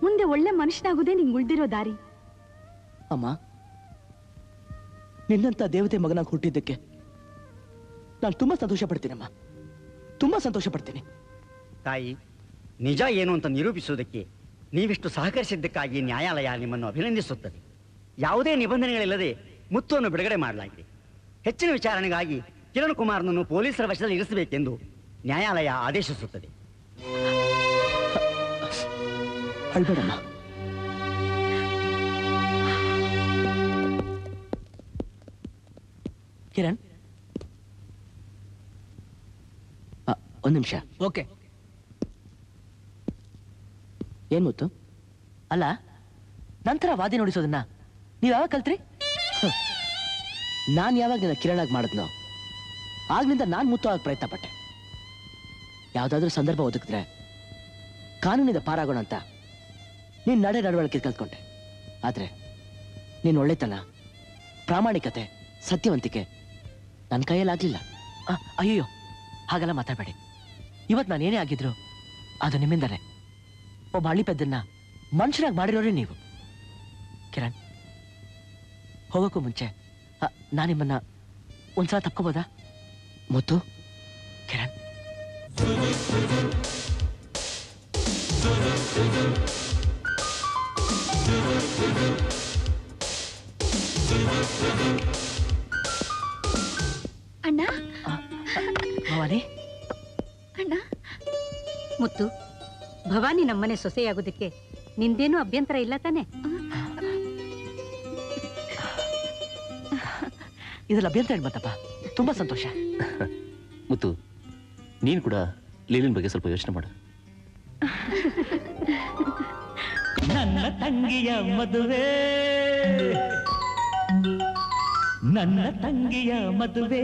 ಮುಂದೆ ಒಳ್ಳೆ ಮನುಷ್ಯನಾಗೋದೇ ನಿಂಗೆ ಉಳ್ದಿರೋ ದಾರಿ. ಅಮ್ಮ, ನಿನ್ನಂತ ದೇವತೆ ಮಗನಾಗಿ ಹುಟ್ಟಿದ್ದಕ್ಕೆ ನಾನು ತುಂಬಾ ಸಂತೋಷ ಪಡ್ತೀನಮ್ಮ. ತುಂಬಾ ಸಂತೋಷ ಪಡ್ತೀನಿ. ತಾಯಿ, ನಿಜ ಏನು ಅಂತ ನಿರೂಪಿಸುವುದಕ್ಕೆ ನೀವಿಷ್ಟು ಸಹಕರಿಸಿದ್ದಕ್ಕಾಗಿ ನ್ಯಾಯಾಲಯ ನಿಮ್ಮನ್ನು ಅಭಿನಂದಿಸುತ್ತದೆ. ಯಾವುದೇ ನಿಬಂಧನೆಗಳಿಲ್ಲದೆ ಮುತ್ತುವನ್ನು ಬಿಡುಗಡೆ ಮಾಡಲಾಗಿದೆ. ಹೆಚ್ಚಿನ ವಿಚಾರಣೆಗಾಗಿ ಕಿರಣ್ ಕುಮಾರ್ನನ್ನು ಪೊಲೀಸರ ವಶದಲ್ಲಿ ಇರಿಸಬೇಕೆಂದು ನ್ಯಾಯಾಲಯ ಆದೇಶಿಸುತ್ತದೆ. ಅಳ್ಬೇಡಮ್ಮ. ಕಿರಣ್, ಒಂದು ನಿಮಿಷ. ಓಕೆ. ಏನ್ ಮುತ್ತು? ಅಲ್ಲ, ನಂತರ ವಾದಿ ನೋಡಿಸೋದನ್ನ ನೀವ್ ಯಾವಾಗ ಕಲ್ತ್ರಿ? ನಾನ್ ಯಾವಾಗ ನಿನ್ನ ಕಿರಣಾಗಿ ಮಾಡಿದ್ನೋ ಆಗ್ಲಿಂದ ನಾನ್ ಮುತ್ತು ಆಗ ಪ್ರಯತ್ನ ಪಟ್ಟೆ. ಯಾವ್ದಾದ್ರೂ ಸಂದರ್ಭ ಒದಗಿದ್ರೆ ಕಾನೂನಿಂದ ಪಾರಾಗೋಣ ಅಂತ ನೀನ್ ನಡೆ ನಡವಳಿಕೆ ಕಲ್ತ್ಕೊಂಡೆ. ಆದ್ರೆ ನೀನ್ ಒಳ್ಳೆತನ, ಪ್ರಾಮಾಣಿಕತೆ, ಸತ್ಯವಂತಿಕೆ ನನ್ನ ಕೈಯಲ್ಲಾಗ್ಲಿಲ್ಲ. ಅಯ್ಯೋ, ಹಾಗೆಲ್ಲ ಮಾತಾಡಬೇಡಿ. ಇವತ್ತು ನಾನು ಏನೇ ಆಗಿದ್ರು ಅದು ನಿಮ್ಮಿಂದಲೇ. ಒಬ್ಬ ಹಳ್ಳಿ ಪೆದ್ದನ್ನ ಮನುಷ್ಯನಾಗಿ ಮಾಡಿರೋರೇ ನೀವು. ಕಿರಣ್, ಹೋಗೋಕ್ಕೂ ಮುಂಚೆ ನಾನು ನಿಮ್ಮನ್ನ ಒಂದ್ಸಲ ತಪ್ಕೋಬೋದಾ? ಮುತ್ತು, ಕಿರಣ್. ಅಣ್ಣ, ಭವಾನಿ. ಅಣ್ಣ. ಮುತ್ತು, ಭವಾನಿ ನಮ್ಮನೆ ಸೊಸೆಯಾಗೋದಕ್ಕೆ ನಿಂದೇನು ಅಭ್ಯಂತರ ಇಲ್ಲ ತಾನೆ? ಇದ್ರಲ್ಲಿ ಅಭ್ಯಂತರ ಏನ್ ಬಂತಪ್ಪ? ತುಂಬಾ ಸಂತೋಷ. ಮುತ್ತು, ನೀನ್ ಕೂಡ ಲೀಲಿನ ಬಗ್ಗೆ ಸ್ವಲ್ಪ ಯೋಚನೆ ಮಾಡು. ನನ್ನ ತಂಗಿಯ ಮದುವೆ, ನನ್ನ ತಂಗಿಯ ಮದುವೆ